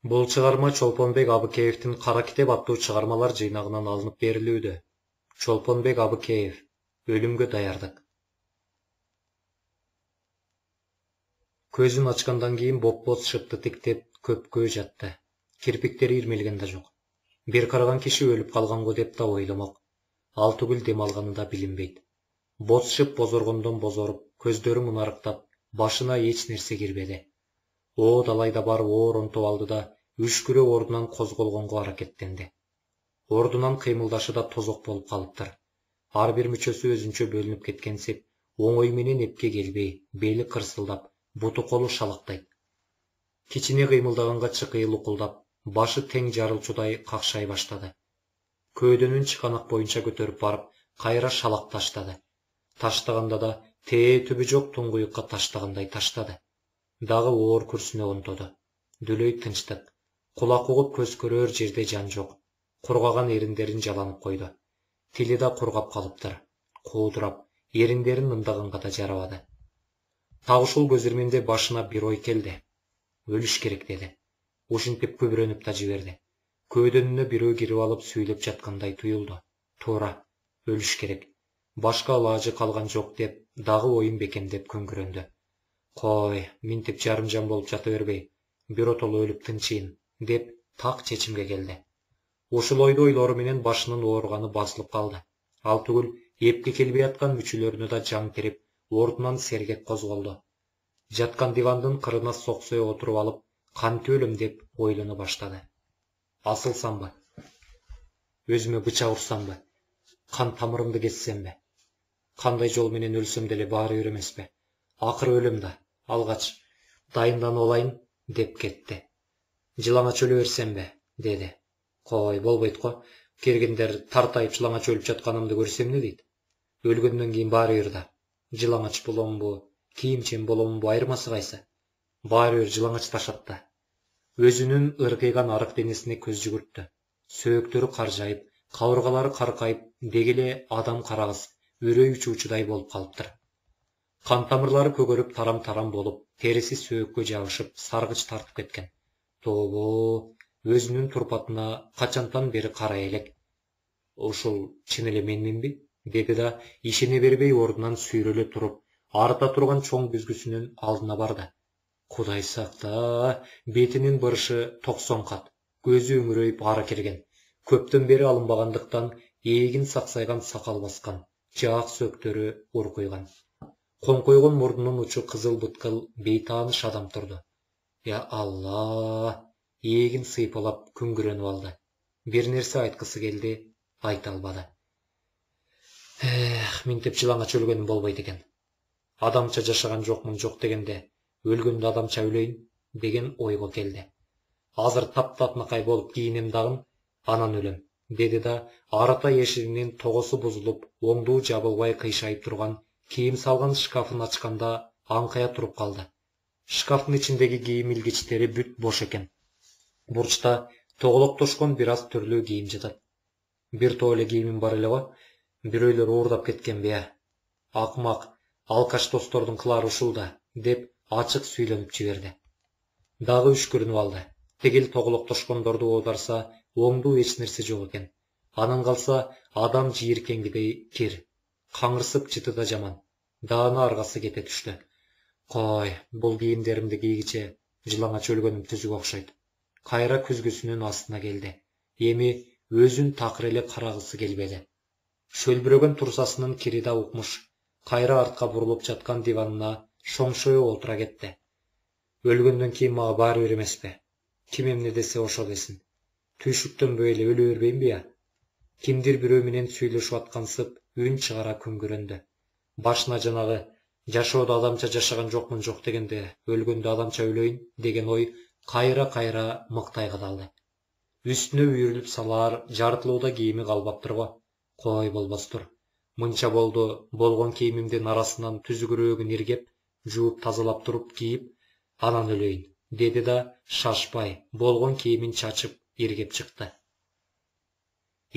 Бул чыгарма Чолпонбек Абыкеевдин Кара китеп аттуу чыгармалар жыйнагынан алынып берилүүдө. Чолпонбек Абыкеев, өлүмгө даярдык. Көзүн ачкандан кийин бопбоз шыпты тиктеп көпкө жатты. Кирпиктери ирмелген да жок. Бир караган киши өлүп калганго деп да ойломок. Ал түгүл дем алганы да билинбейт. Боз шып бозоргондон бозоруп, көздөрү мунарыктап, башына эч нерсе кирбеди. О далайда барып оронтуп алды да үшкүрө ордунан козголгонго аракеттенди. Ордунан кыймылдашы да тозок болуп калыптыр. Ар бир мүчөсү өзүнчө бөлүнүп кеткенсип, оңой менен эпке келбей, бели кырсылдап, буту колу шалактайт. Кичине кыймылдаганга чыкыйы лукулдап, башы тең жарылчудай какшай баштады. Көөдөнүн чыканак боюнча көтөрүп барып, кайра шалак таштады. Таштаганда да тээ түбү жок туңгуюкка таштагандай таштады. Дагы оор күрсүнө онтоду. Дүлөй тынчтык. Кулак угуп көз көрөр жерде жан жок. Кургаган эриндерин жаланып койду. Тили да кургап калыптыр. Куудурап, эриндерин ындаганга да жарабады. Так ушул көз ирменде башына бир ой келди. Өлүш керек деди. Ушинтип күбөрөнүп да жиберди. Көөдөнүнө бирөө кирип алып сүйлөп жаткандай туюлду. Туура, өлүш керек. Башка ылажы калган жок деп, дагы оюн бекемдеп көңгүрөндү. Кой, минтип жарым жан болуп жата бербей, биротоло өлүп тынчыйын, деп так чечимге келди. Ушул ойду ойлору менен башынын ооруганы басылып калды. Ал түгүл, эпке келбей аткан мүчөлөрүнө да жан кирип, ордунан сергек козголду. Жаткан дивандын кырына соксой отуруп алып, кантип өлөм деп ойлоно баштады. Асылсамбы? Өзүмө бычак урсамбы? Кан тамырымды кессемби? Кандай жол менен өлсөм деле баары бир эмеспи? Акыры өлөм да, алгач, дайынданып алайын, деп кетти. Жылаңач өлө берсемби? Деди. Кой, болбойт го. Кергендер тартайып жылаңач өлүп жатканымды көрсем не дейт? Өлгөндөн кийин баары бир да. Жылаңач боломбу, кийимчен боломбу, айырмасы кайсы? Баары бир жылаңач ташатты. Өзүнүн ыркыйган арык денесине көз жүгүрттү. Сөөктөрү каржайып, кабыргалары каркайып, дегеле адам карагыс, үрөй учуучудай болуп калыптыр. Кан тамырлары көгөрүп тарам-тарам болуп, териси сөөккө жабышып, саргыч тартып кеткен. Тобо, өзүнүн турпатына качантан бери карай элек. Ушул чын эле менминби? Деди да, ишене бербей ордунан сүйрөлө туруп, арта турган чоң бүзгүсүнүн алдына барды. Кудай сакта, бетинин бырышы 90 кат, көзү өңүрөйүп ара келген. Көптөн бери алынбагандыктан эгин саксайган сакал баскан, жаак сөөктөрү уркуйган. Коңкойгон мурдунун учу кызыл быткыл бейтааныш адам турду. Я Алла, эгин сыйпалап күңгүрөнүп алды. Бир нерсе айткысы келди, айта албады. Минтип жылаңач өлгөнүм болбойт экен. Адамча жашаган жокмун, жок дегенде, өлгөндө адамча өлөйүн деген ойго келди. Азыр таптатнакай болуп кийинем дагы, анан өлөм, деди да, арата эшигинин тогосу бузулуп, оңдуу жабылбай кыйшайып турган кийим салган шкафын ачканда аңкая туруп калды. Шкафтын ичиндеги кийим илгичтери бүт бош экен. Бурчта тоголоктошкон бир аз түрлүү кийим жатат. Бир топ эле кийимим бар эле го, бирөөлөр уурдап кеткенби я? Акмак, алкаш достордун кылары ушул да, деп ачык сүйлөнүп жиберди. Дагы үшкүрүнүп алды. Тигил тоголоктошкондорду оодарса, оңдуу эч нерсе жок экен. Анан калса, адам жийиркеңгидей кир. Каңырсып жыты да жаман. Даана аргасы кете түштү. Кой, бул кийимдеримди кийгиче жылаңач өлгөнүм түзүк окшойт. Кайра күзгүсүнүн астына келди. Эми өзүн такыр эле карагысы келбеди. Шөлбүрөгөн турсасынын кири да укмуш. Кайра артка бурулуп жаткан диванына шоңшое отура кетти. Өлгөндөн кийин мага баары бир эмеспи? Ким эмне десе ошо десин. Түйшүктөнбөй эле өлө бербейинби я? Кимдир бирөө менен сүйлөшүп аткансып, үн чыгара күңгүрөндү. Башына жанагы жашоодо адамча жашаган жокмун, жок дегенде, өлгөндө адамча өлөйүн деген ой кайра-кайра мыктай кадалды. Үстүнө үйрүлүп салаар жартылууда кийими калбаптыр го. Кой, болбостур. Мынча болду, болгон кийимимдин арасынан түзүгүрөөгүн иргеп, жууп тазалап туруп кийип, анан өлөйүн, деди да, шашпай, болгон кийимин чачып, иргеп чыкты.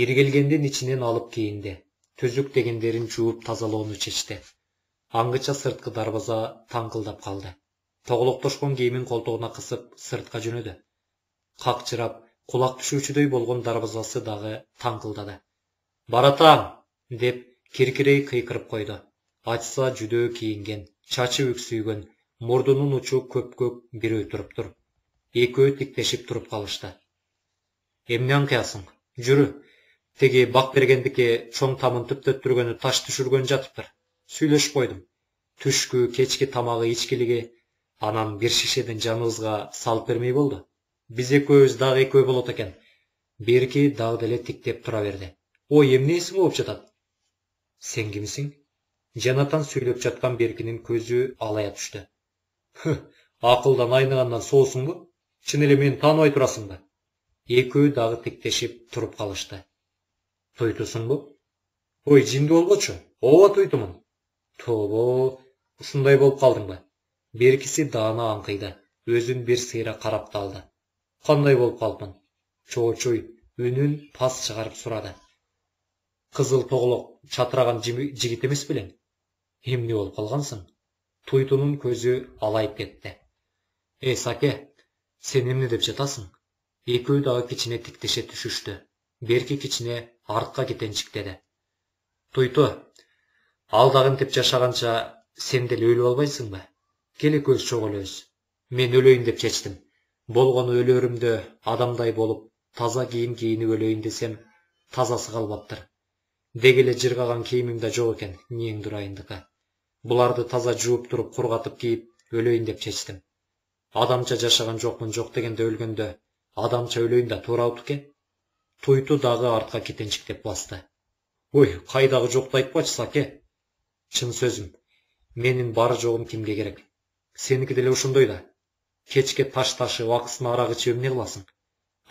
Иргелгендин ичинен алып кийинди. Түзүк дегендерин жууп тазалоону чечти. Аңгыча сырткы дарбаза таңкылдап калды. Тоголоктошкон кийимин колтогуна кысып, сыртка жөнөдү. Какчырап, кулак түшүүчүдөй болгон дарбазасы дагы таңкылдады. Баратам, деп киркирей кыйкырып койду. Ачса жүдөө кийинген, чачы үксүйгөн, мурдунун учу көпкөк бирөө туруптур. Экөө тиктешип туруп калышты. Эмне аңкыясың? Жүрү. Теги бак бергендики чоң тамын түптөттүргөнү таш түшүргөн жатыптыр. Сүйлөшүп койдум. Түшкү, кечки тамагы ичкилиги, анан бир шишеден жаныбызга салып бермей болду. Биз экөөбүз дагы экөө болот экен. Берки дагы деле тиктеп тура берди. Ой, эмнеси болуп жатат? Сен кимсиң? Жанатан сүйлөп жаткан Беркинин көзү алая түштү. Акылдан айныгандан соосуңбу? Чын эле мени тааныбай турасыңбы? Экөө дагы тиктешип туруп калышты. Туйтусуңбу? Ой, жинди болбочу. Ооба туйтумун. Тобо, ушундай болуп калдыңбы? Беркиси даана аңкыйды. Өзүн бир сыйра карап калды. Кандай болуп калыпмын? Чоочуй үнүн пас чыгарып сурады. Кызыл тоголок чатыраган жигит эмес белең? Эмне болуп калгансың? Туйтунун көзү алайып кетти. Саке, сен эмне деп жатасың? Экөө дагы кичине тиктеше түшүштү. Берки кичине артка кетенчиктеди. Туйту, ал дагынтип жашаганча сен деле өлүп албайсыңбы? Кел экөөбүз чогуу өлөбүз. Мен өлөйүн деп чечтим. Болгону өлөрүмдө адамдай болуп, таза кийим кийинип өлөйүн десем, тазасы калбаптыр. Деги эле жыргаган кийимим да жок экен, ниең дурайындыкы. Буларды таза жууп туруп кургатып кийип өлөйүн деп чечтим. Адамча жашаган жокмун, жок дегенде өлгөндө адамча өлөйүн да туурабы экен? Туйту дагы артка кетенчиктеп басты. Ой, кайдагы жокду айтпачы, Саке. Чын сөзүм, менин бары жогум кимге керек? Сеники деле ошондой да. Кечке таш ташып, акысын арак ичип эмне кыласың?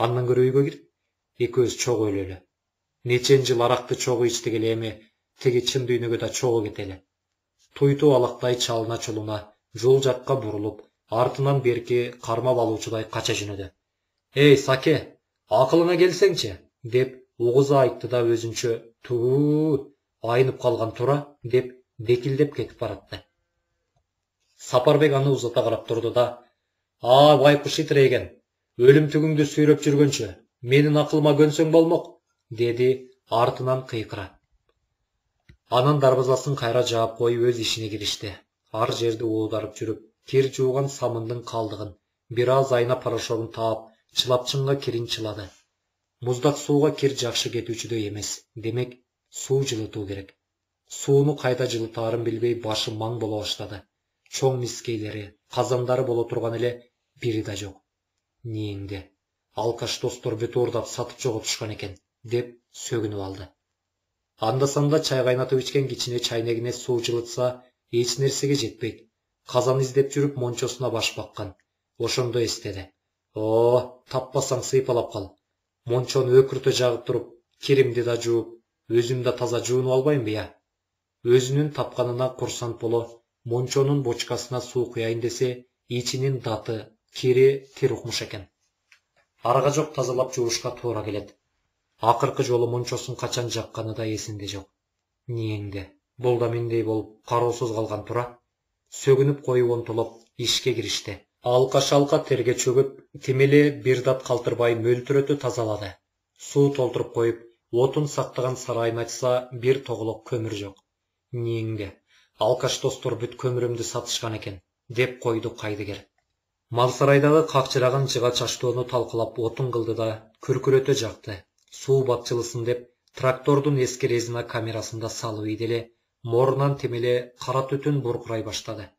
Андан көрө үйгө кир, экөөбүз чогуу өлөлү. Нечен жыл аракты чогуу ичтик эле, эми теги чын дүйнөгө да чогуу кетели. Туйту алактай чалына чулуна жол жакка бурулуп, артынан Берки кармап алуучудай кача жөнөдү. Эй, Саке, акылыңа келсеңчи, деп угуза айтты да өзүнчө туу айнып калган тура деп декилдеп кетип баратты. Сапарбек аны узата карап турду да, байкуш итирейген, өлүмтүгүңдү сүйрөп жүргөнчө, менин акылыма көнсөң болмок, деди артынан кыйкыра. Анан дарбазасын кайра жаап коюп өз ишине киришти. Ар жерди оодарып жүрүп, кир жууган самындын калдыгын, бир аз айна порошогун таап, чылапчынга кирин чылады. Муздак сууга кир жакшы кетүүчүдөй эмес, демек суу жылытуу керек. Сууну кайда жылытаарын билбей башы маң боло баштады. Чоң мискейлери, казандары боло турган эле бири да жок. Ниеңде, алкаш достор бүт оордап сатып жоготушкан экен, деп сөгүнүп алды. Анда-санда чай кайнатып ичкен кичине чайнегине суу жылытса, эч нерсеге жетпейт. Казан издеп жүрүп мончосуна баш баккан. Ошондо эстеди. Таппасаң сыйпалап кал. Мончону өкүртө жагып туруп, киримди да жууп, өзүм да таза жуунуп албаймбы, я? Өзүнүн тапканына курсант боло, мончонун бочкасына суу куяйын десе, ичинин даты, кири тир укмуш экен. Арга жок тазалап жуушка туура келет. Акыркы жолу мончосун качан жакканы да эсинде жок. Ниеңде, бул да мендей болуп кароосуз калган тура. Сөгүнүп коюп онтолоп ишке киришти. Алка-шалка терге чөгүп, тим эле бир дат калтырбай мөлтүрөтө тазалады. Суу толтуруп коюп, отун сактаган сарайын ачса, бир тоголок көмүр жок. Ниеңде, алкаш достор бүт көмүрүмдү сатышкан экен, деп койду кайдыгер. Мал сарайдагы какчыраган жыга чачтоону талкылап отун кылды да күркүрөтө жакты. Суу батчылысын деп трактордун эски резина камерасында салып ийделе, морунан тим эле кара түтүн буркурай баштады.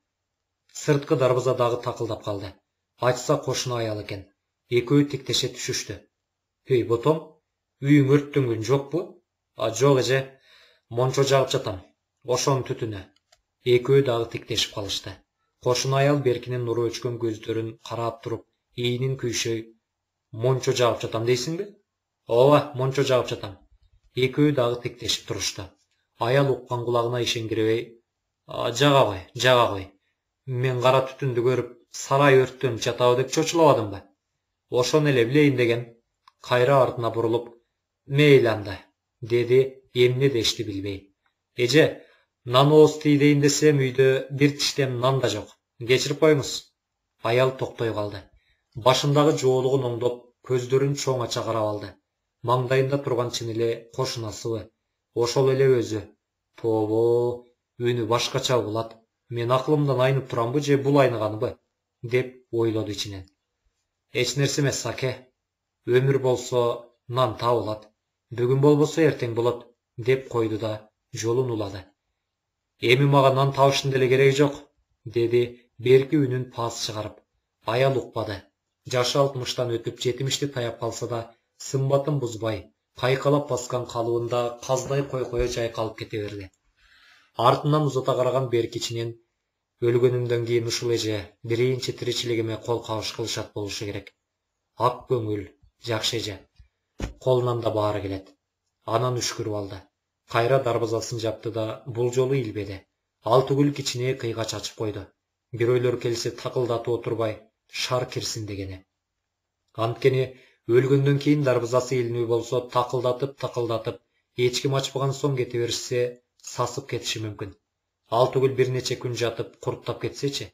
Сырткы дарбаза дагы такылдап калды. Ачса кошуна аял экен. Экөө тиктеше түшүштү. Эй, ботом, үйүң өрттөнгөн жокпу? Жок эже, мончо жагып жатам. Ошонун түтүнү. Экөө дагы тиктешип калышты. Кошуна аял Беркинин нуру өчкөн көздөрүн карап туруп, ийинин күйшөй, мончо жагып жатам дейсиңби? Ооба, мончо жагып жатам. Экөө дагы тиктешип турушту. Аял уккан кулагына ишенгирбей, жага кой. Мен кара түтүндү көрүп, сарай өрттөнүп жатабы деп чочулабадымбы? Ошону эле билейин деген. Кайра артына бурулуп, мейли анда, деди, эмне дешти билбей. Эже, нан ооз тийдейин десем, үйдө бир тиштем нан да жок. Кечирип коюңуз. Аял токтой калды. Башындагы жоолугун оңдоп, көздөрүн чоң ача карап алды. Маңдайында турган чын эле кошунасыбы? Ошол эле өзү. Тобо, үнү башкача угулат. Мен акылымдан айнып турамбы же бул айныганбы? Деп ойлоду ичинен. Эч нерсе эмес, аке. Өмүр болсо нан табылат. Бүгүн болбосо эртең болот, деп койду да жолун улады. Эми мага нан табыштын деле кереги жок, деди берки үнүн паас чыгарып. Аял укпады. Жашы 60-тан өтүп 70-ти таяп калса да, сымбатын бузбай, кайкалап баскан калыбында каздай койкое жайкалып кете берди. Артынан узата караган берки ичинен өлгөнүмдөн кийин ушул эже биринчи тиричилигиме кол кабыш кылышат болушу керек. Ак көңүл, жакшы эже. Колунан да баары келет. Анан үшкүрүп алды. Кайра дарбазасын жапты да бул жолу илбеди. Ал түгүл кичине кыйгач ачып койду. Бирөөлөр келсе такылдатып отурбай, шар кирсин дегени. Анткени өлгөндөн кийин дарбазасы илинүү болсо такылдатып, эч ким ачпаган соң кете беришсе, сасып кетиши мүмкүн. Ал түгүл бир нече күн жатып, курттап кетсечи.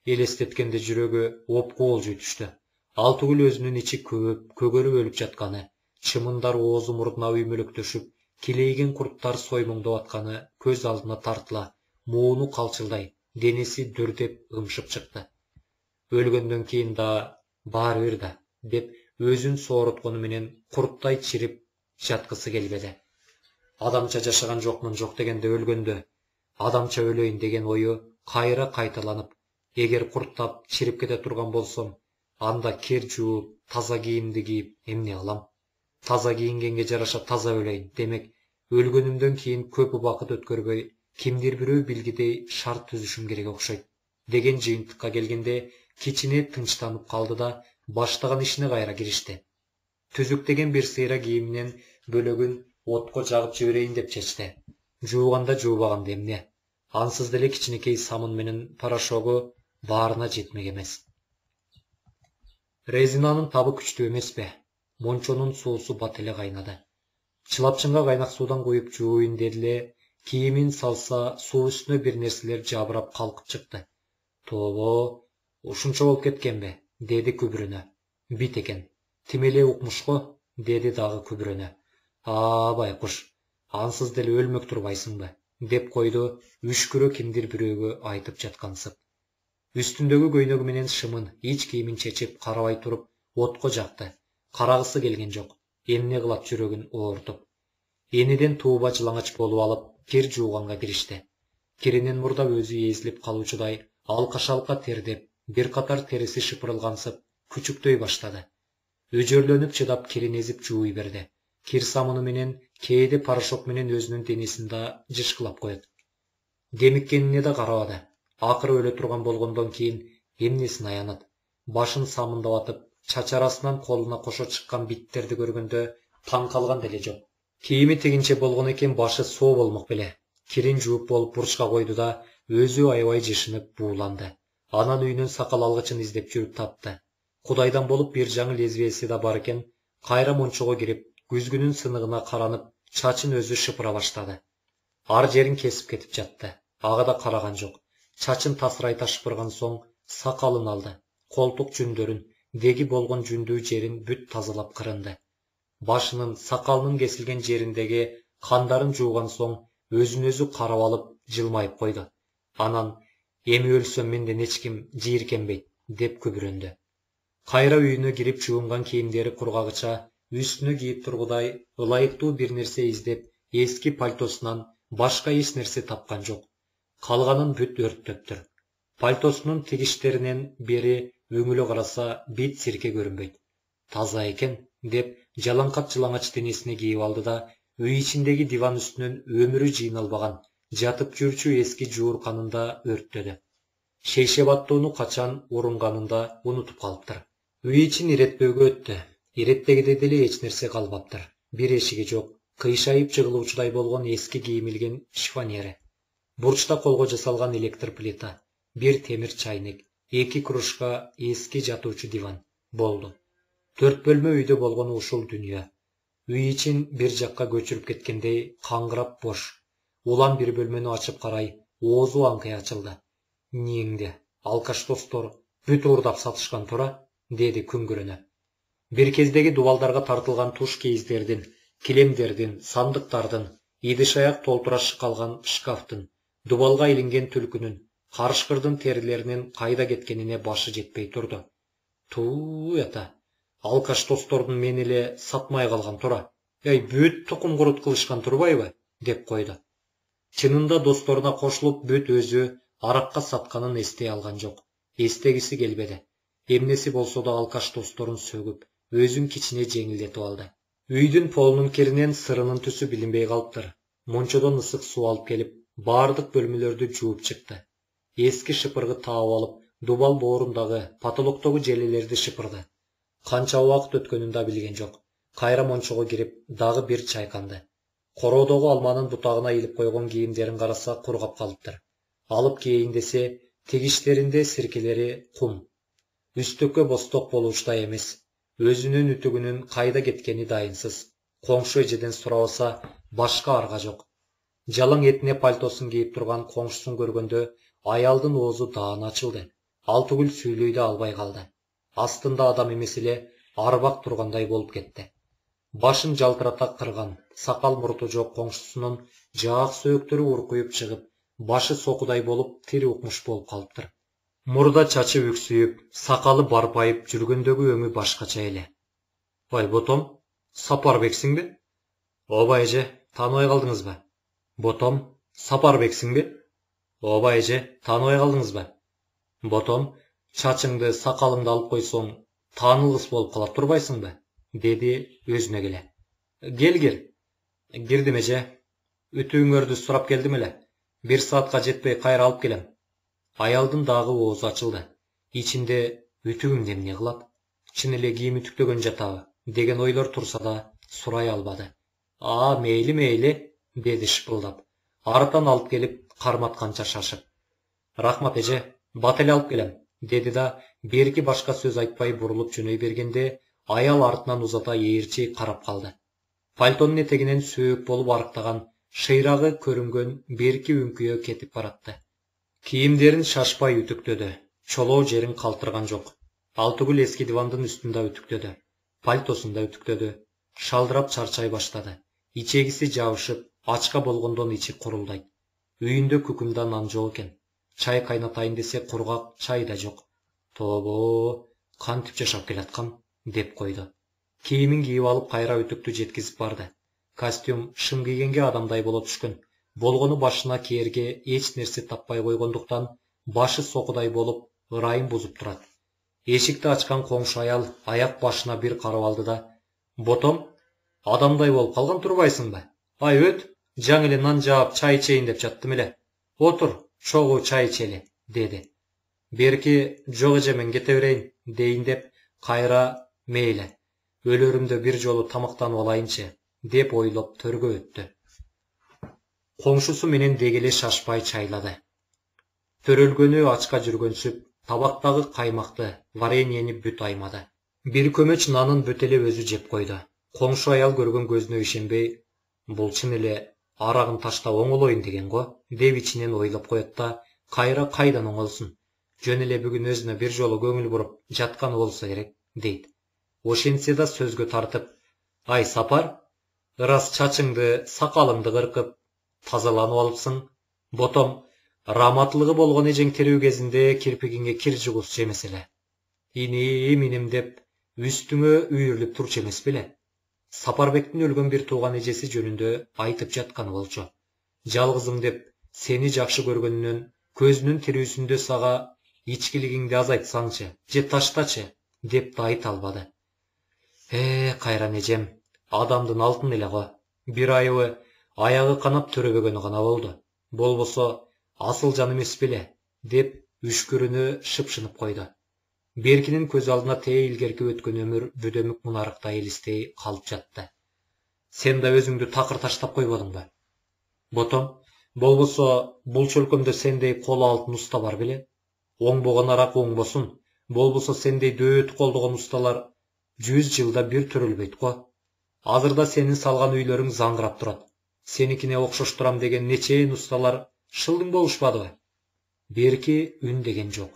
Элестеткенде жүрөгү опку болжуй түштү. Ал түгүл өзүнүн ичи көгөрүп өлүп жатканы, чымындар оозу мурдуна үймөлөктөшүп, килейген курттар соймуңдоп атканы көз алдына тартыла, мууну калчылдай, денеси дүрдеп ымшып чыкты. Өлгөндөн кийин да баары бир да, деп өзүн сооруткону менен курттай чирип жаткысы келбеди. Адамча жашаган жокмун, жок дегенде өлгөндө адамча өлөйүн деген ою кайра кайталанып, эгер курттап чирип кете турган болсом, анда кер жууп, таза кийимди кийип эмне кылам? Таза кийингенге жараша таза өлөйүн. Демек, өлгөнүмдөн кийин көп убакыт өткөрбөй, кимдир бирөө билгидей шарт түзүшүм керек окшойт, деген жыйынтыкка келгенде кичине тынчтанып калды да баштаган ишине кайра киришти. Түзүктеген бир сыйра кийиминен бөлөгүн отко жагып жиберейин деп чечти. Жууганда жуубаганда эмне? Ансыз деле кичинекей самын менен порошогу баарына жетмек эмес. Резинанын табы күчтүү эмеспи? Мончонун суусу бат эле кайнады. Чылапчынга кайнак суудан куюп жууйын дедиле, кийимин салса, суу үстүнө бир нерселер жабырап калкып чыкты. Тобо, ушунча болуп кеткенби? Деди күбүрөнө. Бит экен. Тим эле укмуш го, деди дагы күбүрөнө. Байкуш, ансыз деле өлмөк турбайсыңбы? Деп койду үшкүрө кимдир бирөөгө айтып жаткансып. Үстүндөгү көйнөгү менен шымын, ич кийимин чечип, карабай туруп, отко жакты. Карагысы келген жок. Эмне кылат жүрөгүн оортуп. Эниден тууба жылаңач болуп алып, кир жууганга киришти. Киринен мурда өзү эзилип калуучудай, алкашалка тердеп, бир катар териси шыпырылгансып, күчүктөй баштады. Өжөрлөнүп чыдап кирин эзип жууй берди. Кир самыны менен, кээде порошок менен өзүнүн денесин да жышкылап коет. Демиккенине да карабады. Акыры өлө турган болгондон кийин эмнесин аянат. Башын самындап атып, чачарасынан колуна кошо чыккан биттерди көргөндө таң калган деле жок. Кийими тигинче болгон экен, башы соо болмок беле. Кирин жууп болуп бурчка койду да өзү аябай жышынып бууланды. Анан үйүнөн сакал алгычын издеп жүрүп тапты. Кудайдан болуп бир жаңы лезвияси да бар экен. Кайра мончого кирип, күзгүнүн сыныгына каранып, чачын өзү шыпыра баштады. Ар жерин кесип кетип жатты. Ага да караган жок. Чачын тасырайта шыпырган соң сакалын алды. Колтук жүндөрүн, деги болгон жүндүү жерин бүт тазалап кырынды. Башынын, сакалынын кесилген жериндеги кандарын жууган соң өзүн өзү карап алып жылмайып койду. Анан эми өлсөм менден эч ким жийиркенбейт, деп күбүрөндү. Кайра үйүнө кирип жуунган кийимдери кургагыча үстүнө кийип тургудай ылайыктуу бир нерсе издеп, эски пальтосунан башка эч нерсе тапкан жок. Калганын бүт өрттөптүр. Пальтосунун тигиштеринен бери өңүлө караса бит сирке көрүнбөйт. Таза экен, деп жалаңкат жылаңач денесине кийип алды да үй ичиндеги диван үстүнөн өмүрү жыйналбаган, жатып жүрчү эски жуурканын да өрттөдү. Шейшебаттууну качан урунганын да унутуп калыптыр. Үй ичин иретпөөгө өттү. Иреттегиде деле эч нерсе калбаптыр. Бир эшиги жок, кыйшайып жыгылуучудай болгон эски кийимилген шифоньери. Бурчта колго жасалган электр плита, бир темир чайник, 2 кружка эски жатуучу диван болду. 4 бөлмө үйдө болгон ушул дүйнө. Үй ичин бир жакка көчүрүп кеткендей каңгырап бош. Улам бир бөлмөнү ачып карай, оозу аңкый ачылды. Ниңде, алкаш достор бүт уурдап сатышкан тура, деди күңгүрөнө. Bir кездеги дубалдарга тартылган туш кейиздердин, килемдердин, сандыктардын, идиш-аяк толтурашы калган шкафтын, дубалга илинген түлкүнүн, карышкырдын терилеринин кайда кеткенине башы жетпей турду. Туу ата, алкаш достордун мени эле сатмай калган тура. Эй, бүт тукум курут кылышкан турбайбы? Деп койду. Чынында досторуна кошулуп бүт өзү аракка сатканын эстей алган жок. Эстегиси келбеди. Эмнеси болсо да алкаш досторун сөгүп, өзүн кичине жеңилдетип алды. Үйдүн полунун киринен сырынын түсү билинбей калыптыр. Мончодон ысык суу алып келип, бардык бөлмөлөрдү жууп чыкты. Эски шыпыргы таап алып, дубал боорундагы, потолоктогу желелерди шыпырды. Канча убакыт өткөнүн да билген жок. Кайра мончого кирип, дагы бир чайканды. Короодогу алманын бутагына илип койгон кийимдерин караса кургап калыптыр. Алып кийейин десе, тигиштеринде сиркелери кум. Үстөккө босток болуучтай эмес. Өзүнүн үтүгүнүн кайда кеткени дайынсыз. Коңшу эжеден сурабаса, башка арга жок. Жалаң этине пальтосун кийип турган коңшусун көргөндө аялдын оозу даан ачылды. Алтыгүл сүйлөй да албай калды. Астында адам эмес эле арбак тургандай болуп кетти. Башын жалтырата кырган, сакал мурту жок коңшусунун жаак сөөктөрү уркуюп чыгып, башы сокудай болуп, тири укмуш болуп калыптыр. Мурда чачы үксүйүп, сакалы барпайып жүргөндөгү өңү башкача эле. Ой, ботом, Сапарбексиңби? Ооба эже, тааныбай калдыңызбы? Ботом, Сапарбексиңби? Ооба эже, тааныбай калдыңызбы? Ботом, чачыңды, сакалыңды алып койсоң, таанылгыс болуп кала турбайсыңбы? Деди өзүнө келе. Кел. Кирдим эже. Үтүүңөрдү сурап келдим эле. 1 саатка жетпей кайра алып келем. Аялдын дагы оозу ачылды. Ичинде үтүгүм эмне кылат? Чын эле кийим үтүктөгөн жатабы? Деген ойлор турса да сурай албады. Мейли, деди шыпылдап. Арытан алып келип, карматканча шашып. Рахмат эже, бат эле алып келем, деди да берки башка сөз айтпай бурулуп жөнөй бергенде, аял артынан узата ээрчей карап калды. Пальтонун этегинен сөөк болуп арыктаган, шыйрагы көрүнгөн берки үңкүйө кетип баратты. Кийимдерин шашпай үтүктөдү. Чолоо жерин калтырган жок. Алтыгүл эски дивандын үстүндө үтүктөдү. Пальтосунда үтүктөдү. Шалдырап чарчай баштады. Ичегиси жабышып, ачка болгондон ичи курулдайт. Үйүндө күкүмда нан жок экен. Чай кайнатайын десе кургак чай да жок. Тобо, кантип жашап келаткам, деп койду. Кийимин кийип алып кайра үтүктү жеткизип барды. Костюм шым кийгенге адамдай боло түшкөн. Болгону башына кээрге эч нерсе таппай койгондуктан башы сокудай болуп, ырайын бузуп турат. Эшикти ачкан коңшу аял аяк башына бир карап алды да: "Ботом, адамдай болуп калган турбайсыңбы? Ай өт, жаңы эле нан жаап чай ичейин деп жаттым эле. Отур, чогуу чай ичели", деди. Берки "Жок эже, мен кете берейин" дейин деп кайра "Мейли, өлөрүмдө бир жолу тамактанып алайынчы" деп ойлоп төргө өттү. Коңшусу менен дегеле шашпай чайлады. Төрөлгөнү ачка жүргөнсүп, табактагы каймакты, вареньени бүт аймады. Бир көмөч нанын бүт эле өзү жеп койду. Коңшу аял көргөн көзүнө ишенбей, "Бул чын эле арагын таштап оңолоюн деген го", деп ичинен ойлоп коет да, кайра кайдан оңолсун. Жөн эле бүгүн өзүнө бир жолу көңүл буруп жатканы болсо керек, дейт. Ошентсе да сөзгө тартып: "Ай Сапар, ырас чачыңды, сакалыңды кыркып, тазаланып алыпсың. Ботом, раматылыгы болгон эжең тирүү кезинде кирпигиңе кир жугузчу эмес эле. Иним деп үстүңө үйүрүлүп турчу эмес беле?" Сапарбектин өлгөн бир тууган эжеси жөнүндө айтып жатканы болчу. "Жалгызым деп сени жакшы көргөнүнөн көзүнүн тирүүсүндө сага ичкилигиңди азайтсаңчы, же таштачы" деп да айта албады. Кайран эжем, адамдын алтын эле го. Бир айыбы аягы канап төрөбөгөнү гана болду. Болбосо асыл жан эмес беле, деп үшкүрүнү шыпшынып койду. Беркинин көз алдына тээ илгерки өткөн өмүр бүдөмүк мунарыктай элестей калып жатты. "Сен да өзүңдү такыр таштап койбодуңбу? Ботом, болбосо бул чөлкөмдө сендей колу алтын уста бар беле? Оңбогон арак оңбосун, болбосо сендей дөөт колдогон усталар 100 жылда бир төрөлбөйт го. Азырда сенин салган үйлөрүң заңгырап турат. Сеникине окшоштурам деген нечейин усталар шылдың болушпадыбы?" Берки үн деген жок.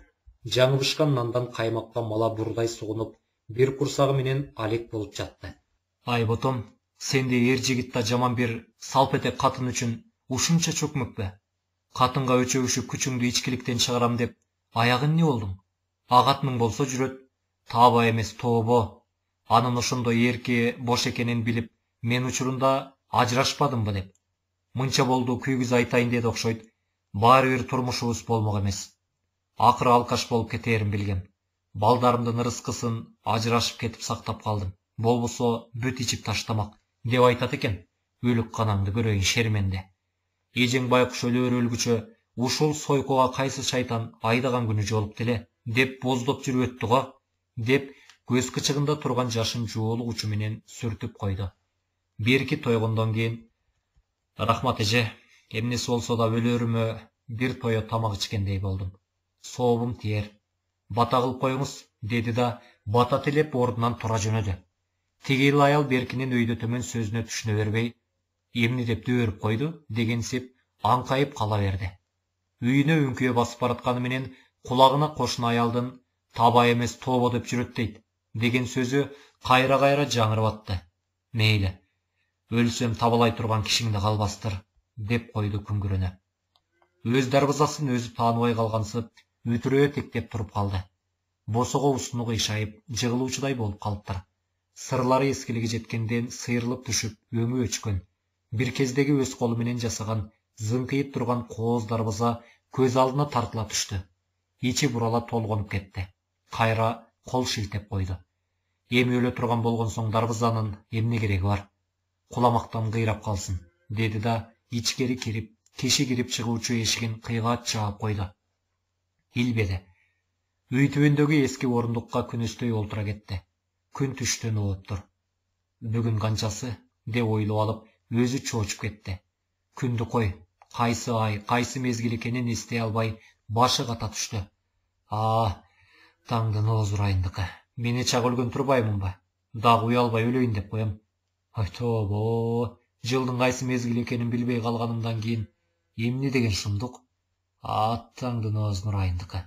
Жаңы бышкан нандан каймакка мала бурдай сугунуп, Бир курсагы менен алек болуп жатты. Ай ботом, сенде эр жигит да жаман бир салпетек катын үчүн ушунча чөкмөкпө? Катынга өчөгүшүп күчүңдү ичкиликтен чыгарам деп аягын эмне болдуң? Агатның болсо жүрөт, таба эмес тобо. Анын ошондой эрке бош экенин билип, мен учурунда ажырашпадымбы деп. Мынча болду күйгүз айтайын деди окшойт. Баары бир турмушубуз болмок эмес. Акыры алкаш болуп кетээрин билгем. Балдарымдын ырыскысын ажырашып кетип сактап калдым. Болбосо бүт ичип таштамак деп айтат экен. Өлүк канаңды көрөйүн шерменде. Эжең байкуш өлөр өлгүчө ушул сойкуга кайсы шайтан айдаган күнү жолуп деле деп боздоп жүрүп өттү го деп көз кычыгында турган жашын жуулук учу менен сүртүп койду. Берки тойгондон кийин рахмат эже, эмнеси болсо да өлөрүмө бир тое тамак ичкендей болдум. Сообум тиер. Бата кылып коюңуз, деди да бата тилеп ордунан тура жөнөдү. Тигил аял Беркинин өйдө төмөн сөзүнө түшүнө бербей, эмне деп дөөрүп койду дегенсип аңкайып кала берди. Үйүнө үңкүө басып баратканы менен кулагына кошуна аялдын таба эмес тобо деп жүрөт дейт деген сөзү кайра жаңырып атты. Мейли, өлсөм табалай турган кишиңде калбастыр деп койду күңгүрөнө. Өз дарбазасын өзү тааныбай калгансып үтүрөө тектеп туруп калды. Босого устуну кыйшайып, жыгылуучудай болуп калыптыр. Сырлары эскилиги жеткенден сыйрылып түшүп, өңү өчкөн. Бир кездеги өз колу менен жасаган, зыңкыйып турган кооз дарбаза көз алдына тартыла түштү. Ичи бурала толгонуп кетти. Кайра кол шилтеп койду. Эми өлө турган болгон соң дарбазанын эмне кереги бар? Куламактан кыйрап калсын, деди да ичкери кирип, киши кирип чыгуучу эшигин кыйгаат жаап койду. Илбеди. Үй түбүндөгү эски орундукка күнөстөй олтура кетти. Күн түштөн ооптур. Бүгүн канчасы деп ойлоп алып, өзү чоочуп кетти. Күндү кой, кайсы ай, кайсы мезгил экенин эстей албай, башы ката түштү. Таңдын оозурайындыкы. Мени чак өлгөн турбаймынбы? Дагы уя албай өлөйүн деп коем. Ой тобо, жылдын кайсы мезгил экенин билбей калганымдан кийин эмне деген шумдук? Таңдын оозурайындыкы.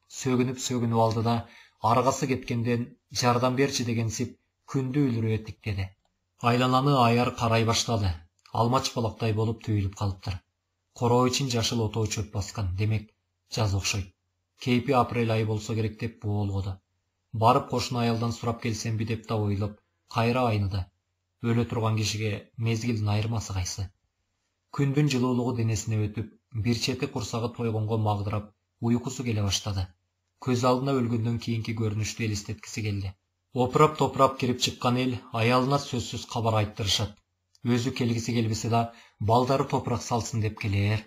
Сөгүнүп алды да аргасы кеткенден жардам берчи дегенсип күндү үлүрөө тиктеди. Айлананы аяр карай баштады. Алмач балактай болуп түйүлүп калыптыр. Короо үчүн жашыл отоо чөп баскан, демек жаз окшойт. Кейпи апрель айы болсо керек деп боолгоду. Барып кошуна аялдан сурап келсемби деп да ойлоп, кайра айныды. Өлө турган кишиге мезгилдин айырмасы кайсы? Күндүн жылуулугу денесине өтүп, бир чети курсагы тойгонго магдырап, уйкусу келе баштады. Көз алдына өлгөндөн кийинки көрүнүштү элестеткиси келди. Опурап топурап кирип чыккан эл аялына сөзсүз кабар айттырышат. Өзү келгиси келбесе да, балдары топурак салсын деп келээр.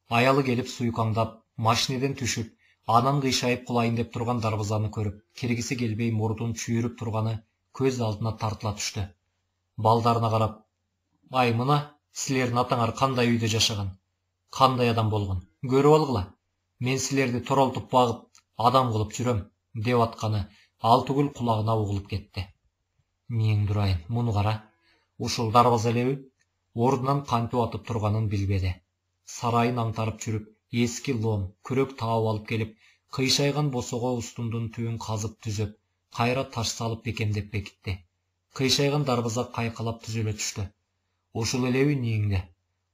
Аялы келип суйкаңдап, машинеден түшүп, анан кыйшайып кулайын деп турган дарбазаны көрүп, киргиси келбей мурдун чүйрүп турганы көз алдына тартыла түштү. Балдарына карап, ай мына, силердин атаңар кандай үйдө жашаган, кандай адам болгон, көрүп алгыла. Мен силерди торолтуп багып, адам кылып жүрөм, деп атканы ал түгүл кулагына угулуп кетти. Миң дурайын, муну кара. Ушул дарбаза элеби? Ордунан кантип атып турганын билбеди. Сарайын аңтарып жүрүп, эски лом, күрөк таап алып келип, кыйшайган босого устундун түбүн казып түзөп, кайра таш салып бекемдеп бекитти. Кыйшайган дарбаза кайкалап түзөлө түштү. Ушул элеби ниңде?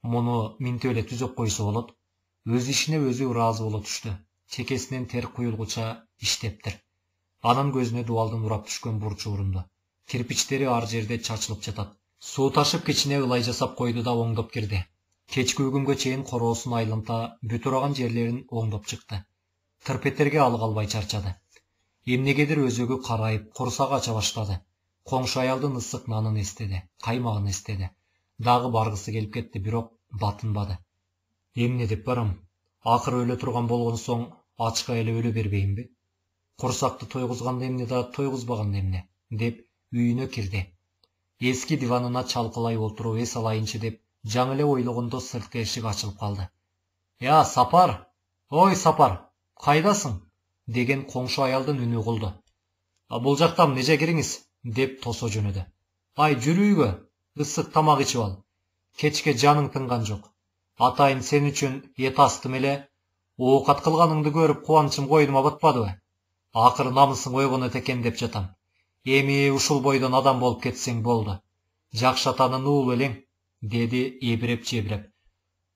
Муну минтип эле түзөп койсо болот. Өз ишине өзү ыраазы боло түштү. Чекесинен тер куюлгуча иштептир. Анан көзүнө дубалдын урап түшкөн бурчу урунду. Кирпичтери ар жерде чачылып жатат. Суу ташып кичине ылай жасап койду да оңдоп кирди. Кечки үгүнгө чейин короосун айланта бүтүраган жерлерин оңдоп чыкты. Тырпетерге алы калбай чарчады. Эмнегедир өзөгү карайып, курсагы ача баштады. Коңшу аялдын ысык нанын эстеди, каймагын эстеди. Дагы баргысы келип кетти, бирок батынбады. Эмне деп барам? Акыры өлө турган болгон соң ачка эле өлө бербейинби? Курсакты тойгузганда эмне да тойгузбаганда эмне? Деп үйүнө кирди. Эски диванына чалкалай отуруп эс алайынчы деп жаңы эле ойлогондо сырткы эшик ачылып калды. Я, Сапар! Ой, Сапар! Кайдасың? Деген коңшу аялдын үнү угулду. Бул жактам, неже кириңиз? Деп тосо жөнөдү. Ай, жүрү үйгө, ысык тамак ичип ал. Кечке жаның тынган жок. Атайын сен үчүн эт астым эле, оокат кылганыңды көрүп кубанычым койдума батпадыбы? Акыры намысың ойгонот экен деп жатам. Эми ушул бойдон адам болуп кетсең болду. Жакшы атанын уулу элең, деди эбиреп-жебиреп.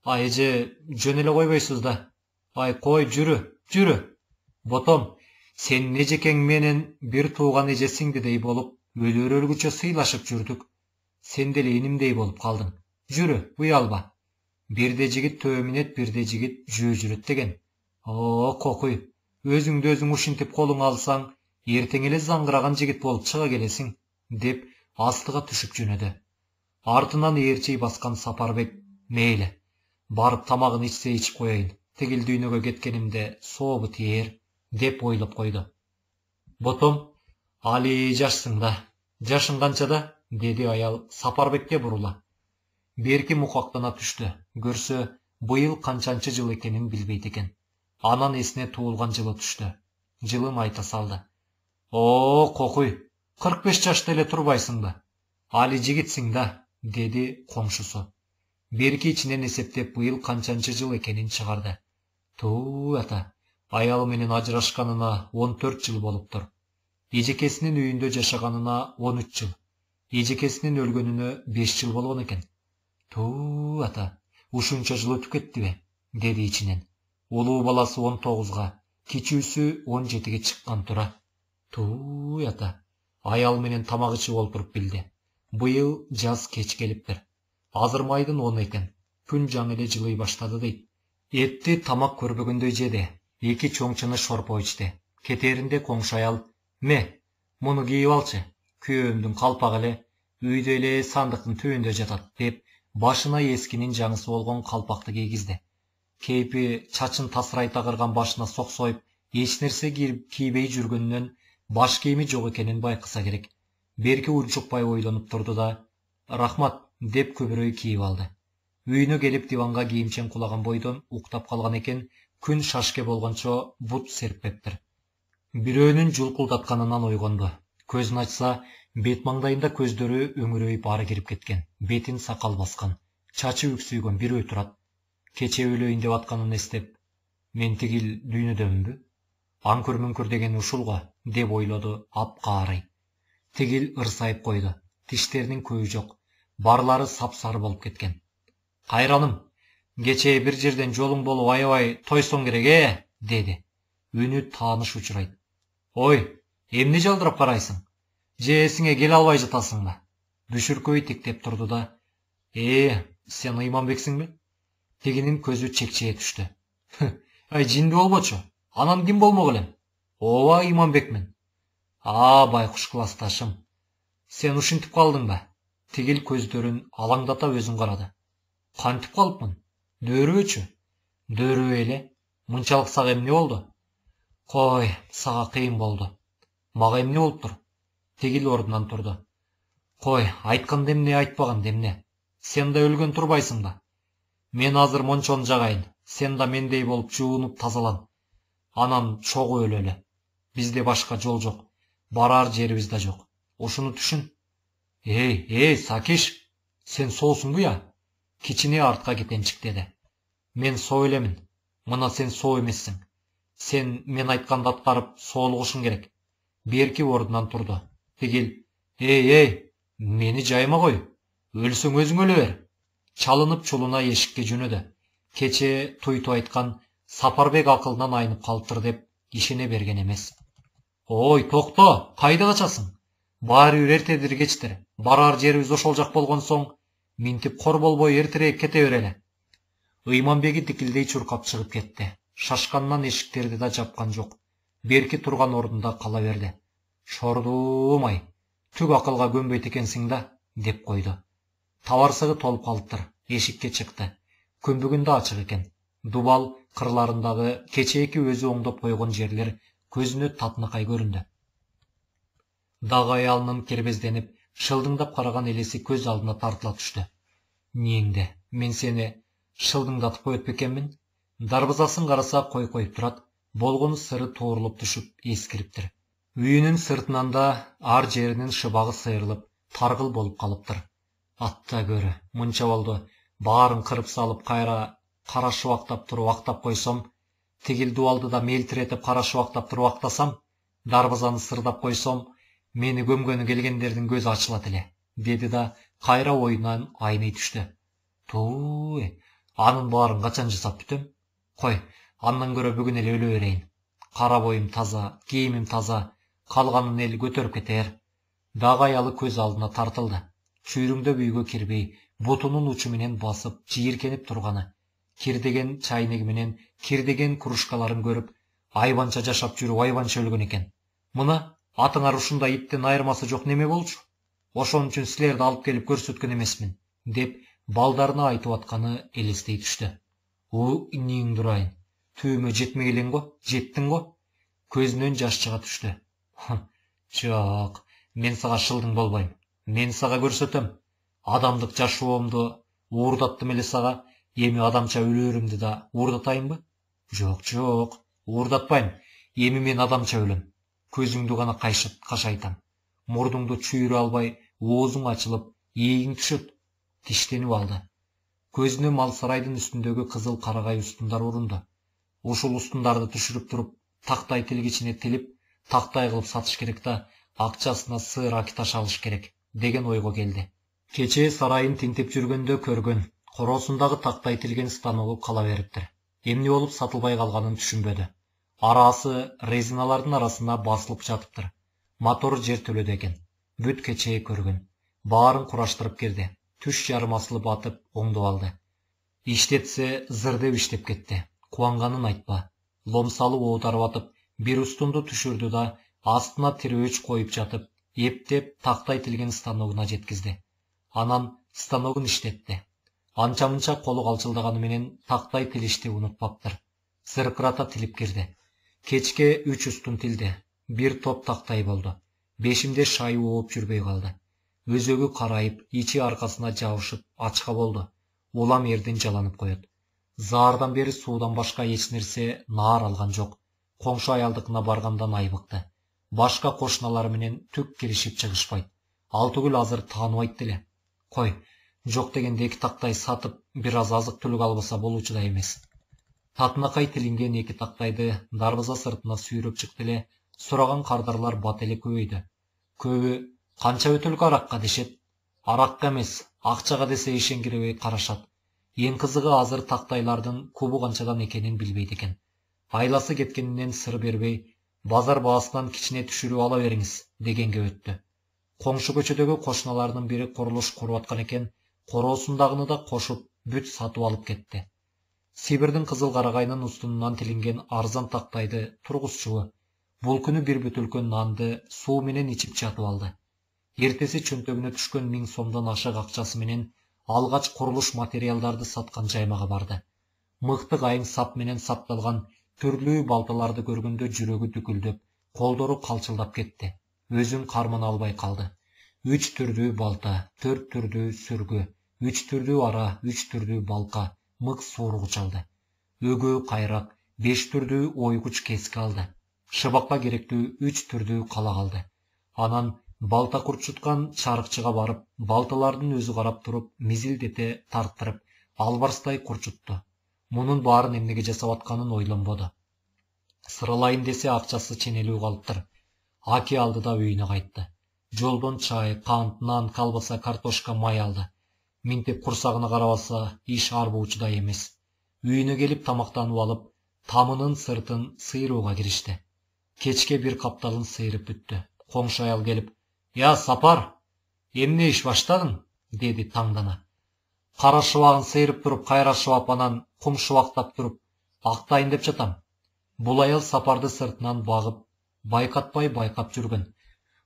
Ай эже, жөн эле койбойсуз да. Ай кой, жүрү. Ботом, сенин эжекең менен бир тууган эжесиңдидей болуп, өлөр өлгүчө сыйлашып жүрдүк. Сен деле инимдей болуп калдың. Жүрү, уялба. Бирде жигит төбө минет, бирде жигит жөө жүрөт деген. О, кокуй, өзүңдү өзүң ушинтип колуңа алсаң, эртең эле заңгыраган жигит болуп чыга келесиң, деп астыга түшүп жөнөдү. Артынан ээрчей баскан Сапарбек, мейли, барып тамагын ичсе ичип коеюн, тигил дүйнөгө кеткенимде сообу тиер, деп ойлоп койду. Ботом, али жашсың да. Жашың канча да? Деди аял Сапарбекке бурула. Берки мукактана түштү. Көрсө, быйыл канчанчы жыл экенин билбейт экен. Анан эсине туулган жылы түштү. Жылын айта салды. О, кокуй, 45 жашта эле турбайсыңбы? Али жигитсиң да, деди коңшусу. Берки ичинен эсептеп быйыл канчанчы жыл экенин чыгарды. Туу ата, аялы менен ажырашканына 14 жыл болуптур. Эжекесинин үйүндө жашаганына 13 жыл. Эжекесинин өлгөнүнө 5 жыл болгон экен. Туу ата, ушунча жыл өтүп кеттиби? Деди ичинен. Улуу баласы 19-га, кичүүсү 17-ге чыккан тура. Туу ата, аял менен тамак ичип олтуруп билди. Быйыл жаз кеч келиптир. Азыр майдын 10 экен. Күн жаңы эле жылый баштады дейт. Этти тамак көрбөгөндөй жеди. 2 чоңчуну шорпо ичти. Кетеринде коңшу аял, ме, муну кийип алчы. Күйөөмдүн калпагы эле, үйдө эле сандыктын түбүндө жатат, деп башына эскинин жаңысы болгон калпакты кийгизди. Кейпи чачын тасырайта кырган башына соксоюп, эч нерсе кийбей жүргөнүнөн баш кийими жок экенин байкаса керек. Берки урчукпай ойлонуп турду да, рахмат, деп көбүрөй кийип алды. Үйүнө келип диванга кийимчен кулаган бойдон уктап калган экен, күн шашке болгончо бут серппептир. Бирөөнүн жулкулдатканынан ойгонду. Көзүн ачса, бет маңдайында көздөрү өңүрөйүп ары кирип кеткен, бетин сакал баскан, чачы үксүйгөн бирөө турат. Кече өлөйүн деп атканын эстеп, мен тигил дүйнөдөмүнбү? Аңкүр-мүңкүр деген ушул го, деп ойлоду апкаарый. Тигил ырсайып койду. Тиштеринин көйү жок, барлары сапсары болуп кеткен. Кайраным, кечээ бир жерден жолуң болуп аябай тойсоң керек, деди. Үнү тааныш учурайт. Ой, эмне жалдырап карайсың? Же эсиңе келе албай жатасыңбы? Бүшүркөй тиктеп турду да, сен Ыйманбексиңби? Тигинин көзү чекчее түштү. Ай, жинди болбочу. Анан ким болмок элем? Ооба, Ыйманбекмин. Байкуш классташым. Сен ушинтип калдыңбы? Тигил көздөрүн алаңдата өзүн карады. Кантип калыпмын? Дөөрүбөчү? Дөөрүбөй эле. Мынчалык сага эмне болду? Кой, сага кыйын болду. Мага эмне болуптур? Тигил ордунан турду. Кой, айткан демне, айтпаган демне. Сен да өлгөн турбайсың да. Мен азыр мончону жагайын. Сен да мендей болуп жуунуп тазалан. Анан чогуу өлөлү. Бизде башка жол жок. Барар жерибиз да жок. Ушуну түшүн. Сакиш, сен соосуңбу я? Кичине артка кетенчик деди. Мен соо элемин. Мына сен соо эмессиң. Сен мен айтканды аткарып соолугушуң керек. Берки ордунан турду. Тигил, мени жайма кой. Өлсөң өзүң өлө бер. Чалынып чулуна эшикке жөнөдү. Кече туйту айткан Сапарбек акылынан айнып калыптыр деп ишене берген эмес. Ой, токто, кайда качасың? Баары бир эртедир кечтир. Барар жерибиз ошол жак болгон соң, минтип кор болбой эртерээк кете берели. Ыйманбеги тикилдей чуркап чыгып кетти. Шашканынан эшиктерди да жапкан жок. Берки турган ордунда кала берди. Шордуумай, түк акылга көнбөйт экенсиң да, деп койду. Табарсыгы толуп калыптыр. Эшикке чыкты. Көмбөгүндө ачык экен. Дубал кырларындагы кечээки өзү оңдоп койгон жерлер көзүнө татынакай көрүндү. Дагы аялынын кербезденип, шылдыңдап караган элеси көз алдына тартыла түштү. Неңде, мен сени шылдыңдатып коет бекенмин? Дарбызасын караса кой коюп турат, болгону сыры туурулуп түшүп эскириптир. Үйүнүн сыртынан да ар жеринин шыбагы сыйрылып, таргыл болуп калыптыр. Атта көрү, мынча болду, баарын кырып салып кайра кара шубактап туруп актап койсом, тигил дубалды да мелтиретип кара шубактап туруп актасам, дарбазаны сырдап койсом, Мени көмгөнү келгендердин көзү ачылат эле, деди да кайра оюнан айный түштү. Туй, анын баарын качан жасап бүтөм? Кой, андан көрө бүгүн эле өлө берейин. Кара боюм таза, кийимим таза, калганын эл көтөрүп кетер. Дагы аялы көз алдына тартылды. Чүйрүңдөп үйгө кирбей, бутунун учу менен басып, жийиркенип турганы, кирдеген чайнеги менен кирдеген кружкаларын көрүп, айбанча жашап жүрүп айбанча өлгөн экен. Мына атыңар ушундай иттен айырмасы жок неме болчу? Ошон үчүн силерди алып келип көрсөткөн эмесмин, деп балдарына айтып атканы элестей түштү. Эмнең дурайын? Түймө жетмей элең го, жеттиң го? Көзүнөн жаш чыга түштү. Жок, мен сага шылдың болбойм. Мен сага көрсөтөм. Адамдык жашоомду уурдаттым эле сага, эми адамча өлөрүмдү да уурдатайынбы? Жок, уурдатпайм. Эми мен адамча өлөм. Көзүңдү гана кашайтам. Мурдуңду чүйрө албай, оозуң ачылып, ээң түшөт. Тиштенип алды. Көзүнө Малсарайдын үстүндөгү кызыл карагай устундар урунду. Ушул устундарды түшүрүп туруп, тактай тилгичине тилип, тактай кылып сатыш керек да, акчасына сыыр акиташ алыш керек, деген ойго келди. Кечээ сарайын тинтип жүргөндө көргөн, короосундагы тактай тилген станогу кала бериптир. Эмне болуп сатылбай калганын түшүнбөдү. Арасы резиналардын арасына басылып жатыптыр. Мотор жертөлөдө экен. Бүт кечээ көргөн. Баарын кураштырып кирди. Түш жарым асылып атып оңдоп алды. Иштетсе зыр деп иштеп кетти. Кубанганын айтпа. Ломсалы оодарып атып, бир устунду түшүрдү да, астына тирөөч коюп жатып, эптеп тактай тилген станогуна жеткизди. Анан станогун иштетти. Анча-мынча колу калчылдаганы менен тактай тилишти унутпаптыр. Зыркырата тилип кирди. Кечке 3 устун тилди. Бир топ тактай болду. Бешимде шай ооп жүрбөй калды. Өзөгү карайып, ичи аркасына жабышып, ачка болду. Улам эрден жаланып коет. Заардан бери суудан башка эч нерсе наар алган жок. Коңшу аялдыкына баргандан айбыкты. Башка кошуналары менен түк киришип чыгышпайт. Ал түгүл азыр тааныбайт деле. Кой, жок дегенде 2 тактай сатып, бир аз азык түлүк албаса болуучу да эмес. Татынакай тилинген 2 тактайды дарбаза сыртына сүйрөп чыкты эле, сураган кардарлар бат эле көбөйдү. Көбү канча өтөлүк аракка дешет. Аракка эмес, акчага десе ишенгиребей карашат. Эң кызыгы азыр тактайлардын кубу канчадан экенин билбейт экен. Айласы кеткенинен сыр бербей, базар баасынан кичине түшүрүп ала бериңиз дегенге өттү. Коңшу көчөдөгү кошуналардын бири курулуш куруп аткан экен, короосундагыны да кошуп бүт сатып алып кетти. Сибирдин кызыл карагайнын устунунан тилинген арзан тактайды тургузчубу бул күнү бир бүтүлкө нанды суу менен ичип жатып алды. Эртеси чөнтөгүнө түшкөн 1000 сомдон ашык акчасы менен алгач курулуш материалдарды саткан жаймага барды. Мыкты кайың сап менен сапталган түрлүү балталарды көргөндө жүрөгү дүкүлдөп, колдору калчылдап кетти. Өзүн кармана албай калды. 3 түрдүү балта, 4 түрдүү сүргү, 3 түрдүү ара, 3 түрдүү балка, мык сууругу чалды. Өгөө кайрак, 5 түрдүү ойгуч кески алды. Шыбакка керектүү 3 түрдүү кала калды. Анан балта курчуткан чарыкчыга барып, балталардын өзү карап туруп, мизилдете тарттырып, албарстай курчутту. Мунун баарын эмнеге жасап атканын ойлонбоду. Сыралайын десе акчасы ченелүү калыптыр. Аки алды да үйүнө кайтты. Жолдон чай, кант, нан, колбаса, картошка, май алды. Минтип курсагына карабаса, иш арбуучу да эмес. Үйүнө келип тамактанып алып, тамынын сыртын сыйрууга киришти. Кечке бир капталын сыйрып бүттү. Коңшу аял келип, "Я, Сапар, эмне иш баштадың?" деди таңдана. Кара шыбагын сыйрып туруп, кайра шыбап, анан кум шыбактап туруп, актайын деп жатам. Бул аял Сапарды сыртынан багып, байкатпай байкап жүргөн.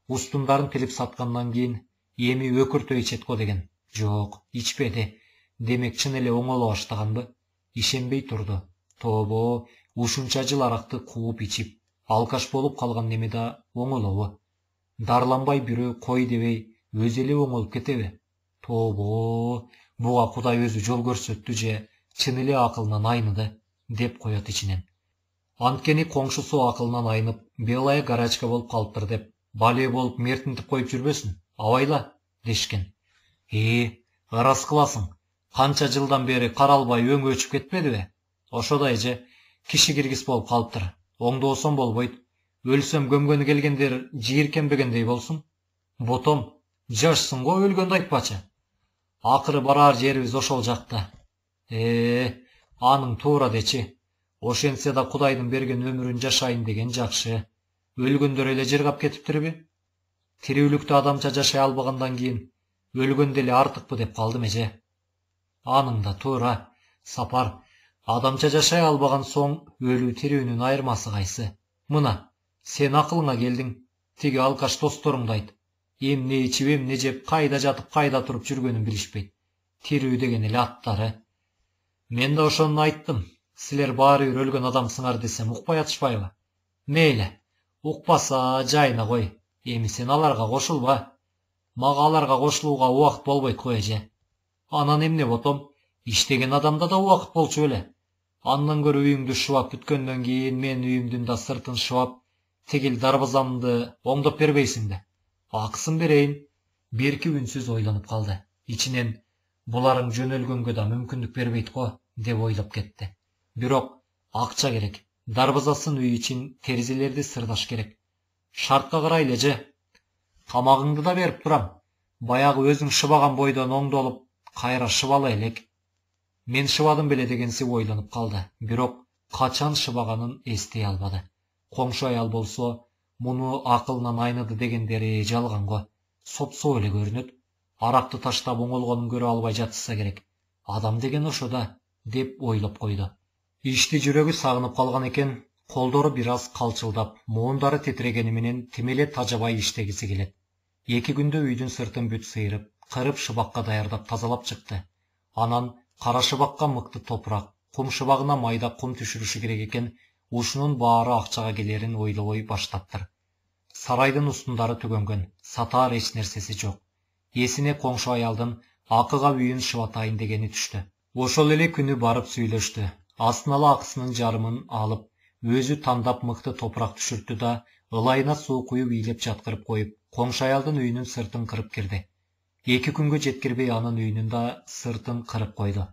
Устундарын тилип саткандан кийин, эми өкүртө ичет го деген. Жок, ичпеди. Демек чын эле оңоло баштаганбы? Ишенбей турду. Тобо, ушунча жыл аракты кууп ичип, алкаш болуп калган неме да оңолобу? Дарланбай бирөө кой дебей, өзү эле оңолуп кетеби? Тобо, буга Кудай өзү жол көрсөттү же чын эле акылынан айныды, деп коет ичинен. Анткени коңшусу акылынан айнып, белая горячка болуп калыптыр деп, бале болуп мертинтип коюп жүрбөсүн, абайла, дешкен. Ырас кыласың. Канча жылдан бери каралбай өңү өчүп кетпедиби? Ошодай же, киши киргиз болуп калыптыр. Оңдоосом болбойт. Өлсөм көмгөнү келгендер жийиркенбегендей болсун. Ботом, жашсың го, өлгөндү айтпачы. Акыры барар жерибиз ошол жакта. Аның туура дечи. Ошентсе да Кудайдын берген өмүрүн жашайын деген жакшы. Өлгөндөр эле жыргап кетиптирби? Тирүүлүктө адамча жашай албагандан кийин өлгөндө эле артыкпы деп калдым эже. Аның да туура. Сапар, адамча жашай албаган соң өлүү тирүүнүн айырмасы кайсы? Мына, сен акылыңа келдиң. Тиги алкаш досторуңду айт. Эмне ичип, эмне жеп, кайда жатып, кайда туруп жүргөнүн билишпейт. Тирүү деген эле аттары. Мен да ошону айттым. Силер баары бир өлгөн адамсыңар десем укпай атышпайбы? Мейли, укпаса жайына кой. Эми сен аларга кошулба. Мага аларга кошулууга убакыт болбойт го эже. Анан эмне ботом? Иштеген адамда да убакыт болчу беле. Андан көрө үйүңдү шыбап бүткөндөн кийин мен үйүмдүн да сыртын шыбап, тигил дарбазамды оңдоп бербейсиңби? Акысын берейин. Берки үнсүз ойлонуп калды. Ичинен буларың жөнөлгөнгө да мүмкүндүк бербейт го деп ойлоп кетти. Бирок акча керек. Дарбазасын үй үчүн терезелерди сырдаш керек. Шартка карайлы эже. Камагыңды да берип турам. Баягы өзүң шыбаган бойдон оңдолуп, кайра шыбала элек. Мен шыбадым беле дегенси ойлонуп калды. Бирок качан шыбаганын эстей албады. Коңшу аял болсо, муну акылынан айныды дегендери жалган го. Сопсоо эле көрүнөт. Аракты таштап оңолгонун көрө албай жатышса керек. Адам деген ошо да, деп ойлоп койду. Ишти жүрөгү сагынып калган экен, колдору бир аз калчылдап, муундары титирегени менен тим эле тажабай иштегиси келет. 2 күндө үйдүн сыртын бүт сыйрып, кырып шыбакка даярдап тазалап чыкты. Анан кара шыбакка мыкты топурак, кум шыбагына майда кум түшүрүшү керек экен, ушунун баары акчага келерин ойлобой баштаптыр. Сарайдын устундары түгөнгөн, сатаар эч нерсеси жок. Эсине коңшу аялдын акыга үйүн шыбатайын дегени түштү. Ошол эле күнү барып сүйлөштү. Астына акысынын жарымын алып, өзү тандап мыкты топурак түшүрттү да, ылайына суу куюп ыйлеп жаткырып коюп, коңшу аялдын үйүнүн сыртын кырып кирди. 2 күнгө жеткирбей анын үйүнүн да сыртын кырып койду.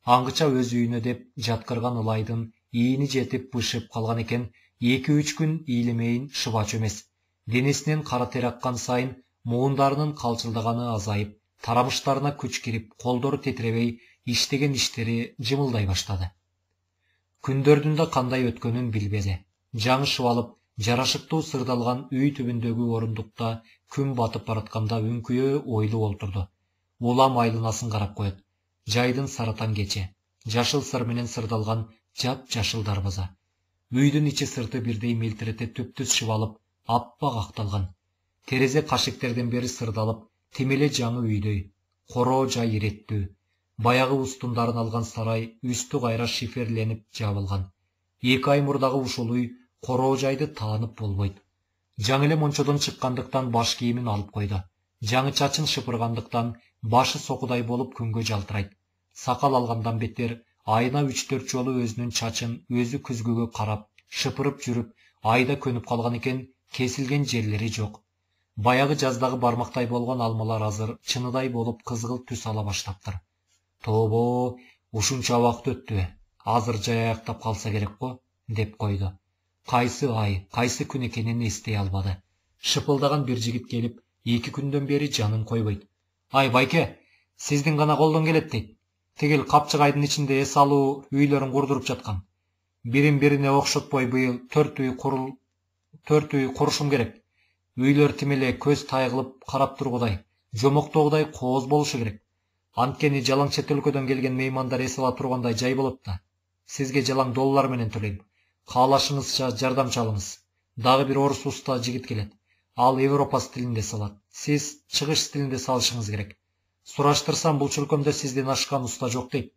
Аңгыча өз үйүнө деп жаткырган ылайдын ийини жетип бышып калган экен, 2-3 күн ийлемейин шыбачу эмес. Денесинен кара тер аккан сайын муундарынын калчылдаганы азайып, тарамыштарына күч кирип, колдору тетиребей, иштеген иштери жымылдай баштады. Күндөрдүн да кандай өткөнүн билбеди. Жаңышып алып, жарашыктуу сырдалган үй түбүндөгү орундукта күн батып баратканда үңкүйө ойлуу олтурду. Улам айлынасын карап коет. Жайдын саратан кечи, жашыл сыр менен сырдалган жап-жашыл дарбаза. Үйдүн ичи сырты бирдей мелтирете түптүз шыбалып, аппак акталган. Терезе кашектерден бери сырдалып, тим эле жаңы үйдөй. Короо жай иреттүү. Баягы устундарын алган сарай үстү кайра шиферленип жабылган. 2 ай мурдагы ушул үй короо жайды таанып болбойт. Жаңы эле мончодон чыккандыктан баш кийимин алып койду. Жаңы чачын шыпыргандыктан башы сокудай болуп күнгө жалтырайт. Сакал алгандан бетер айына 3-4 жолу өзүнүн чачын өзү күзгүгө карап, шыпырып жүрүп, айда көнүп калган экен, кесилген жерлери жок. Баягы жаздагы бармактай болгон алмалар азыр чыныдай болуп кызгылт түс ала баштаптыр. Тобо, ушунча убакыт өттү. Азыр жай аяктап калса керек го, деп койду. Кайсы ай, кайсы күн экенин эстей албады. Шыпылдаган бир жигит келип, 2 күндөн бери жанын койбойт. Ай байке, сиздин гана колдон келет дейт. Тигил капчыгайдын ичинде эс алуу үйлөрүн курдуруп жаткан. Бирин бирине окшотпой быйыл 4 үй курушум керек. Үйлөр тим эле көз тайгылып карап тургудай, жомоктогудай кооз болушу керек. Анткени жалаң чет өлкөдөн келген меймандар эс ала тургандай жай болот да. Сизге жалаң доллар менен төлөйм. Каалашыңызча жардам чалыңыз. Дагы бир орус уста жигит келет. Ал Европа стилинде салат. Сиз чыгыш стилинде салышыңыз керек. Сураштырсам бул чөлкөмдө сизден ашкан уста жок дейт.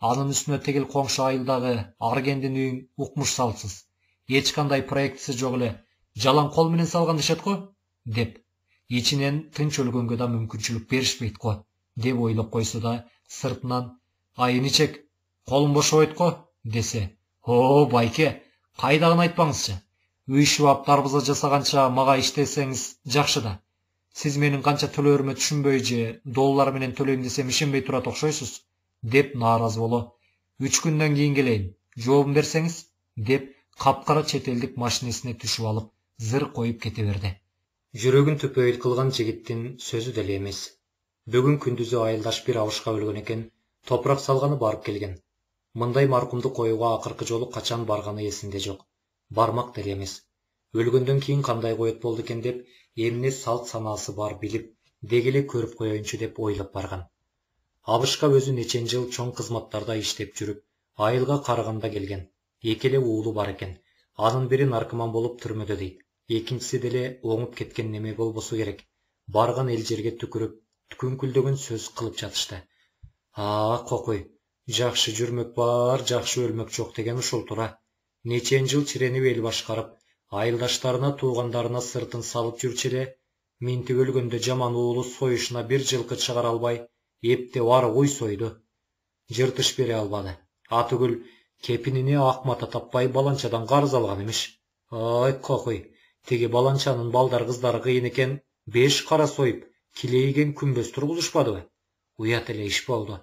Анын үстүнө тегил коңшу айылдагы Аргендин үйүн укмуш салсыз. Эч кандай проектиси жок эле. Жалаң кол менен салган дешет го, деп. Ичинен тынч өлгөнгө да мүмкүнчүлүк беришпейт го, деп ойлоп койсо да, сыртынан айынычек, колум бошобойт го, десе. О, байке, кайдагын айтпаңызчы. Үй шыбап дарбаза жасаганча мага иштесеңиз жакшы да. Сиз менин канча төлөөрүмө түшүнбөй же доллар менен төлөйм десем ишенбей турат окшойсуз, деп нааразы боло. 3 күндөн кийин келейин, жообун берсеңиз, деп капкара чет элдик машинесине түшүп алып, зыр коюп кете берди. Жүрөгүн төпөйүл кылган жигиттин сөзү деле эмес. Бүгүн күндүзү айылдаш бир абышка өлгөн экен, топурак салганы барып келген. Мындай маркумду коюуга акыркы жолу качан барганы эсинде жок. Бармак деле эмес. Өлгөндөн кийин кандай коет болду экен деп, эмне салт санаасы бар билип, дегеле көрүп коеюнчу деп ойлоп барган. Абышка өзү нечен жыл чоң кызматтарда иштеп жүрүп, айылга карыганда келген. Эки эле уулу бар экен. Анын бири наркоман болуп түрмөдө дейт. Экинчиси деле оңуп кеткен неме болбосу керек. Барган эл жерге түкүрүп, күңкүлдөгөн сөз кылып жатышты. Кокуй, жакшы жүрмөк бар, жакшы өлмөк жок деген ушул тура. Нечен жыл чиренип эл башкарып, айылдаштарына, туугандарына сыртын салып жүрчү эле, минтип өлгөндө жаман уулу союшуна бир жылкы чыгара албай, эптеп ары куй сойду. Жыртыш бере албады. Атүгүл кепинине ак мата таппай баланчадан карыз алган эмиш. Ай, кокуй, тиги баланчанын балдар кыздары кыйын экен, 5 кара союп, килейген күмбөз тургузушпадыбы? Уят эле иш болду.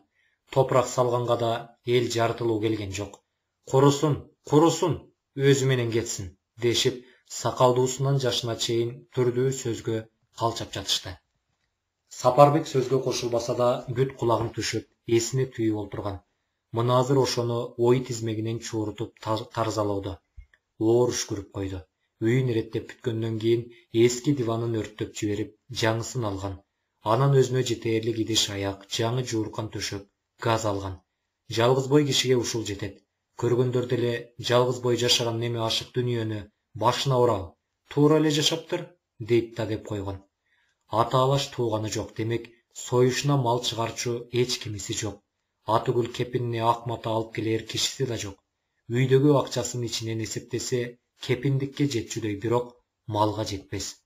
Топурак салганга да эл жартылуу келген жок. Курусун, өзү менен кетсин, дешип, сакалдуусунан жашына чейин түрдүү сөзгө калчап жатышты. Сапарбек сөзгө кошулбаса да бүт кулагын түшүп, эсине түйүп олтурган. Мына азыр ошону ой тизмегинен чуурутуп тарзалоодо. Оор үшкүрүп койду. Үйүн иреттеп бүткөндөн кийин эски диванын өрттөп жиберип, жаңысын алган. Анан өзүнө жетээрлик идиш аяк, жаңы жууркан төшөк, газ алган. Жалгыз бой кишиге ушул жетет. Көргөндөр деле жалгыз бой жашаган неме ашык дүйнөнү башына урабы, туура эле жашаптыр, дейт да деп койгон. Ата-алаш тууганы жок, демек союшуна мал чыгарчу эч кимиси жок. Атүгүл кепинине ак мата алып келер кишиси да жок. Үйдөгү акчасын ичинен эсептесе, кепиндикке жетчүдөй, бирок малга жетпес.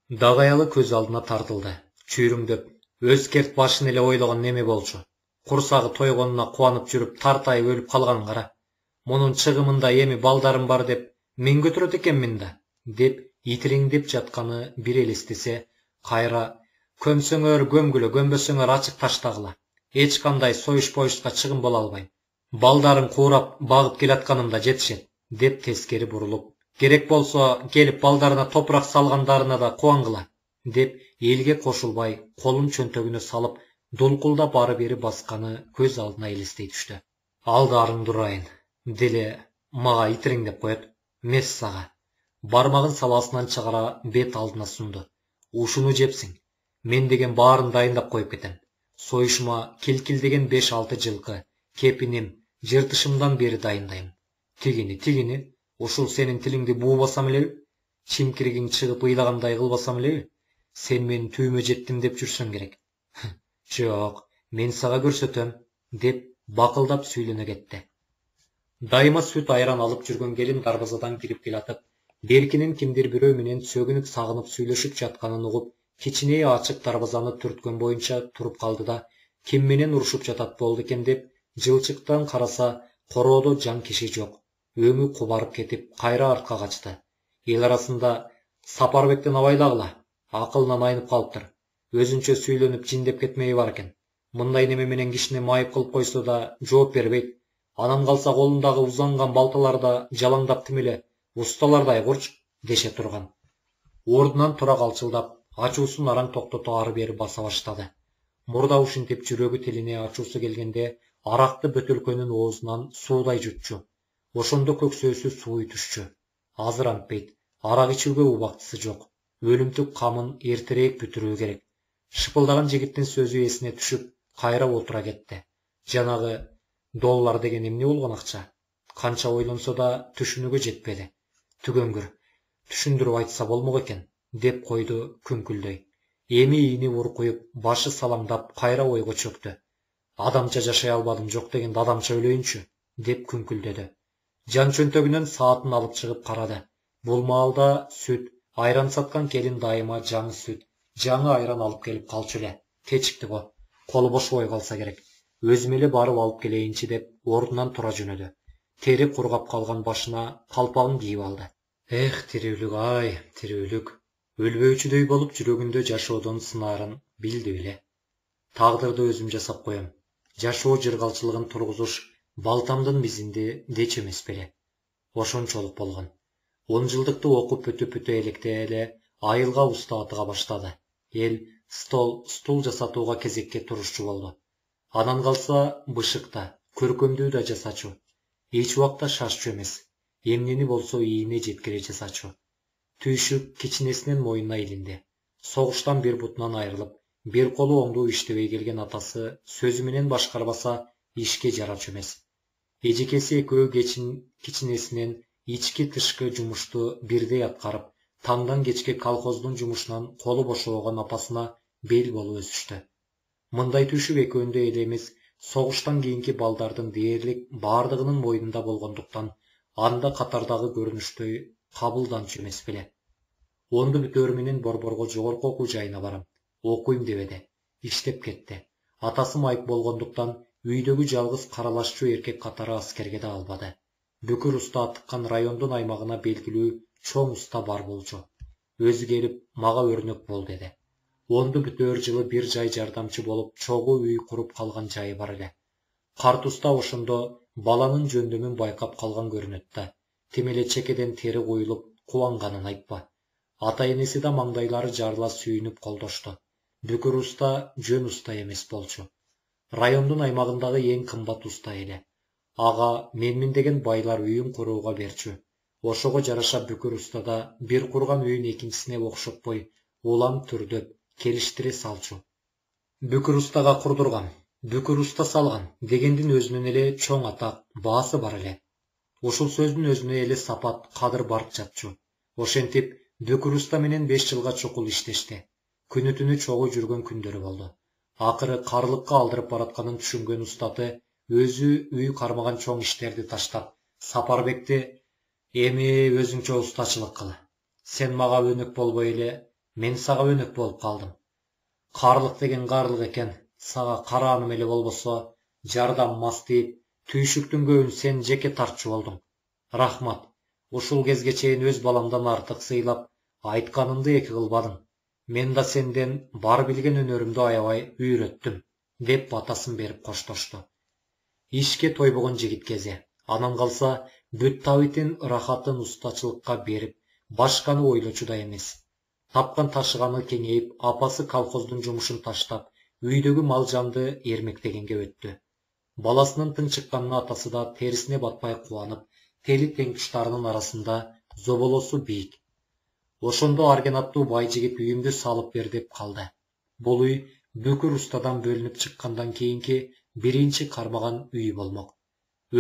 Дагыялы көз алдына тартылды. Чүйрүңдөп, өзкерт башын эле ойлогон неме болчу. Курсагы тойгонуна кубанып жүрүп, тартайып өлүп калганын кара. Мунун чыгымында эми балдарым бар деп, мен көтөрөт экенмин да, деп итириңдеп жатканы бир элестесе, кайра көмсөңөр көмгүлө, көмбөсөңөр ачык таштагыла. Эч кандай союш поюшка чыгым боло албайм. Балдарым куурап багып келатканымда жетишет, деп тескери бурулуп, керек болсо келип балдарына топурак салгандарына да кубангыла, деп элге кошулбай, колун чөнтөгүнө салып, дулкулдап ары бери басканы көз алдына элестей түштү. Алдарыңды урайын, деле мага итириңдеп коет. Мес сага. Бармагын саласынан чыгара бет алдына сунду. Ушуну жепсиң. Мен деген баарын дайындап коюп кетем. Союшума килкилдеген 5-6 жылкы, кепиним, жыртышымдан бери дайындайм. Тигини, ушул сенин тилиңди буубасам элеби? Чимкиригиң чыгып ыйлагандай кылбасам элеби? Сен менин түйүмө жеттим деп жүрсөң керек. Жок, мен сага көрсөтөм, деп бакылдап сүйлөнө кетти. Дайыма сүт айран алып жүргөн келин дарбазадан кирип келатып, беркинин кимдир бирөө менен сөгүнүп сагынып сүйлөшүп жатканын угуп, кичине ачык дарбазаны түрткөн боюнча туруп калды да, ким менен урушуп жатат болду экен деп, жылчыктан караса, короодо жан киши жок. Өңү кубарып кетип, кайра артка качты. Эл арасында Сапарбектен абайлагыла, акылынан айнып калыптыр. Өзүнчө сүйлөнүп жиндеп кетмеyi бар экен. Мындай неме менен кишини майып кылып койсо да жооп бербейт. Анан калса колундагы узанган балталар да жалаңдап тим эле усталардай курч, деше турган. Ордунан тура калчылдап, ачуусун араң токтото ары бери баса баштады. Мурда ушинтип жүрөгү тилине ачуусу келгенде, аракты бөтөлкөнүн оозунан суудай жутчу. Ошондо көксөөсү сууй түшчү. Азыр антпейт, арак ичүүгө убактысы жок. Өлүмтүк камын эртерээк бүтүрүү керек. Шыпылдаган жигиттин сөзү эсине түшүп, кайра отура кетти. Жанагы доллар деген эмне болгон акча? Канча ойлонсо да түшүнүүгө жетпеди. Түгөнгүр, түшүндүрүп айтса болмок экен, деп койду күңкүлдөй. Эми ийини уркуюп, башы салаңдап, кайра ойго чөктү. Адамча жашай албадым, жок дегенде адамча өлөйүнчү, деп күңкүлдөдү. Жан чөнтөгүнөн саатын алып чыгып карады. Бул маалда сүт, айран саткан келин дайыма жаңы сүт, жаңы айран алып келип калчу эле. Кечикти го, колу бошобой калса керек. Өзүм эле барып алып келейинчи деп ордунан тура жөнөдү. Тери кургап калган башына калпагын кийип алды. Эх, тирүүлүк, ай, тирүүлүк. Өлбөйчүдөй болуп жүрөгүндө жашоодон сынаарын билди беле. Тагдырды өзүм жасап коем. Жашоо жыргалчылыгын тургузуш балтамдын бизинди деч эмес беле. Ошончолук болгон. 10 жылдыкты окуп өтө электе эле айылга уста атыга баштады. Эл стул жасатууга кезекке турушчу болду. Анан калса бышыкта, көркөмдүү да жасачу. Эч убакта шашчу эмес. Эмнени болсо ийине жеткире жасачу. Түйшүк кичинесинен мойнуна илинди. Согуштан бир бутунан айрылып, бир колу оңдуу иштебей келген атасы сөзү менен башкарбаса ишке жарачу эмес. Эжекеси экөө кичинесинен ички тышкы жумушту бирдей аткарып, таңдан кечке колхоздун жумушунан колу бошобогон апасына бел болуп өсүштү. Мындай түйшүк экөөндө эле эмес, согуштан кийинки балдардын дээрлик бардыгынын мойнунда болгондуктан, анда катардагы көрүнүштөй кабылданчу эмес беле. Онду бүтөөр менен Борборго жогорку окуу жайына барам. Окуйм дебеди. Иштеп кетти. Атасы майып болгондуктан үйдөгү жалгыз каралашчу эркек катары аскерге да албады. Бүкүр уста атыккан райондун аймагына белгилүү чоң уста бар болчу. Өзү келип, мага өрнөк бол деди. Онду бүтөөр жылы бир жай жардамчы болуп, чогуу үй куруп калган жайы бар эле. Карт уста ошондо баланын жөндөмүн байкап калган көрүнөт да. Тим эле чекеден тери куюлуп, кубанганын айтпа. Ата-энеси да маңдайлары жарыла сүйүнүп колдошту. Бүкүр уста жөн уста эмес болчу. Райондун аймагындагы эң кымбат уста эле. Ага менмин деген байлар үйүн курууга берчү. Ошого жараша бүкүр устада бир курган үйүн экинчисине окшотпой, улам түрдөп, келиштире салчу. Бүкүр устага курдурган, бүкүр уста салган дегендин өзүнөн эле чоң атак, баасы бар эле. Ушул сөздүн өзүнө эле сапат, кадыр барып жатчу. Ошентип, бүкүр уста менен 5 жылга чукул иштешти. Күнү түнү чогуу жүргөн күндөрү болду. Акыры карлыкка алдырып баратканын түшүнгөн устаты өзү үй кармаган чоң иштерди таштап, Сапарбекти эми өзүңчө устачылык кыл. Сен мага өнөк болбой эле, мен сага өнөк болуп калдым. Карлык деген карлык экен, сага карааным эле болбосо, жардам мас дейип, түйшүктүн көбүн сен жеке тартчу болдуң. Рахмат. Ушул кезге чейин өз баламдан артык сыйлап, айтканымды эки кылбадың. Мен да сенден бар билген өнөрүмдү аябай үйрөттүм, деп батасын берип коштошту. Ишке тойбогон жигит кези. Анан калса, бүт табитин, рахатын устачылыкка берип, башканы ойлочу да эмес. Тапкан ташыганы кеңейип, апасы колхоздун жумушун таштап, үйдөгү мал жанды эрмектегенге өттү. Баласынын тынчыкканына атасы да терисине батпай кубанып, тели теңтуштарынын арасында зоболосу бийик. Ошондо аргенаттуу бай жигит үйүмдү салып бер деп калды. Бул үй бүкүр устадан бөлүнүп чыккандан кийинки биринчи кармаган үй болмок.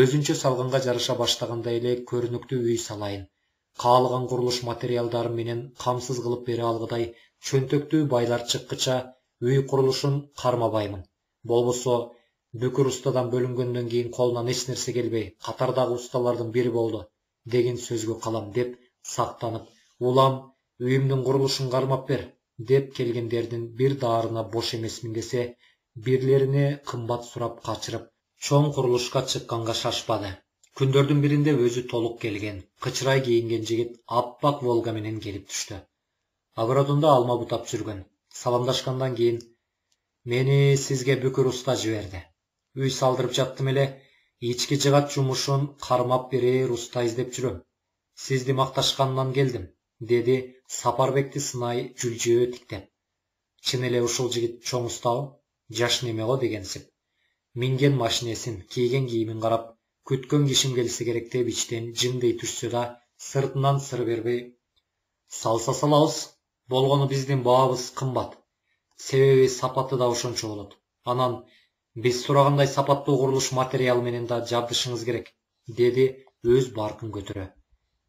Өзүнчө салганга жараша баштаганда эле көрүнүктүү үй салайын. Каалаган курулуш материалдары менен камсыз кылып бере алгыдай чөнтөктүү байлар чыккыча үй курулушун кармабаймын. Болбосо бүкүр устадан бөлүнгөндөн кийин колунан эч нерсе келбей, катардагы усталардын бири болду деген сөзгө калам деп сактанып, улам үйүмдүн курулушун кармап бер деп келгендердин бир даарына бош эмесмин десе, бирлерине кымбат сурап качырып, чоң курулушка чыкканга шашпады. Күндөрдүн биринде өзү толук келген, кычырай кийинген жигит аппак Волга менен келип түштү. Огородунда алма бутап жүргөн. Саламдашкандан кийин мени сизге бүкүр уста жиберди. Үй салдырып жаттым эле, ички жыгат жумушун кармап берер уста издеп жүрөм. Сизди макташкандан келдим, деди Сапарбекти сынай жүлжөө тиктеп. Чын эле ушул жигит чоң устабы? Жаш неме го дегенсип. Минген машинесин, кийген кийимин карап, күткөн кишим келсе керек деп ичтен жымдей түшсө да, сыртынан сыр бербей, салса салабыз, болгону биздин баабыз кымбат. Себеби сапаты да ошончо болот. Анан биз сурагандай сапаттуу курулуш материалы менен да жабдышыңыз керек, деди өз баркын көтөрө.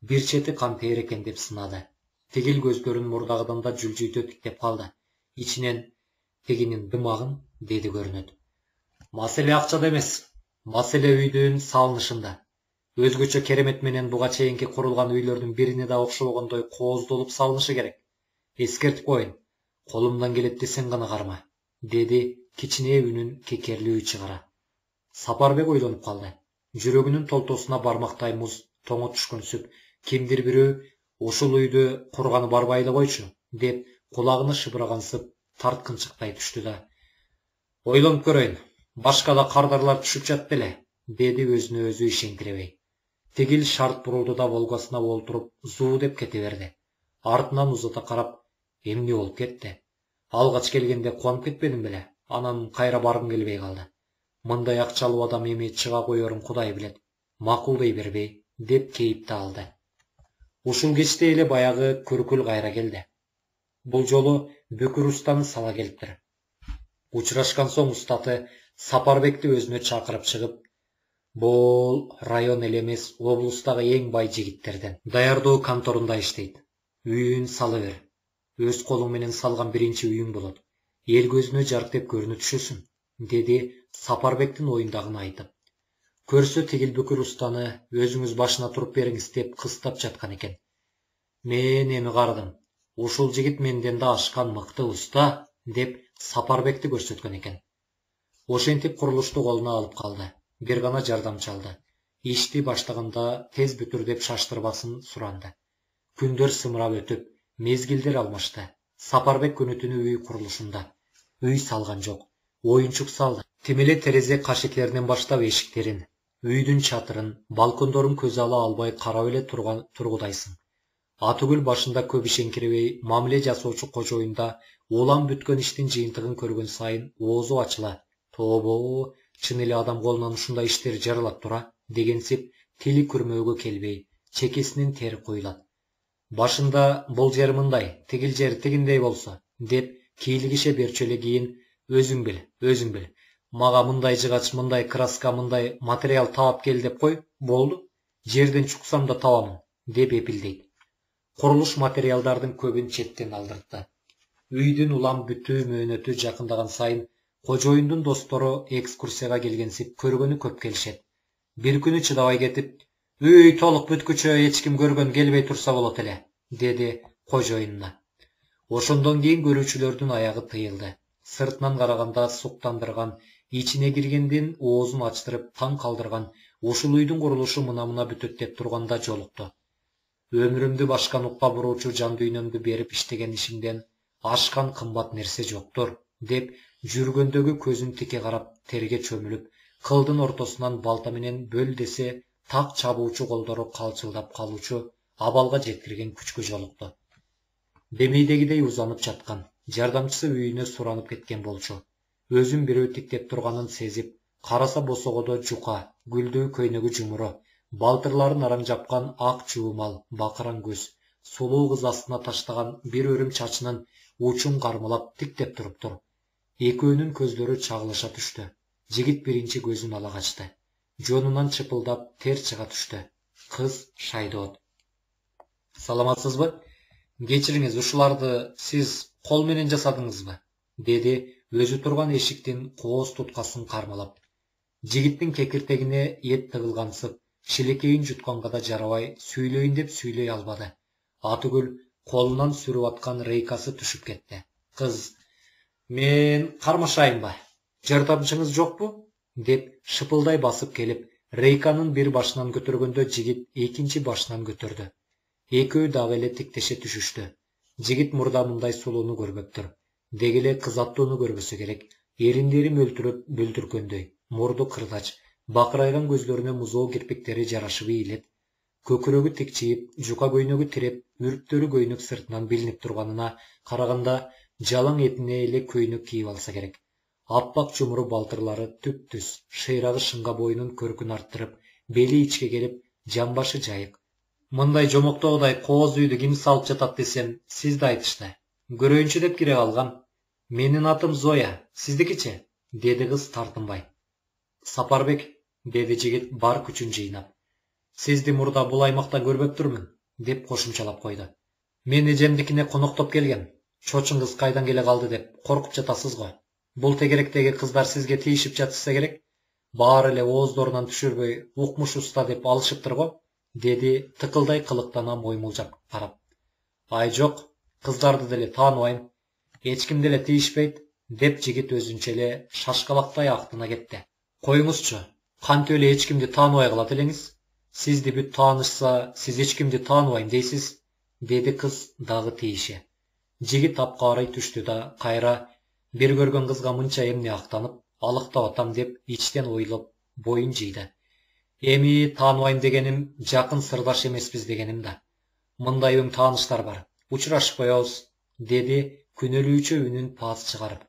Бир чети кампейр экен деп сынады. Тигил көздөрүн мурдагыдан да жүлжүйтө тиктеп калды. Ичинен тигинин дымагын деди көрүнөт. Маселе акчада эмес, маселе үйдүн салынышында. Өзгөчө керемет менен буга чейинки курулган үйлөрдүн бирине да окшобогондой кооздолуп салынышы керек. Эскертип коеюн, колумдан келет десең гана карма, деди кичине үнүн кекерлүү чыгара. Сапарбек ойлонуп калды. Жүрөгүнүн толтосуна бармактай муз тоңо түшкөнсүп, кимдир бирөө ушул үйдү курганы барбай эле койчу, деп кулагына шыбырагансып тарткынчыктай түштү да. Ойлонуп көрөйүн, башка да кардарлар түшүп жатты эле, деди өзүнө өзү ишендиребей. Тигил шарт бурулду да волгасына олтуруп зуу деп кете берди. Артынан узата карап, эмне болуп кетти? Алгач келгенде кубанып кетпедиң беле? Анан кайра баргым келбей калды. Мындай акчалуу адам эми чыга коерун Кудай билет. Макулдай бербей, деп кейипти алды. Ушул кечте эле баягы Күркүл кайра келди. Бул жолу Бүкүр устаны сала келиптир. Учурашкан соң устаты Сапарбекти өзүнө чакырып чыгып, бул район эле эмес, облустагы эң бай жигиттерден. Даярдоо конторунда иштейт. Үйүн салы бер. Өз колуң менен салган биринчи үйүң болот. Эл көзүнө жарк деп көрүнү түшөсүң, деди Сапарбектин оюндагын айтып. Көрсө Тигил Бүкүр устаны өзүңүз башына туруп бериңиз деп кыстап жаткан экен. Мен эми кардым. Ушул жигит менден да ашкан мыкты уста, деп Сапарбекти көрсөткөн экен. Ошентип курулушту колуна алып калды. Бир гана жардамчы алды. Ишти баштаганда тез бүтүр деп шаштырбасын суранды. Күндөр сымырап өтүп, мезгилдер алмашты. Сапарбек күнү түнү үй курулушунда. Үй салган жок. Оюнчук салды. Тим эле терезе кашиклеринен баштап эшиктерин, үйдүн чатырын, балкондорун көз ала албай карап эле тургудайсың. Атүгүл башында көп ишеңкиребей мамиле жасоочу кожоюнда улам бүткөн иштин жыйынтыгын көргөн сайын оозу ачыла. Тобо, чын эле адам колунан ушундай иштер жаралат тура, дегенсип тили күрмөөгө келбей, чекесинин тери коюлат. Башында бул жер мындай, тигил жер тигиндей болсо, деп кийлигише берчү эле кийин өзүң бил. Мага мындай жыгач, мындай краска, мындай материал таап кел деп кой, болду. Жерден чуксам да табамын, деп эпилдейт. Курулуш материалдардын көбүн четтен алдыртты. Үйдүн улам бүтүү мөөнөтү жакындаган сайын кожоюндун достору экскурсияга келгенсип көргөнү көп келишет. Бир күнү чыдабай кетип, үй толук бүткүчө эч ким көргөн келбей турса болот эле, деди кожоюнуна. Ошондон кийин көрүүчүлөрдүн аягы тыйылды. Сыртынан караганда суктандырган, ичине киргенден оозун ачтырып таң калдырган ушул үйдүн курулушу мына бүтөт деп турганда жолукту. Өмүрүмдү башка нукка буруучу жан дүйнөмдү берип иштеген ишимден ашкан кымбат нерсе жоктур, деп жүргөндөгү көзүн тике карап терге чөмүлүп, кылдын ортосунан балта менен бөл десе так чабуучу колдору калчылдап калуучу абалга жеткирген күчкө жолукту. Демейдегидей узанып жаткан, жардамчысы үйүнө суранып кеткен болчу. Өзүн бирөө тиктеп турганын сезип, караса босогодо жука, гүлдүү көйнөгү жумуру, балтырларын араң жапкан ак чуумал, бакыран көз, сулуу кыз астына таштаган бир өрүм чачынын учун кармалап тиктеп туруптур. Экөөнүн көздөрү чагылыша түштү. Жигит биринчи көзүн ала качты. Жонунан чыпылдап тер чыга түштү. Кыз шайдоот. Саламатсызбы? Кечириңиз, ушуларды сиз кол менен жасадыңызбы? Деди өзү турган эшиктин кооз туткасын кармалап. Жигиттин кекиртегине эт тыгылгансып, шилекейин жутканга да жарабай, сүйлөйүн деп сүйлөй албады. Атүгүл колунан сүрүп аткан рейкасы түшүп кетти. Кыз: "Мен кармашайынбы? Жардамчыңыз жокпу?" деп шыпылдай басып келип, рейканын бир башынан көтөргөндө жигит экинчи башынан көтөрдү. Экөө дагы эле тиктеше түшүштү. Жигит мурда мындай сулууну көрбөптүр. Деги эле кыз аттууну көрбөсө керек. Эриндери мөлтүрөп бүлдүргөндөй, мурду кырдач, бакырайган көзлөрүнө музоо кирпиктери жарашып ийилет. Көкүрөгү тикчиип, жука көйнөгү тиреп, үрптөрү көйнөк сыртынан билинип турганына караганда жалаң этине эле көйнөк кийип алса керек. Аппак чумуру балтырлары түп-түз, шыйрагы шыңга боюнун көркүн арттырып, бели ичке келип, жамбашы жайык. Мындай жомоктогудай кооз үйдү ким салып жатат десем, сизди айтышты. Көрөйүнчү деп кире калгам. Менин атым Зоя, сиздикичи? Деди кыз тартынбай. Сапарбек, деди жигит бар күчүн жыйнап. Сизди мурда бул аймактан көрбөптүрмүн, деп кошумчалап койду. Мен эжемдикине коноктоп келгем. Чочуң кыз кайдан келе калды деп коркуп жатасыз го. Бул тегеректеги кыздар сизге тийишип жатышса керек. Баары эле ооздорунан түшүрбөй, укмуш уста деп алышыптыр го, деди тыкылдай кылыктана моймулжап карап. Ай жок, кыздарды деле тааныбайм. Эч ким деле тийишпейт, деп жигит өзүнчө эле шашкалактай актына кетти. Коюңузчу, кантип эле эч кимди тааныбай калат элеңиз? Сизди бүт таанышса, сиз эч кимди тааныбайм дейсиз, деди кыз дагы тийише. Жигит апкаарай түштү да кайра бир көргөн кызга мынча эмне актанып, алыктап атам деп ичтен ойлоп боюн жыйды. Эми тааныбайм дегеним жакын сырдаш эмеспиз дегеним да. Мындай өң тааныштар бар. Учурашып коебуз, деди күнөлүүчү үнүн паас чыгарып.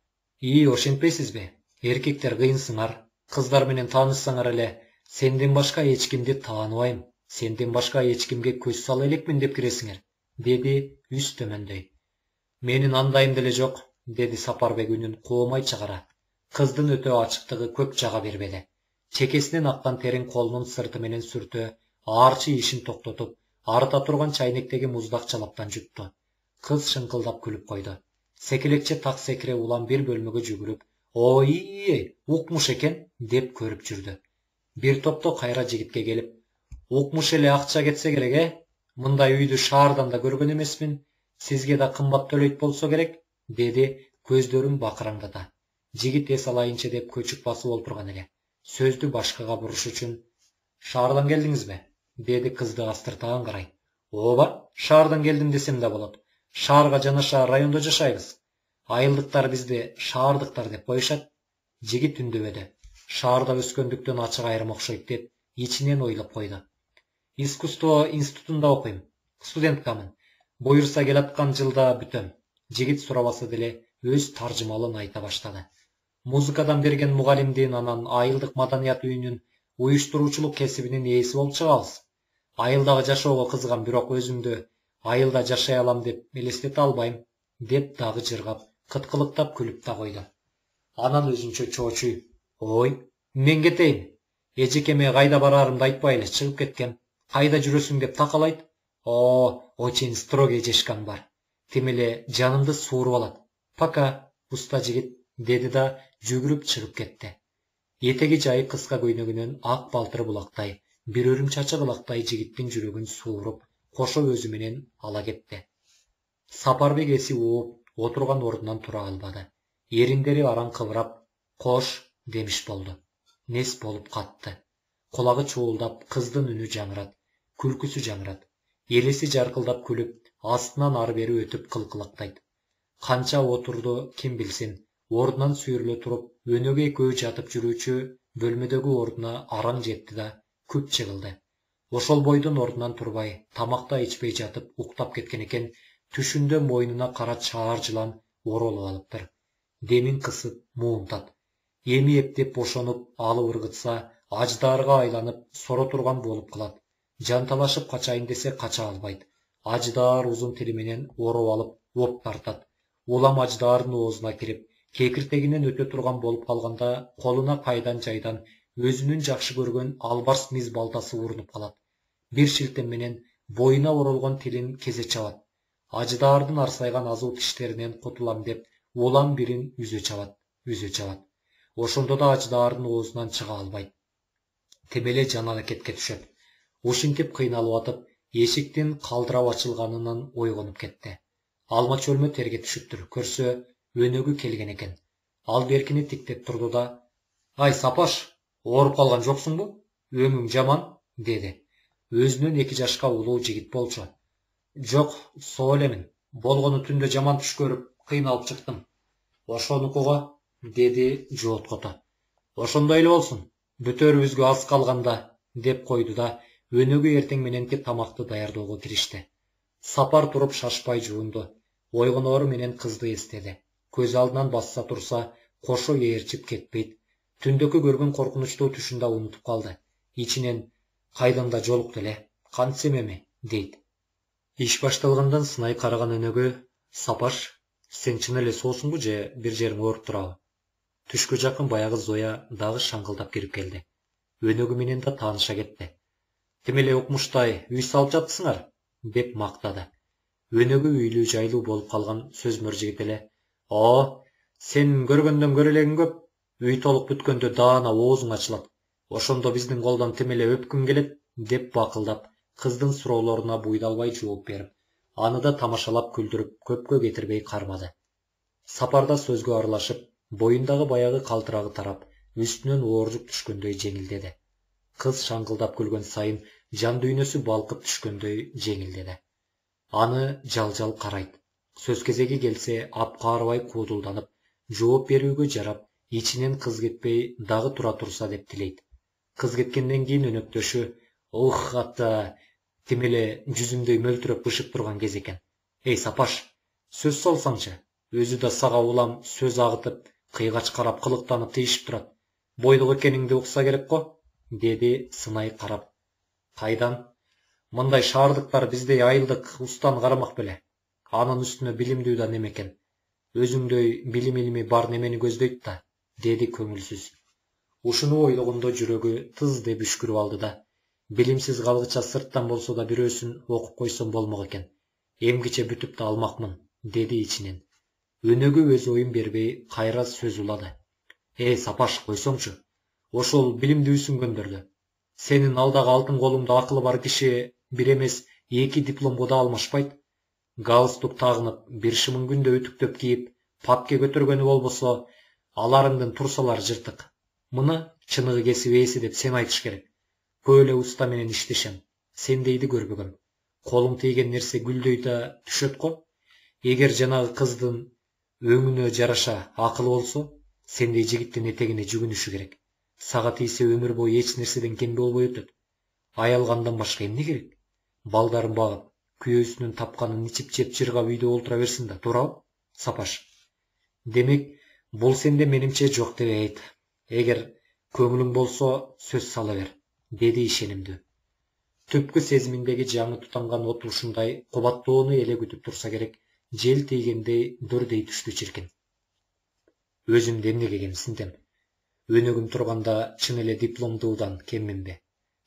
Ошентпейсизби? Эркектер кыйынсыңар. Кыздар менен таанышсаңар эле, сенден башка эч кимди тааныбайм, сенден башка эч кимге көз сала элекмин деп киресиңер, деди үз төмөндөй. Менин андайым деле жок, деди Сапарбек үнүн коомай чыгара. Кыздын өтө ачыктыгы көп жага бербеди. Чекесинен аккан терин колунун сырты менен сүртө, аарчы ишин токтотуп, арыта турган чайнектеги муздакчалаптан жутту. Кыз шыңкылдап күлүп койду. Секелекче так секире улам бир бөлмөгө жүгүрүп, «Ой, укмуш экен» деп көрүп жүрдү. Бир топто кайра жигитке келип, «Укмуш эле акча кетсе керек, мындай үйдү шаардан да көргөн эмесмин. Сизге да кымбат төлөйт болсо керек», деди көздөрүн бакыраңдата. Жигит эс алайынча деп көчүк басып олтурган эле. Сөздү башкага буруш үчүн, «Шаардан келдиңизби?» деди кызды астыртаган карай. «Ооба, шаардан келдим десем да болот. Шаарга жанаша райондо жашайбыз. Айылдыктар бизди шаардыктар деп коюшат». Жигит үндөбөдү. Шаарда өскөндүктөн ачык айрым окшойт деп ичинен ойлоп койду. «Искусство институтунда окуйм. Студенткамын. Буюрса келаткан жылда бүтөм». Жигит сурабаса деле өз таржымалын айта баштады. Музыкадан берген мугалимдин, анан айылдык маданият үйүнүн уюштуруучулук кесибинин ээси болуп чыгабыз. Айылдагы жашоого кызгам, бирок өзүмдү айылда жашай алам деп элестете албайм, деп дагы жыргап, кыткылыктап күлүп да койду. Анан өзүнчө чоочуй, «Ой, мен кетейин. Эжекеме кайда бараарымды айтпай эле чыгып кеткем. Кайда жүрөсүң деп такалайт. Очень строгий эжешкаң бар. Тим эле жанымды сууруп алат. Пока, уста жигит», деди да жүгүрүп чыгып кетти. Этеги жайы кыска көйнөгүнөн ак балтыр булактай, бир өрүм чачы кылактай жигиттин жүрөгүн сууруп, кошо өзү менен ала кетти. Сапарбек эси ууп, отурган ордунан тура албады. Эриндери араң кыбырап, «Кош» демиш болду. Нес болуп катты. Кулагы чуулдап, кыздын үнү жаңырат, күлкүсү жаңырат. Элеси жаркылдап күлүп, астынан ары бери өтүп кылкылактайт. Канча отурду ким билсин. Ордунан сүйрүлө туруп, өнөгө экөө жатып жүрүүчү бөлмөдөгү ордуна араң жетти да күп чыгылды. Ошол бойдон ордунан турбай, тамакта ичпей жатып уктап кеткен экен. Түшүндө мойнуна кара чаар жылан оролуп алыптыр. Демин кысып муунтат. Эми эптеп бошонуп, алып ыргытса, аждаарга айланып, соро турган болуп калат. Жанталашып качайын десе кача албайт. Аждаар узун тили менен ороп алып, оп тартат. Улам аждаардын оозуна кирип, кекиртегинен өтө турган болуп калганда, колуна кайдан жайдан өзүнүн жакшы көргөн албарс миз балтасы урунуп калат. Бир шилтем менен боюна оролгон тилин кезе чабат. Аждаардын арсайган азуу тиштеринен кутулам деп, улам бирин үзө чабат. Ошондо да аждаардын оозунан чыга албайт. Тим эле жан аракетке түшөт. Ушинтип кыйналып атып, эшиктин калтырап ачылганынан ойгонуп кетти. Алма чөлмө терге түшүптүр. Көрсө, өнөгү келген экен. Ал беркини тиктеп турду да, «Ай, Сапаш, ооруп калган жоксуңбу? Өңүң жаман», деди. Өзүнөн 2 жашка улуу жигит болчу. «Жок, соо элемин. Болгону түндө жаман түш көрүп, кыйналып чыктым». «Ошонукуга», деди жооткото. «Ошондой эле болсун. Бүтөрүбүзгө аз калганда», деп койду да өнөгү эртең мененки тамакты даярдоого киришти. Сапар туруп шашпай жуунду. Ойгоноору менен кызды эстеди. Көз алдынан басса турса, кошо ээрчип кетпейт. Түндөкү көргөн коркунучтуу түшүн да унутуп калды. Ичинен, кайдан да жолукту эле, кантсем эми, дейт. Иш башталгандан сынай караган өнөгү, «Сапаш, сен чын эле соосуңбу же бир жериң ооруп турабы?» Түшкө жакын баягы Зоя дагы шаңкылдап кирип келди. Өнөгү менен да тааныша кетти. «Тим эле укмуштай үй салып жатсыңар», деп мактады. Өнөгү үйлүү жайлуу болуп калган сөзмөр жигит эле, «Сен көргөндөн көрө элегиң көп. Үй толук бүткөндө даана оозуң ачылат. Ошондо биздин колдон тим эле өпкүң келет», деп бакылдап, кыздын суроолоруна буйдалбай жооп берип, аны да тамашалап күлдүрүп, көпкө кетирбей кармады. Сапарда сөзгө аралашып, боюндагы баягы калтырагы тарап, үстүнөн ооржук түшкөндөй жеңилдеди. Кыз шаңкылдап күлгөн сайын жан дүйнөсү балкып түшкөндөй жеңилдеди. Аны жал-жал карайт. Сөз кезеги келсе, апкаарбай куудулданып, жооп берүүгө жарап, ичинен кыз кетпей дагы тура турса деп тилейт. Кыз кеткенден кийин өнөктөшү ух атта тимеле жүзүмдөй мөлтүрөп бышып турган кез экен. Эй Сапаш, сөз салсаңчы. Өзү да сага улам сөз агытып, кыйгач карап кылыктанып тийишип турат. Бойдук экениңди укса керек го, деди сынай карап. Кайдан? Мындай шаардыктар биздей айылдык устан карамак беле. Анын үстүнө билимдүү да неме экен. Өзүңдөй билим илими бар немени көздөйт да, деди көңүлсүз. Ушуну ойлогондо жүрөгү тыз деп үшкүрүп алды да. Билимсиз калгыча сырттан болсо да бирөөсүн окуп койсом болмок экен. Эмгиче бүтүп да алмакмын, деди ичинен. Өнөгү өз оюн бербей кайра сөз улады. Сапаш, койсоңчу. Ошол билимди үсүнгөндөрдү. Сенин алдагы алтын колуңда акылы бар киши бир эмес 2 дипломго да алмашпайт. Галстук тагынып, бир шымын күндө үтүктөп кийип, папке көтөргөнү болбосо, аларыңдын турсалар жыртык. Мына чыныгы кесип ээси деп сен айтыш керек. Көп эле уста менен иштешем. Сендейди көрбөгөм. Колуң тийген нерсе гүлдөй да түшөт го. Эгер жанагы кыздын өңүнө жараша акылы болсо, сендей жигиттин этегине жүгүнүшү керек. Сага тийсе өмүр бою эч нерседен кем болбой өтөт. Аялгандан башка эмне керек? Балдарын багып, күйөөсүнүн тапканын ичип жеп жыргап үйдө олтура берсин да, туурабы, Сапаш? Демек, бул сенде менимче жок дебейт. Эгер көңүлүң болсо, сөз сала бер, деди ишенимдүү. Түпкү сезиминдеги жаңы тутанган от ушундай кубаттоону эле күтүп турса керек, жел тийгендей дөрдей түштү чиркин. Өзүмдү эмнеге кемсинтем? Өнөгүм турганда чын эле дипломдуудан кемминби?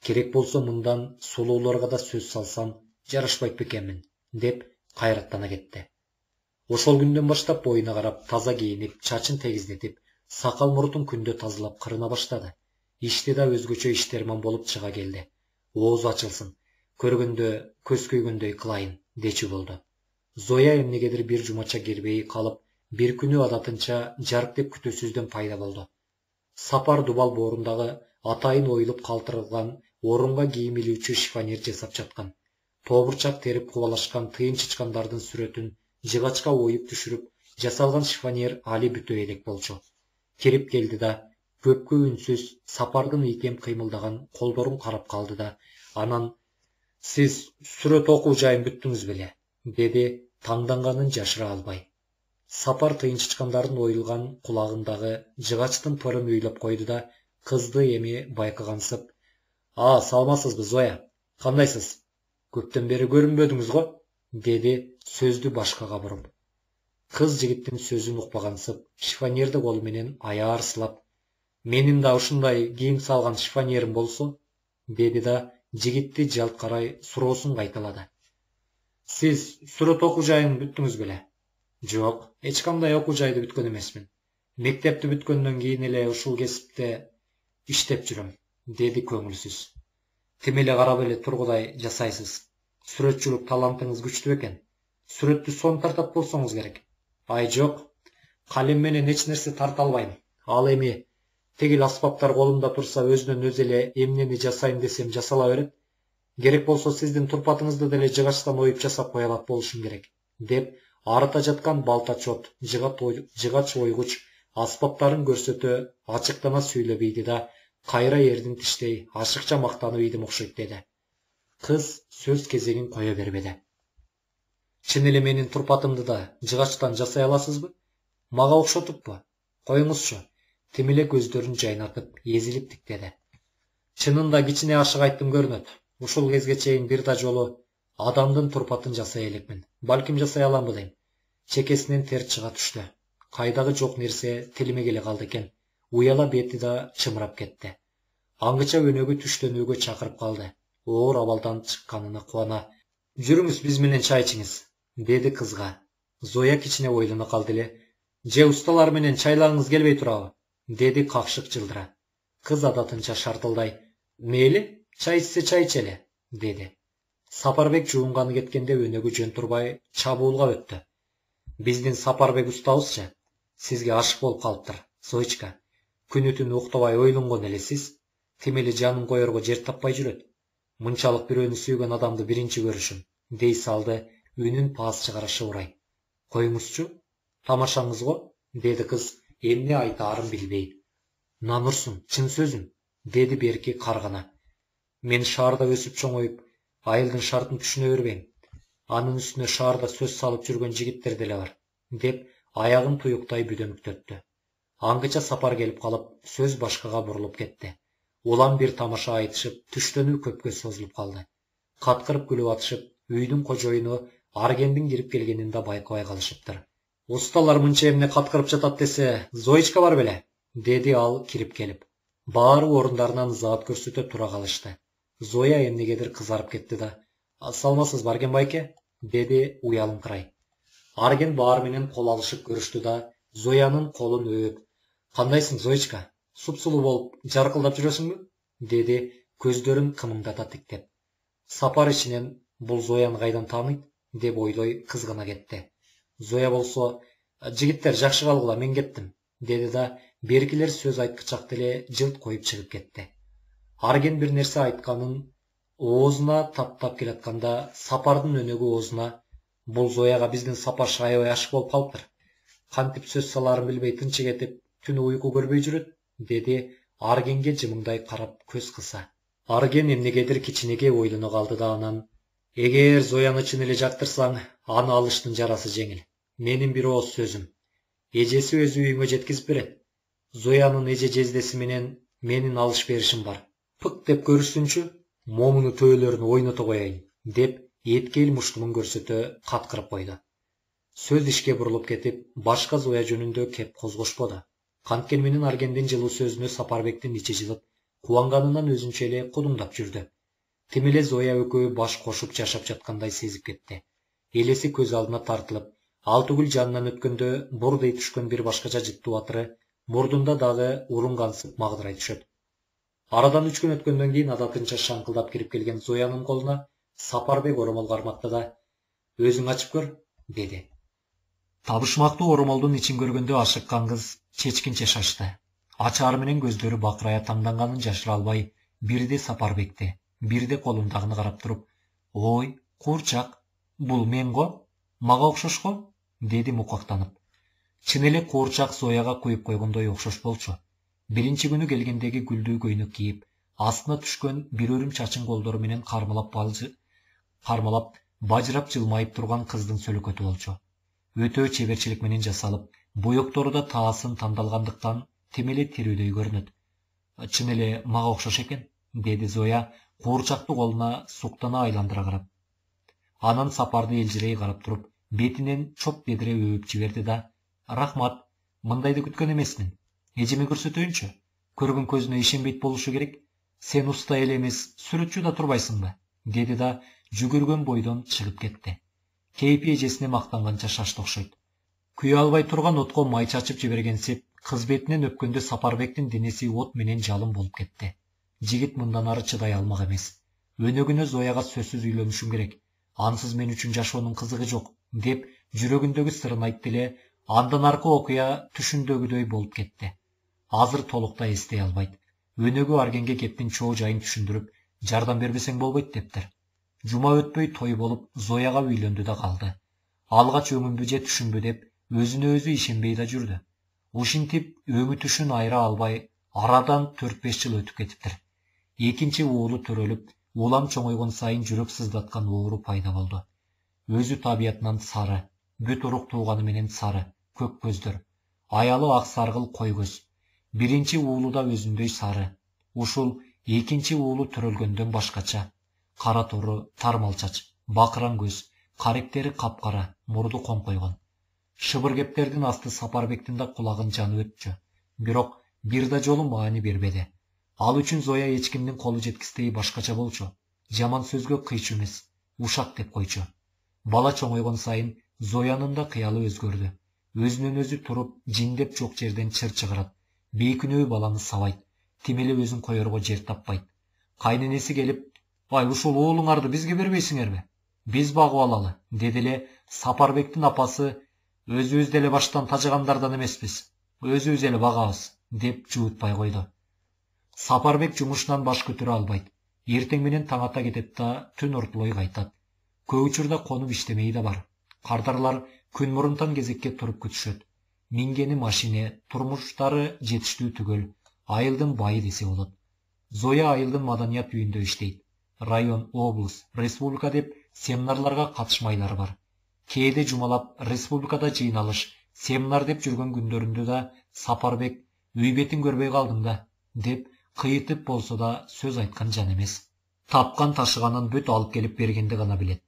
Керек болсо мындан сулууларга да сөз салсам жарашпайт бекенмин, деп кайраттана кетти. Ошол күндөн баштап боюна карап, таза кийинип, чачын тегиздетип, сакал муртун күндө тазалап кырына баштады. Ишти да өзгөчө иштерман болуп чыга келди. Оозу ачылсын, көргөндө көз күйгөндөй кылайын, дечи болду. Зоя эмнегедир бир жумача кирбей калып, бир күнү адатынча жарык деп күтүүсүздөн пайда болду. Сапар дубал боорундагы атайын оюлуп калтырылган орунга кийим илүүчү шифонер жасап жаткан. Тобурчак терип кубалашкан тыйын чычкандардын сүрөтүн жыгачка оюп түшүрүп жасалган шифонер али бүтө элек болчу. Кирип келди да, көпкө үнсүз Сапардын ийкем кыймылдаган колдорун карап калды да, анан «Сиз сүрөт окуу жайын бүттүңүз беле?» деди, таңданганын жашыра албай. Сапар тыйын чычкандардын оюлган кулагындагы жыгачтын пырын үйлөп койду да, кызды эми байкагансып: саламатсызбы, Зоя? Кандайсыз? Көптөн бери көрүнбөдүңүз го?» деди сөздү башкага буруп. Кыз жигиттин сөзүн укпагансып, шифонерди колу менен аяр сылап: «Менин да ушундай кийим салган шифонерим болсо?» деди да жигитти жалт карай суроосун кайталады. «Сиз сүрөт окуу жайын бүттүңүз беле?» «Жок, эч кандай окуу жайды бүткөн эмесмин. Мектепти бүткөндөн кийин эле ушул кесипте иштеп жүрөм», деди көңүлсүз. «Тим эле карап эле тургудай жасайсыз. Сүрөтчүлүк талантыңыз күчтүү экен. Сүрөттү сонун тартат болсоңуз керек». «Ай жок, калем менен эч нерсе тарта албайм. Ал эми тегил аспаптар колумда турса, өзүнөн өзү эле эмнени жасайм десем жасала берет. Керек болсо сиздин турпатыңызды деле жыгачтан оюп жасап кое алат болушум керек», деп арыта жаткан балта чот, жыгач ойгуч аспаптарын көрсөтө ачыктана сүйлөп ийди да, кайра эрдин тиштей ашыкча мактанып ийдим окшойт, деди. Кыз сөз кезегин кое бербеди. «Чын эле менин турпатымды да жыгачтан жасай аласызбы? Мага окшотуппу? Коюңузчу», тим эле көздөрүн жайнатып, эзилип тиктеди. «Чынында кичине ашык айттым көрүнөт. Ушул кезге чейин бир да жолу адамдын турпатын жасай элекмин. Балким жасай аламбы дейм». Чекесинен тер чыга түштү. Кайдагы жок нерсе тилиме келе калды экен. Уяла бети да чымырап кетти. Аңгыча өнөгү түштөнүүгө чакырып калды. Оор абалдан чыкканына кубана: «Жүрүңүз биз менен чай ичиңиз», деди кызга. Зоя кичине ойлоно калды эле. «Же усталар менен чайларыңыз келбей турабы?» деди какшык жылдыра. Кыз адатынча шартылдай: «Мейли, чай ичсе чай ичели», деди. Сапарбек жуунганы кеткенде өнөгү жөн турбай чабуулга өттү. «Биздин Сапарбек устабызчы сизге ашык болуп калыптыр, Зоечка. Күнү түнү уктабай ойлонгон элесиз. Тим эле жанын коерго жер таппай жүрөт. Мынчалык бирөөнү сүйгөн адамды биринчи көрүшүм», дей салды үнүн паас чыгарашы урай. «Коюңузчу, тамашаңыз го», деди кыз эмне айтаарын билбей. «Намурсуң, чын сөзүм. dedi берки каргана. Мен шаарда өсүп чоңоюп, айылдын шартын түшүнө бербейм. Анын үстүнө шаарда сөз салып жүргөн жигиттер деле бар, деп аягын туюктай бүдөмүктөттү. Аңгыча Сапар келип калып, сөз башкага бурулуп кетти. Улам бир тамаша айтышып, түштөнүү көпкө созулуп калды. Каткырып күлүп атышып, үйдүн кожоюну Аргендин кирип келгенин да байкабай калышыптыр. Усталар мынча эмне каткырып жатат десе, Зоечка бар беле, деди ал кирип келип. Баары орундарынан заат көрсөтө тура калышты. Зоя эмнегедир кызарып кетти да, саламатсызбы Арген байке, деди уялыңкырай. Арген баары менен кол алышып көрүштү да, Зоянын колун өөп, кандайсың Зоечка, супсулуу болуп жаркылдап жүрөсүңбү, деди көздөрүн кымыңдата тиктеп. Сапар ичинен бул Зояны кайдан тааныйт деп ойлой кызгана кетти. Зоя болсо, жигиттер жакшы калгыла, мен кеттим, деди да беркилер сөз айткычак деле жылт коюп чыгып кетти. Арген бир нерсе айтканын оозуна таптап келатканда Сапардын өнөгү оозуна, бул Зояга биздин Сапар аябай ашык болуп калыптыр. Кантип сөз салаарын билбей тынчы кетип, түнү уйку көрбөй жүрөт, деди Аргенге жымыңдай карап көз кыса. Арген эмнегедир кичинекей ойлоно калды да анан, эгер Зояны чын эле жактырсаң, аны алыштын жарасы жеңил. Менин бир ооз сөзүм. Эжеси өз үйүңө жеткизип берет. Зоянын эже жездеси менен менин алыш беришим бар. Пык деп көрүшсүнчү, момуну төөлөрүн ойното коеюн, деп эткел муштумун көрсөтө каткырып койду. Сөз ишке бурулуп кетип, башка Зоя жөнүндө кеп козгошподу. Канткени менен Аргендин жылуу сөзүнө Сапарбектин ичи жылып, кубанганынан өзүнчө эле кудуңдап жүрдү. Тим эле Зоя экөө баш кошуп жашап жаткандай сезип кетти. Элеси көз алдына тартылып, Алтыгүл жанынан өткөндө бордой түшкөн бир башкача жыттуу атыры мурдунда дагы урунгансып магдырай түшөт. Арадан 3 күн өткөндөн кийин адатынча шаңкылдап кирип келген Зоянын колуна Сапарбек оромол карматты да, өзүң ачып көр, деди. Табышмактуу оромолдун ичин көргөндө ашыккан кыз чечкинче шашты. Ачаары менен көздөрү бакырая таңданганын жашыра албай, бирде Сапарбекти, бирде колундагыны карап туруп, "Ой, куурчак, бул мен го, мага окшош го?" деди мукактанып. Чын эле куурчак Зояга куюп койгондой окшош болчу. Биринчи күнү келгендеги гүлдүү көйнөк кийип, астына түшкөн бир өрүм чачын колдору менен кармалап бажырап жылмайып турган кыздын сөлөкөтү болчу. Өтө чеберчилик менен жасалып, боектору да таасын тандалгандыктан тим эле тирүүдөй көрүнөт. Чын эле мага окшош экен, деди Зоя куурчакты колуна суктана айландыра карап. Анан Сапарды элжирей карап туруп, бетинен чоп бедире өбүп жиберди да, "Рахмат, мындайды күткөн эмесмин. Эжеме көрсөтөйүнчү. Көргөн көзүнө ишенбейт болушу керек. Сен уста эле эмес, сүрөтчү да турбайсыңбы?" деди да жүгүргөн бойдон чыгып кетти. Кейпи эжесине мактанганча шашты окшойт. Күйө албай турган отко май чачып жибергенсип, кыз бетинен өпкөндө Сапарбектин денеси от менен жалын болуп кетти. Жигит мындан ары чыдай алмак эмес. Өнөгүнө Зояга сөзсүз үйлөнүшүм керек. Ансыз мен үчүн жашоонун кызыгы жок, деп жүрөгүндөгү сырын айтты эле, андан аркы окуя түшүндөгүдөй болуп кетти. Азыр толуктай эстей албайт. Өнөгү Аргенге кептин чоо жайын түшүндүрүп, жардам бербесең болбойт дептир. Жума өтпөй той болуп, Зояга үйлөндү да калды. Алгач өңүмбү же түшүмбү деп, өзүнө өзү ишенбей да жүрдү. Ушинтип өңү түшүн айыра албай, арадан 4-5 жыл өтүп кетиптир. Экинчи уулу төрөлүп, улам чоңойгон сайын жүрөк сыздаткан оору пайда болду. Өзү табиятынан сары, бүт урук тууганы менен сары, көк көздөр, аялы ак саргыл кой көз. Биринчи уулу да өзүндөй сары. Ушул экинчи уулу төрөлгөндөн башкача. Кара тору, тармал чач, бакыран көз, каректери капкара, мурду коңкойгон. Шыбыр кептердин асты Сапарбектин да кулагын жанып өтчү. Бирок бир да жолу маани бербеди. Ал үчүн Зоя эч кимдин колу жеткистей башкача болчу. Жаман сөзгө кыйчу эмес, ушак деп койчу. Бала чоңойгон сайын Зоянын да кыялы өзгөрдү. Өзүнөн өзү туруп, жиндеп жок жерден чыр чыгарат. Бейкүнөө баланы сабайт. Тим эле өзүн коерго жер таппайт. Кайненеси келип, "Ай, ушул уулуңарды бизге бербейсиңерби? Биз багып алалы", деди эле Сапарбектин апасы, "Өзүбүз деле баштан тажагандардан эмеспиз. Өзүбүз эле багабыз", деп жуутпай койду. Сапарбек жумушунан баш көтөрө албайт. Эртең менен таң ата кетет да түн ортулой кайтат. Көп учурда конуп иштемеyi да бар. Кардарлар күн мурунтан кезекке туруп күтүшөт. Мингени машине, турмуштары жетиштүү түгөл, айылдын байы десе болот. Зоя айылдын маданият үйүндө иштейт. Район, облус, республика деп семинарларга катышмайлар бар. Кээде жумалап республикада жыйналыш, семинар деп жүргөн күндөрүндө да Сапарбек үй бетин көрбөй калдың да деп кыйытып болсо да сөз айткан жан эмес. Тапкан ташыганын бүт алып келип бергенди гана билет.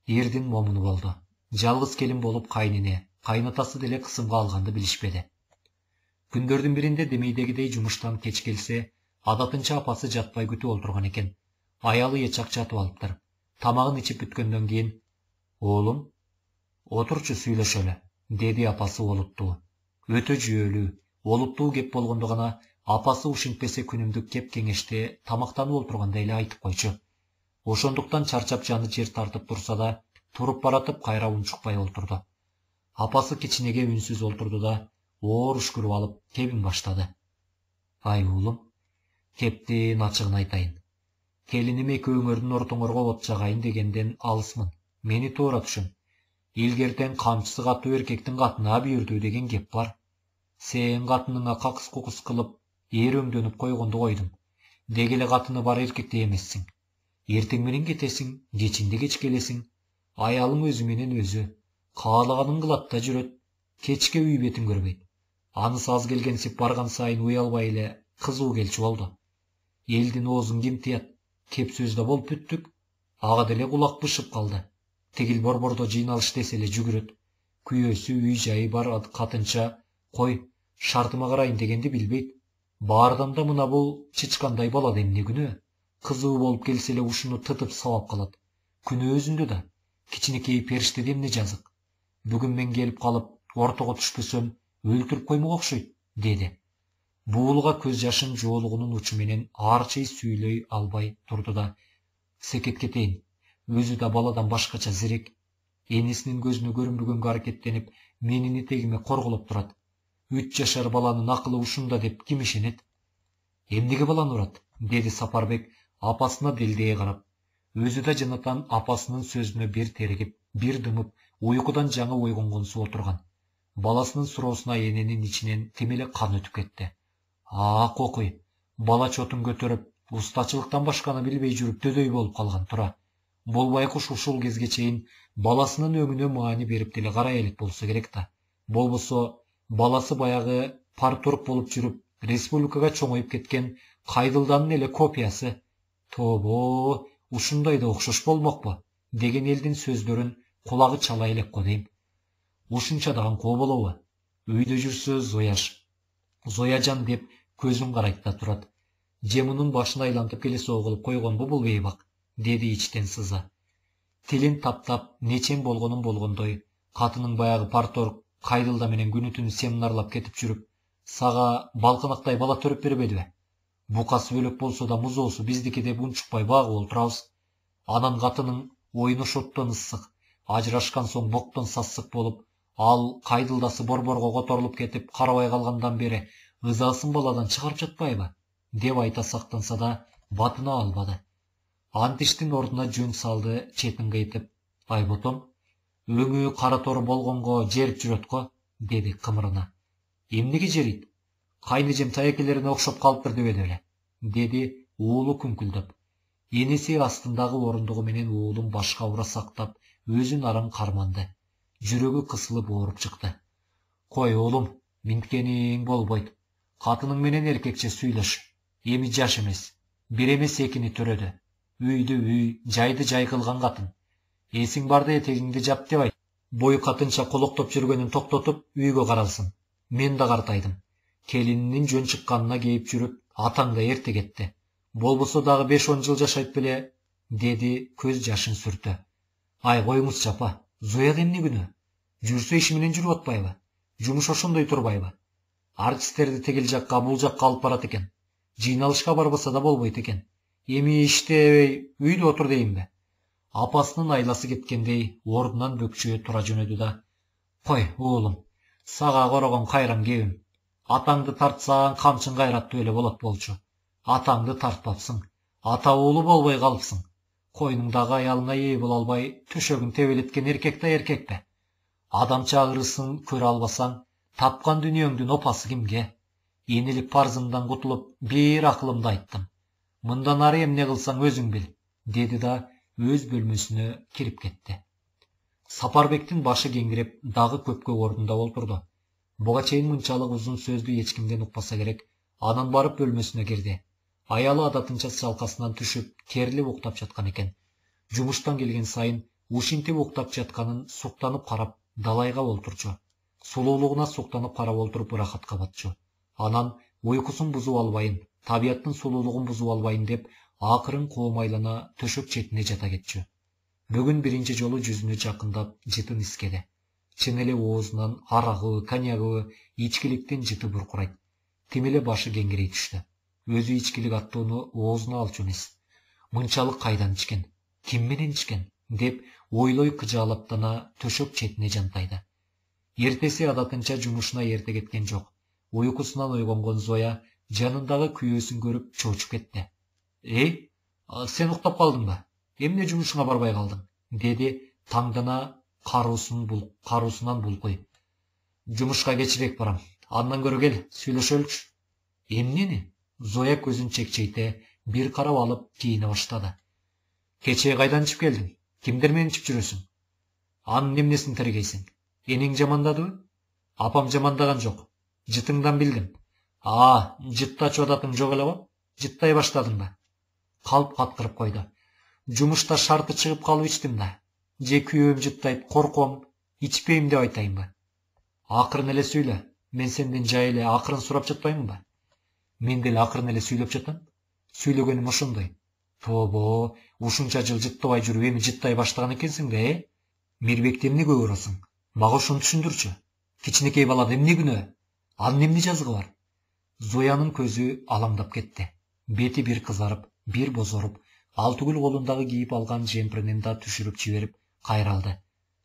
Эрдин момуну болду. Жалгыз келин болуп кайнене, кайнатасы деле кысымга алганды билишпеди. Күндөрдүн биринде демейдегидей жумуштан кеч келсе, адатынча апасы жатпай күтүп олтурган экен. Аялы эчак жатып алыптыр. Тамагын ичип бүткөндөн кийин, "Оолум, отурчу сүйлөшөлү", деди апасы олуттуу. Өтө жүйөлүү, олуттуу кеп болгондо гана апасы ушинтпесе күнүмдүк кеп кеңеште тамактанып олтурганда эле айтып койчу. Ошондуктан чарчап жаны жер тартып турса да, туруп баратып кайра унчукпай олтурду. Апасы кичинеге үнсүз олтурду да, оор үшкүрүп алып кебин баштады. "Ай уулум, кептин ачыгын айтайын. Келиним экөөңөрдүн ортоңорго от жагайын дегенден алысмын. Мени туура түшүн. Илгертен камчысы катуу эркектин катына бүйүрдүү деген кеп бар. Сен катыныңа какыс-кукус кылып, ээрөңдөнүп койгонду койдум. Деги эле катыны бар эркектей эмессиң. Эртең менен кетесиң, кечинде кеч келесиң. Аялың өзү менен өзү. Каалаганын кылат да жүрөт. Кечке үй бетин көрбөйт. Анысы аз келгенсип барган сайын уялбай эле кызуу келчү болду. Элдин оозун ким тыят? Кеп сөздө болуп бүттүк. Ага деле кулак бышып калды. Тигил борбордо жыйналыш десе эле жүгүрөт. Күйөөсү, үй жайы бар катынча, кой, шартыма карайын дегенди билбейт. Баардан да мына бул чычкандай балада эмне күнөө? Кызуу болуп келсе эле ушуну тытып сабап калат. Күнөө өзүндө да. Кичинекей периштеде эмне жазык? Бүгүн мен келип калып, ортого түшпөсөм, өлтүрүп коймок окшойт, деди. Буулга көз жашын жоолугунун учу менен арчый сүйлөй албай турду да, "Секет кетейин. Өзү да баладан башкача зирек. Энесинин көзүнө көрүнбөгөнгө аракеттенип, менин этегиме корголоп турат. 3 жашар баланын акылы ушунда деп ким ишенет?" "Эмнеге баланы урат?" деди Сапарбек апасына делдее карап. Өзү да жанатан апасынын сөзүнө бир теригип, бир дымып, уйкудан жаңы ойгонгонсу отурган. Баласынын суроосуна эненин ичинен тим эле кан өтүп кетти. Кокуй, бала чотун көтөрүп, устачылыктан башканы билбей жүрүп дөдөй болуп калган тура. Бул байкуш ушул кезге чейин баласынын өңүнө маани берип деле карай элек болсо керек да. Болбосо баласы баягы партург болуп жүрүп, республикага чоңоюп кеткен Кайдылданын эле копиясы. Тобо, ушундай да окшош болмокпу деген элдин сөздөрүн кулагы чала элек го дейм. Ушунча дагы коо болобу? Үйдө жүрсө Зояжан деп көзүн карайт да турат. Же мунун башын айлантып келе согулуп койгонбу бул бейбак, деди ичтен сыза. Тилин таптап, нечен болгонун болгондой, катынын баягы парторг Кайдылда менен күнү-түнү семинарлап кетип жүрүп, сага балканактай бала төрөп бербедиби? Букасы бөлөк болсо да музоосу биздики деп унчукпай багып олтурабыз. Анан катынын ойуну шоттон ысык, ажырашкан соң боктон сассык болуп, ал Кайдылдасы борборго которулуп кетип карабай калгандан бери ызасын баладан чыгарып жатпайбы? Деп айта сактанса да батына албады. Антиштин ордуна жөн салды, четин кыйтып. "Айботом, өңү кара тору болгонго жерип жүрөт го", деди кымырына. "Эмнеге жерийт? Кайнежем таякелерине окшоп калыптыр дебеди беле", деди уулу күңкүлдөп. Энеси астындагы орундугу менен уулун башка ура сактап, өзүн араң карманды. Жүрөгү кысылып ооруп чыкты. "Кой уулум, минткениң болбойт. Катының менен эркекче сүйлөш. Эми жаш эмес. Бир эмес экини төрөдү. Үйдү үй, жайды жай кылган катын. Эсиң барда этегиңди жап деп айт. Бой катынча колоктоп жүргөнүн токтотуп, үйгө каралсын. Мен да картайдым. Келининин жөн чыкканына кейип жүрүп, атаң да эрте кетти. Болбосо дагы 5-10 жыл жашайт беле", деди көз жашын сүртө. "Ай коюңузчу апа, Зоя эмне күнөө? Жүрсө иши менен жүрүп атпайбы? Жумуш ошондой турбайбы? Артисттерди тегил жакка, бул жакка алып барат экен. Жыйналышка барбаса да болбойт экен. Эми иштебей үйдө отур дейинби?" Апасынын айласы кеткендей ордунан бөкчүгө тура жөнөдү да: "Кой, уулум, сага корогон кайран кебим. Атаңды тартсаң камчың кайраттуу эле болот болчу. Атаңды тартпапсың. Ата уулу болбой калыпсың. Койнуңдагы аялыңа ээ боло албай, төшөгүн тебелеткен эркек да эркекпи? Адамча ырысын көрө албасаң, тапкан дүнүйөңдүн опасы кимге? Энелик парзыңдан кутулуп, бир акылымды айттым. Мындан ары эмне кылсаң өзүң бил, деди да өз бөлмөсүнө кирип кетти. Сапарбектин башы кеңиреп, дагы көпкө ордунда олтурду. Буга чейин мынчалык узун сөздү эч кимден укпаса керек. Анан барып бөлмөсүнө кирди. Аялы адатынча салкасынан түшүп, керилип уктап жаткан экен. Жумуштан келген сайын ушинтип уктап жатканын суктанып карап, далайга олтурчу. Сулуулугуна суктанып карап олтуруп ырахатка батчу. Анан уйкусун бузуп албайын, табияттын сулуулугун бузуп албайын деп, акырын коомайлана төшөк четине жата кетчү. Бүгүн биринчи жолу жүзүнө жакындап жытын искеди. Чын эле оозунан арагы, коньягы, ичкиликтин жыты буркурайт. Тим эле башы кеңирей түштү. Өзү ичкилик аттууну оозуна алчу эмес. Мынчалык кайдан ичкен, ким менен ичкен деп ойлой кыжаалаптана төшөк четине жантайды. Эртеси адатынча жумушуна эрте кеткен жок. Уйкусунан ойгонгон Зоя жанындагы күйөөсүн көрүп чоочуп кетти. Сен уктап калдыңбы? Эмне жумушуңа барбай калдың? Деди таңдана каруусунан булкуй. Жумушка кечирээк барам. Андан көрө кел, сүйлөшөлүчү. Эмнени? Зоя көзүн чекчейте бир карап алып кийине баштады. Кечээ кайдан ичип келдиң? Кимдер менен ичип жүрөсүң? Анын эмнесин тергейсиң? Энең жамандадыбы? Апам жамандаган жок. Жытыңдан билдим. Жыттачу адатың жок эле го? Жыттай баштадыңбы? Калп каткырып койду. Жумушта шарты чыгып калып ичтим да. Же күйөөм жыттайт, корком, ичпейм деп айтайынбы? Акырын эле сүйлө. Мен сенден жай эле акырын сурап жатпаймынбы? Мен деле акырын эле сүйлөп жатам. Сүйлөгөнүм ошондой. Тобо, ушунча жыл жыттабай жүрүп эми жыттай баштаган экенсиң да, Мирбекти эмне көп урасың? Мага ошону түшүндүрчү. Кичинекей балада эмне күнөө? Анын эмне жазыгы бар? Зоянын көзү алаңдап кетти. Бети бир кызарып, бир бозоруп, Алтыгүл колундагы кийип алган жемпиринин да түшүрүп жиберип, кайралды.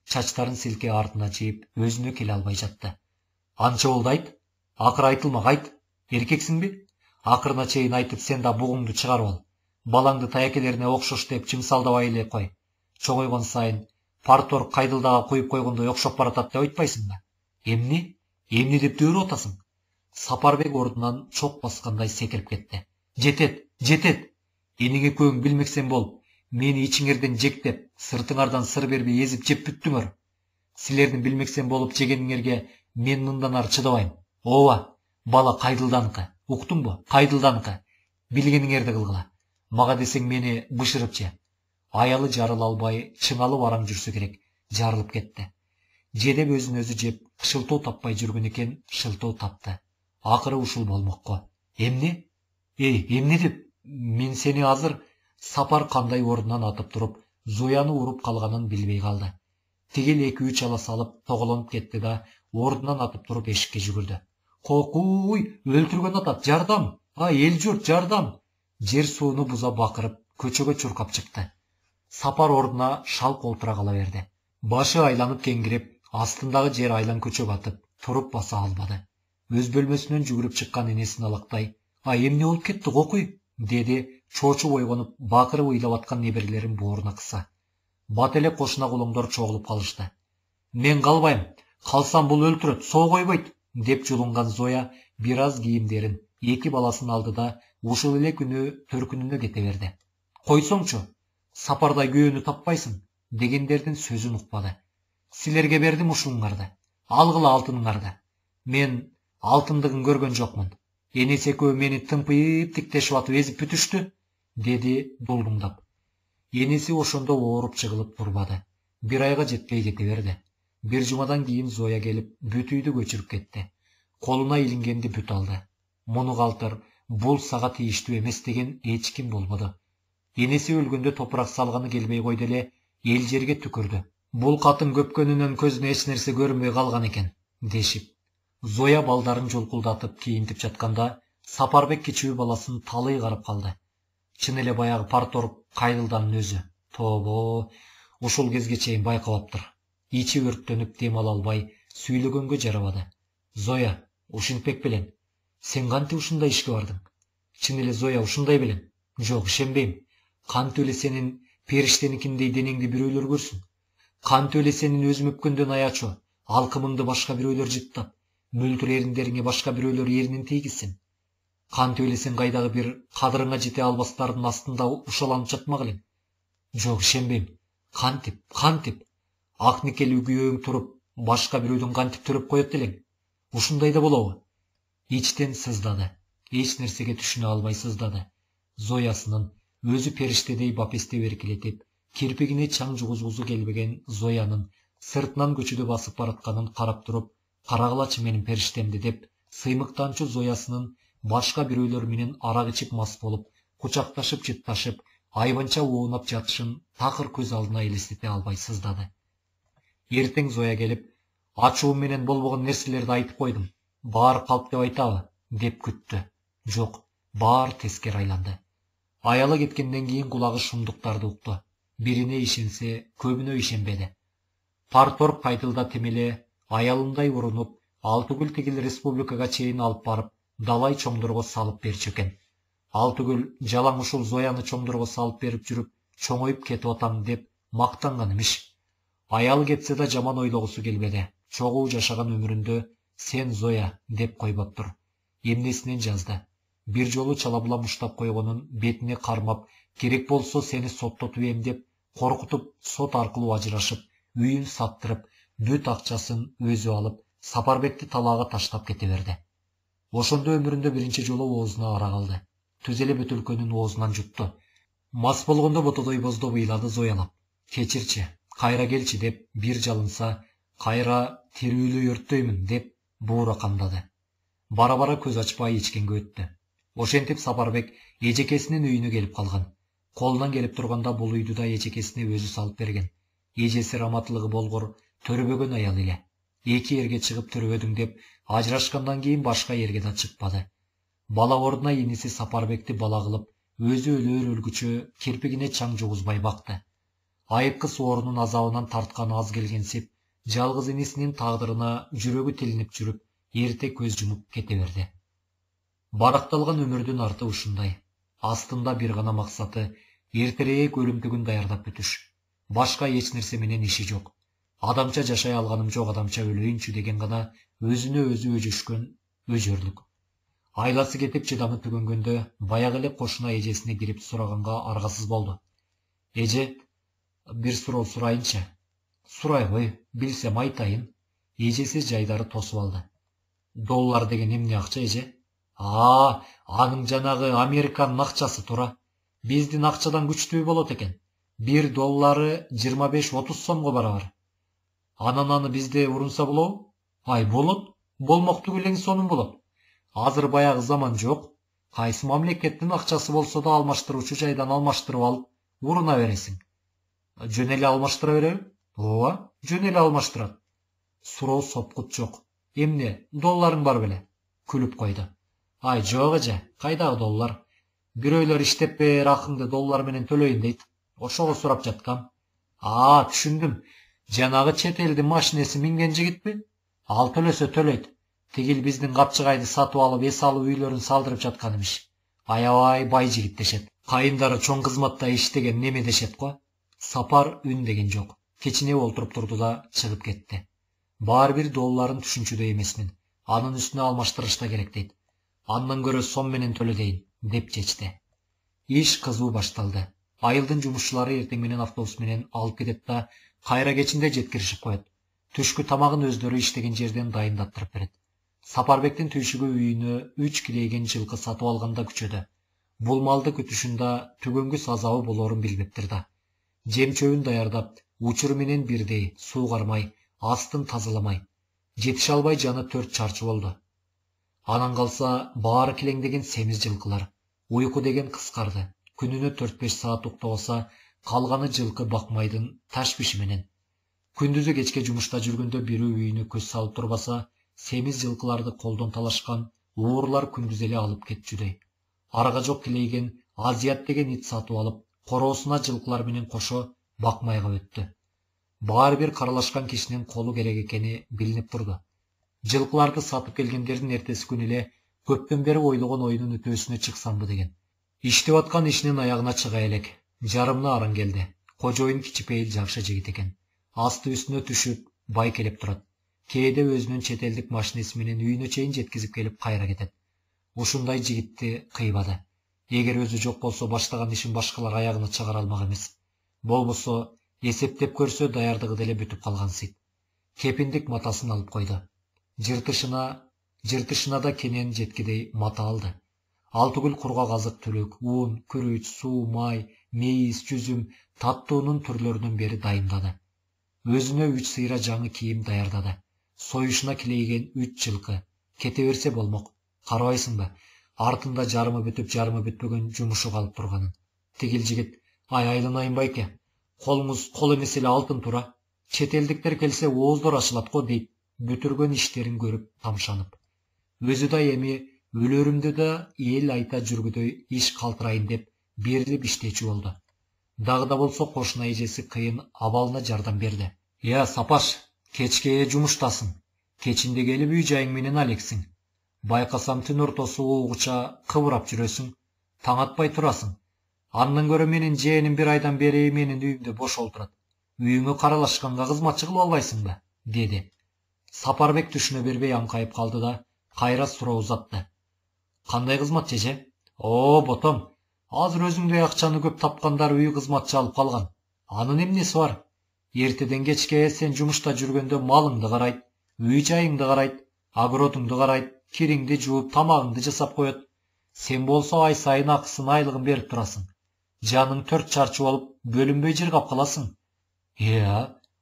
Чачтарын силке артына жийип, өзүнө келе албай жатты. Анча болду айт. Акыры айтылмак айт. Эркексиңби? Акырына чейин айтып, сен да бугуңду чыгарып ал. Балаңды таякелерине окшош деп чымсалдабай эле кой. Чоңойгон сайын парторг кайдылдага коюп койгондой окшоп баратат деп айтпайсыңбы? Эмне? Эмне деп дөөрүп атасың? Сапарбек ордунан чок баскандай секирип кетти. Жетет. Энеңе көң билмексен болуп, мени ичиңерден жектеп, сыртыңардан сыр бербей эзип жеп бүттүңөр. Силердин билмексен болуп жегениңерге мен мындан ары чыдабайм. Ооба, бала кайдылданыкы. Уктуңбу? Кайдылданыкы. Билгениңерди кылгыла. Мага десең мени бышырып же. Аялы жарыла албай, чыңалып араң жүрсө керек, жарылып кетти. Жедеп өзүн өзү жеп, шылтоо таппай жүргөн экен, шылтоо тапты. Акыры ушул болмокко. Эмне? Эмне деп? Мен сени азыр. Сапар кандай ордунан атып туруп, Зояны уруп калганын билбей калды. Тигил 2-3 ала салып, тоголонуп кетти да, ордунан атып туруп эшикке жүгүрдү. Кокуй, өлтүргөн атат, жардам! Эл журт, жардам! Жер сууну буза бакырып, көчөгө чуркап чыкты. Сапар ордуна шалк олтура кала берди. Башы айланып кеңирип, астындагы жер айлан көчө батып, туруп баса албады. Өз бөлмөсүнөн жүгүрүп чыккан энесин алактай, эмне болуп кетти, кокуй? Деди, чоочуп ойгонуп, бакырып ыйлап аткан неберелерин бооруна кыса. Бат эле кошуна кулоңдор чогулуп калышты. Мен калбайм, калсам бул өлтүрөт, соо койбойт, деп жулунган Зоя бир аз кийимдерин, 2 баласын алды да, ушул эле күнү төркүнүнө кете берди. Койсоңчу, Сапардай күйөөнү таппайсың, дегендердин сөзүн укпады. Силерге бердим ушуңарды, алгыла алтыныңарды. Мен алтындыгын көргөн жокмун. Энеси экөө мени тымпыйып тиктешип атып эзип бүтүштү, деди дулдуңдап. Энеси ошондо ооруп чыгылып турбады. Бир айга жетпей кете берди. Бир жумадан кийин Зоя келип, бүтүйдү көчүрүп кетти. Колуна илингенди бүт алды. Муну калтыр, бул сага тийиштүү эмес деген эч ким болбоду. Энеси өлгөндө топурак салганы келбей койду эле, эл жерге түкүрдү. Бул катын көпкөнүнөн көзүнө эч нерсе көрүнбөй калган экен, дешип. Зоя балдарын жолкулдатып кийинтип жатканда, Сапарбек кичүү баласын талый карап калды. Чын эле баягы парторг кайдылданын өзү. Тобо, ушул кезге чейин байкабаптыр. Ичи өрттөнүп дем ала албай, сүйлөгөнгө жарабады. Зоя, ушинтпек белең. Сен кантип ушундай ишке бардың? Чын эле Зоя ушундай белең? Жок, ишенбейм. Кантип эле сенин периштеникиндей денеңди бирөөлөр көрсүн? Кантип эле сенин өзүм өпкөндөн аячу, алкымыңды башка бирөөлөр жыттап, мөлтүр эриндериңе башка бирөөлөр эринин тийгизсин? Кантип эле сен кайдагы бир кадырыңа жете албастардын астында ушаланып жатмак элең? Жок, ишенбейм. Кантип? Ак никелүү күйөөң туруп, башка бирөөдөн кантип төрөп коет элең? Ушундай да болобу? İçten sızdadı. Hiç nersege düşüne almay sızdadı. Zoyasının özü periştedey bapeste verkiletip, kirpigine çaң жугузгусу келбеген Zoyanın sırtынан көчүдө басып баратканын карап туруп, карагылачы менин периштемди деп, сыймыктанчу Zoyasынын башка бирөөлөр менен арак ичип мас болуп, кучакташып жытташып, айбанча оонап жатышын такыр көз алдына элестете албай сыздады. Эртең Zoya келип, ачуум менен болбогон нерселерди айтып койдум. Баар калп деп айтабы? Деп күттү. Жок, баар тескер айланды. Аялы кеткенден кийин кулагы шумдуктарды укту. Бирине ишенсе, көбүнө ишенбеди. Парторг кайтылда темеле, аялындай урунуп, Алтыгүл тигил республикага чейин алып барып, далай чоңдорго салып берчү экен. Алтыгүл жалаң ушул Zoyаны чоңдорго салып берип жүрүп, чоңоюп кетип атам деп мактанган имиш. Аялы кетсе да жаман ойлогусу келбеди. Чогуу жашаган өмүрүндө sen Zoya деп койбоптур. Эмнесинен жазды. Бир жолу чалабыла муштап койгонун бетине кармап, керек болсо сени соттотуп эм деп коркутуп, сот аркылуу ажырашып, үйүн саттырып, бүт акчасын өзү алып, Сапарбекти талаага таштап кете берди. Ошондо өмүрүндө биринчи жолу оозуна арак алды. Түз эле бөтөлкөнүн оозунан жутту. Мас болгондо ботодой боздоп ыйлады Zoyалап. Кечирчи, кайра келчи деп бир жалынса, кайра тирүүлүү өрттөймүн деп буура камдады. Бара-бара көз ачпай ичкенге өттү. Ошентип Сапарбек эжекесинин үйүнө келип калган. Колунан келип турганда бул үйдү да эжекесине өзү салып берген. Эжеси раматылыгы болгор төрөбөгөн аял эле. Эки эрге чыгып төрөбөдүң деп ажырашкандан кийин башка эрге да чыкпады. Бала ордуна иниси Сапарбекти бала кылып, өзү өлөр өлгүчө кирпигине чаң жугузбай бакты. Айыпкы соорунун азабынан тартканы аз келгенсип, жалгыз инисинин тагдырына жүрөгү тилинип жүрүп, эрте көз жумуп кете берди. Баракталган өмүрдүн арты ушундай. Астында бир гана максаты эртерээк өлүмтүгүн даярдап бүтүш. Башка эч нерсе менен иши жок. Адамча жашай алганым жок, адамча өлөйүнчү деген гана өзүнө өзү өжөшкөн өжөрлүк. Айласы кетип чыдамы түгөнгөндө баягы эле кошуна эжесине кирип сураганга аргасыз болду. Эже, бир суроо сурайынчы? Сурай кой, билсем айтайын. Эжеси жайдары тосуп алды. Доллар деген эмне акча, эже? Анын жанагы Американын акчасы тура. Биздин акчадан күчтүү болот экен. 1 доллары 25-30 сомго барабар. Анан аны бизде урунса болобу? Болот. Болмок түгүл эң сонун болот. Азыр баягы заман жок. Кайсы мамлекеттин акчасы болсо да алмаштыруучу жайдан алмаштырып алып, уруна бересиң. Жөн эле алмаштыра береби? Ооба, жөн эле алмаштырат. Суроо сопкут жок. Эмне, долларың бар беле? Күлүп койду. Жок эже, кайдагы доллар? Бирөөлөр иштеп бер, акыңды доллар менен төлөйүн дейт. Ошого сурап жаткам. Түшүндүм. Жанагы чет элдин машинеси минген жигитпи? Ал төлөсө төлөйт. Тигил биздин капчыгайды сатып алып, эс алып үйлөрүн салдырып жаткан имиш. Аябай бай жигит дешет. Кайындары чоң кызматта иштеген неме дешет го. Сапар үн деген жок. Кечине олтуруп турду да чыгып кетти. Баары бир долларын түшүнчүдөй эмесмин. Анын үстүнө алмаштырыш да керек дейт. Андан көрө сом менен төлө дейин, деп чечти. Иш кызуу башталды. Айылдын жумушчулары эртең менен автобус менен алып кетет да кайра кечинде жеткиришип коет. Түшкү тамагын өздөрү иштеген жерден дайындаттырып берет. Сапарбектин түйшүгү үйүнө 3 килейген жылкы сатып алганда күчөдө. Бул малды күтүшүндө түгөнгүс азабы болорун билбептир да. Жем чөбүн даярдап, учуру менен бирдей суу кармай, астын тазаламай, жетише албай жаны 4 чарчы болду. Анан калса баары килеңдеген семиз жылкылар. Уйку деген кыскарды. Күнүнө 4-5 саат уктабаса, калганы жылкы бакмайдын ташбиши менен. Күндүзү кечке жумушта жүргөндө бирөө үйүнө көз салып турбаса, семиз жылкыларды колдон талашкан уурлар күндүз эле алып кетчүдөй. Арга жок килейген Азият деген ит сатып алып, короосуна жылкылар менен кошо бакмайга өттү. Баары бир каралашкан кишинин колу керек экени билинип турду. Жылкыларды сатып келгендердин эртеси күнү эле көптөн бери ойлогон оюнун өтөөсүнө чыксамбы деген. Иштеп аткан ишинин аягына чыга элек. Жарымына арың келди. Кожоюн кичипейил жакшы жигит экен. Асты үстүнө түшүп, бай келип турат. Кээде өзүнүн чет элдик машинеси менен үйүнө чейин жеткизип келип кайра кетет. ушундай жигитти кыйбады. Эгер өзү жок болсо баштаган ишин башкалар аягына чыгара алмак эмес. Болбосо эсептеп көрсө даярдыгы деле бүтүп калган сыйт. Кепиндик матасын алып койду. Жыртышына да кенен жеткидей мата алды. Ал түгүл кургак азык түлүк, ун, күрүч, суу, май, мейиз, жүзүм, таттуунун түрлөрүнөн бери дайындады. Өзүнө 3 сыйра жаңы кийим даярдады. Союшуна килейген 3 жылкы. Кете берсе болмок. Карабайсыңбы? Артында жарымы бүтүп, жарымы бүтпөгөн жумушу калып турганын. Тигил жигит: айланайын байке. Колуңуз кол эмес эле алтын тура. Чет элдиктер келсе ооздор ачылат го дейт, бүтүргөн иштерин көрүп тамшанып. Өзү да эми өлөрүмдү да эл айта жүргүдөй иш калтырайын деп берилип иштечү болду. Дагы да болсо кошуна эжеси кыйын абалына жардам берди. Сапаш, кечке жумуштасың. Кечинде келип үй жайың менен алексиң. Байкасам түн ортосу угуча кыбырап жүрөсүң. Таң атпай турасың. Андан көрө менин жээним 1 айдан бери менин үйүмдө бош отурат. Үйүңө каралашканга кызматчы кылып албайсыңбы? Деди. Сапарбек түшүнө бербей аңкайып калды да кайра суроо узатты. Кандай кызмат эже? Ботом. Азыр өзүңдөй акчаны көп тапкандар үй кызматчы алып калган. Анын эмнеси бар? Эртеден кечке сен жумушта жүргөндө малыңды карайт, үй жайыңды карайт, огородуңду карайт, кириңди жууп, тамагыңды жасап коет. Сен болсо ай сайын акысын, айлыгын берип турасың. Жаның 4 чарчы болуп, бөлүнбөй жыргап каласың.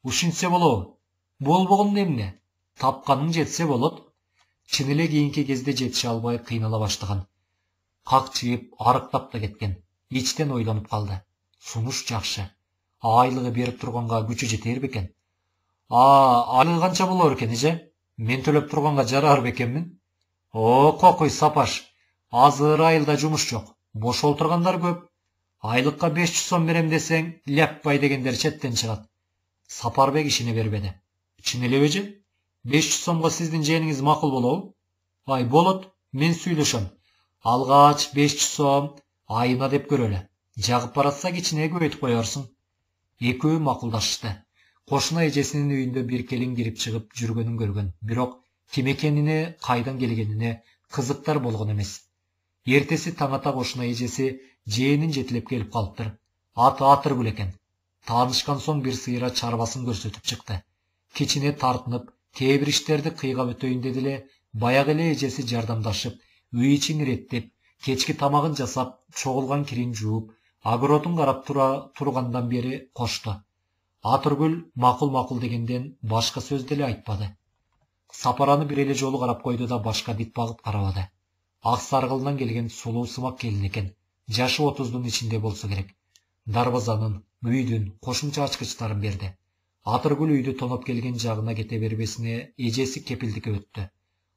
Ушинтсе болобу? Болбогондо эмне? Тапканың жетсе болот. Чын эле кийинки кезде жетише албай кыйнала баштаган. Какчыйып, арыктап да кеткен. Ичтен ойлонуп калды. Сунуш жакшы. Айлыгы берип турганга күчү жетер бекен? Айлыгы канча болор экен эже? Мен төлөп турганга жарар бекенмин? Кокуй Сапаш. Азыр айылда жумуш жок. Бош олтургандар көп. Айлыкка 500 сом берем десең, ляппай дегендер четтен чыгат. Сапарбек ишине бербеди. Чын эле эже? 500 сомго сиздин жээниңиз макул болобу? Болот, мен сүйлөшөм. Алгач 500 сом айына деп көрөлү. Жагып баратса кичине көбөйтүп коерсуң. Экөө макулдашты. Кошуна эжесинин үйүндө бир келин кирип чыгып жүргөнүн көргөн. Бирок ким экенине, кайдан келгенине кызыктар болгон эмес. Эртеси таң ата кошуна эжеси жээнин жетилеп келип калыптыр. Аты Атыргүл экен. Таанышкан соң бир сыйра чарбасын көрсөтүп чыкты. Кичине тартынып, кээ бир иштерди кыйгап өтөйүн деди эле, баягы эле эжеси жардамдашып, үй ичин иреттеп, кечки тамагын жасап, чогулган кирин жууп, огородун карап тургандан бери кошту. Атыргүл макул дегенден башка сөз деле айтпады. Сапараны бир эле жолу карап койду да башка бит багып карабады. Ак саргылынан келген сулуу сымак келин экен. Жашы 30-дун ичинде болсо керек. Дарбазанын, үйдүн кошумча ачкычтарын берди. Атыргүл үйдү тоноп келген жагына кете бербесине эжеси кепилдикке өттү.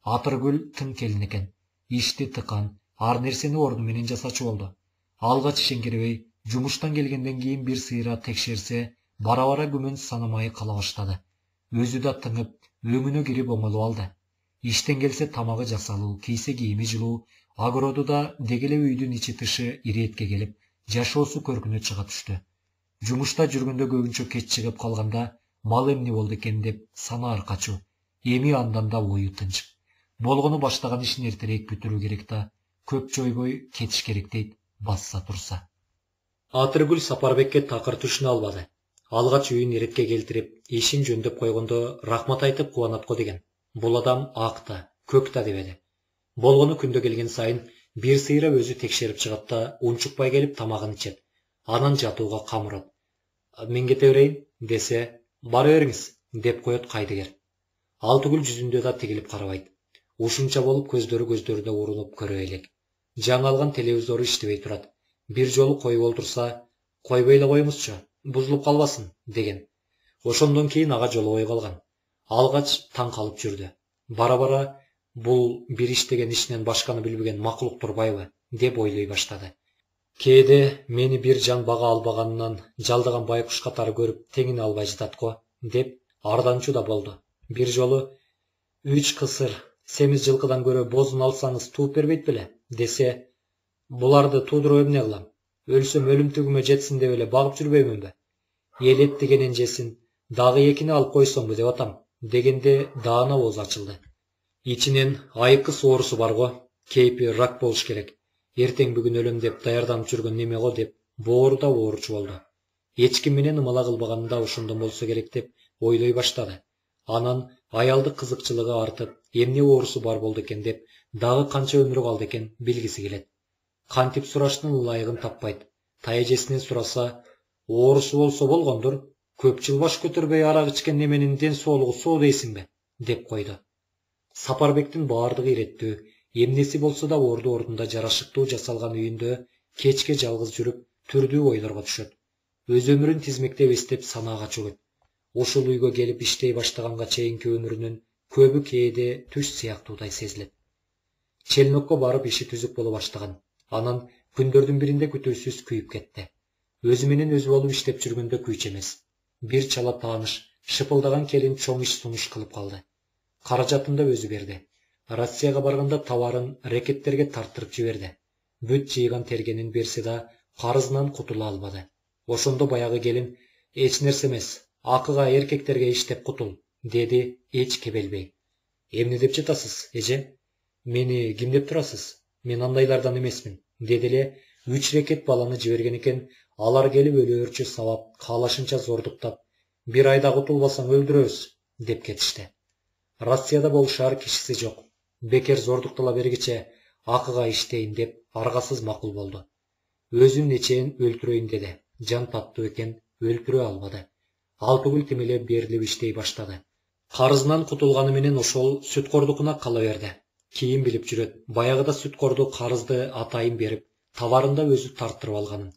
Атыргүл тың келин экен. Ишти тыкан, ар нерсени орду менен жасачу болду. Алгач ишенгирбей, жумуштан келгенден кийин бир сыйра текшерсе, бара-бара күмөн санамай кала баштады. Өзү да тыңып, өңүнө кирип оңолуп алды. Иштен келсе тамагы жасалуу, кийсе кийими жылуу, огороду да дегеле үйдүн ичи тышы иретке келип, жашоосу көркүнө чыга түштү. Жумушта жүргөндө көбүнчө кеч чыгып калганда мал эмне болду экен деп сана аркачу. Эми андан да ою тынчык. Болгону баштаган ишин эртерээк бүтүрүү керек да, көп жойбой кетиш керек дейт, басса турса. Атыргүл Сапарбекке такыр түшүнө албады. Алгач үйүн иретке келтирип, ишин жөндөп койгондо рахмат айтып кубанат го деген. Бул адам ак да, көк да дебеди. Болгону күндө келген сайын бир сыйра өзү текшерип чыгат да унчукпай келип тамагын ичет. Анан жатууга камырат. Мен кете берейин десе, бара бериңиз деп коет кайдыгер. Ал түгүл жүзүндө да тигилип карабайт. Ушунча болуп көздөрүнө урунуп көрө элек. Жаңы алган телевизору иштебей турат. Бир жолу коюп олтурса, койбой эле коюңузчу, бузулуп калбасын деген. Ошондон кийин ага жолобой калган. Алгач таң калып жүрдү. Бара-бара бул бир иштеген ишинен башканы билбеген макулук турбайбы деп ойлой баштады. Кээде мени бир жан бага албаганынан жалдаган байкуш катары көрүп теңине албай жатат го деп арданчу да болду. Бир жолу 3 кысыр семиз жылкыдан көрө бозун алсаңыз тууп бербейт беле десе, буларды туудуруп эмне кылам? Өлсөм өлүмтүгүмө жетсин деп эле багып жүрбөймүнбү? Эл эт дегенен жесин, дагы экини алып койсоңбу деп атам дегенде даана ооз ачылды. Ичинен айыкы соорусу бар го, Кейпи рак болуш керек. Эртең бүгүн өлөм деп даярданып жүргөн неме го деп боору да ооручу болду. Эч ким менен ымала кылбаганында ошондон болсо керек деп ойлой баштады. Анан аялды кызыкчылыгы артып, эмне оорусу бар болду экен деп дагы канча өмүрү калды экен билгиси келет. Кантип сураштын ылайыгын таппайт. Тайэжесинен сураса, оорусу болсо болгондур, көп жыл баш көтөрбөй арак ичкен неменин ден соолугу соо дейсиңби? Деп койду. Сапарбектин баардыгы иреттүү, эмнеси болсо да орду ордунда жарашыктуу жасалган үйүндө кечке жалгыз жүрүп, түрдүү ойлорго түшөт. Өз өмүрүн тизмектеп эстеп санаага чөгөт. Ушул үйгө келип иштей баштаганга чейинки өмүрүнүн көбү кээде түш сыяктуудай сезилет. Челнокко барып иши түзүк боло баштаган. Анан күндөрдүн биринде күтүүсүз күйүп кетти. Өзү менен өзү болуп иштеп жүргөндө күйч эмес. Бир чала тааныш, шыпылдаган келин чоң иш сунуш кылып калды. Каражатын да өзү берди. Россияга барганда товарын рекеттерге тарттырып жиберди. Бүт жыйган тергенин берсе да карызынан кутула албады. Ошондо баягы келин эч нерсе эмес, акыга эркектерге иштеп кутул, деди эч кебелбей. Эмне деп жатасыз, эже? Мени ким деп турасыз? Мен андайлардан эмесмин, деди эле 3 рекет баланы жиберген экен, алар келип өлөөрчү сабап, каалашынча зордуктап, бир айда кутулбасаң өлдүрөбүз, деп кетишти. Россияда болушар кишиси жок. Бекер зордуктала бергиче акыга иштейин деп аргасыз макул болду. Өзүн нечен өлтүрөйүн деди. Жан таттуу экен, өлтүрө албады. Ал түгүл тим эле берилип иштей баштады. Карызынан кутулганы менен ошол сүткордукуна кала берди. Кийин билип жүрөт, баягыда сүткорду карызды атайын берип, товарында өзү тарттырып алганын.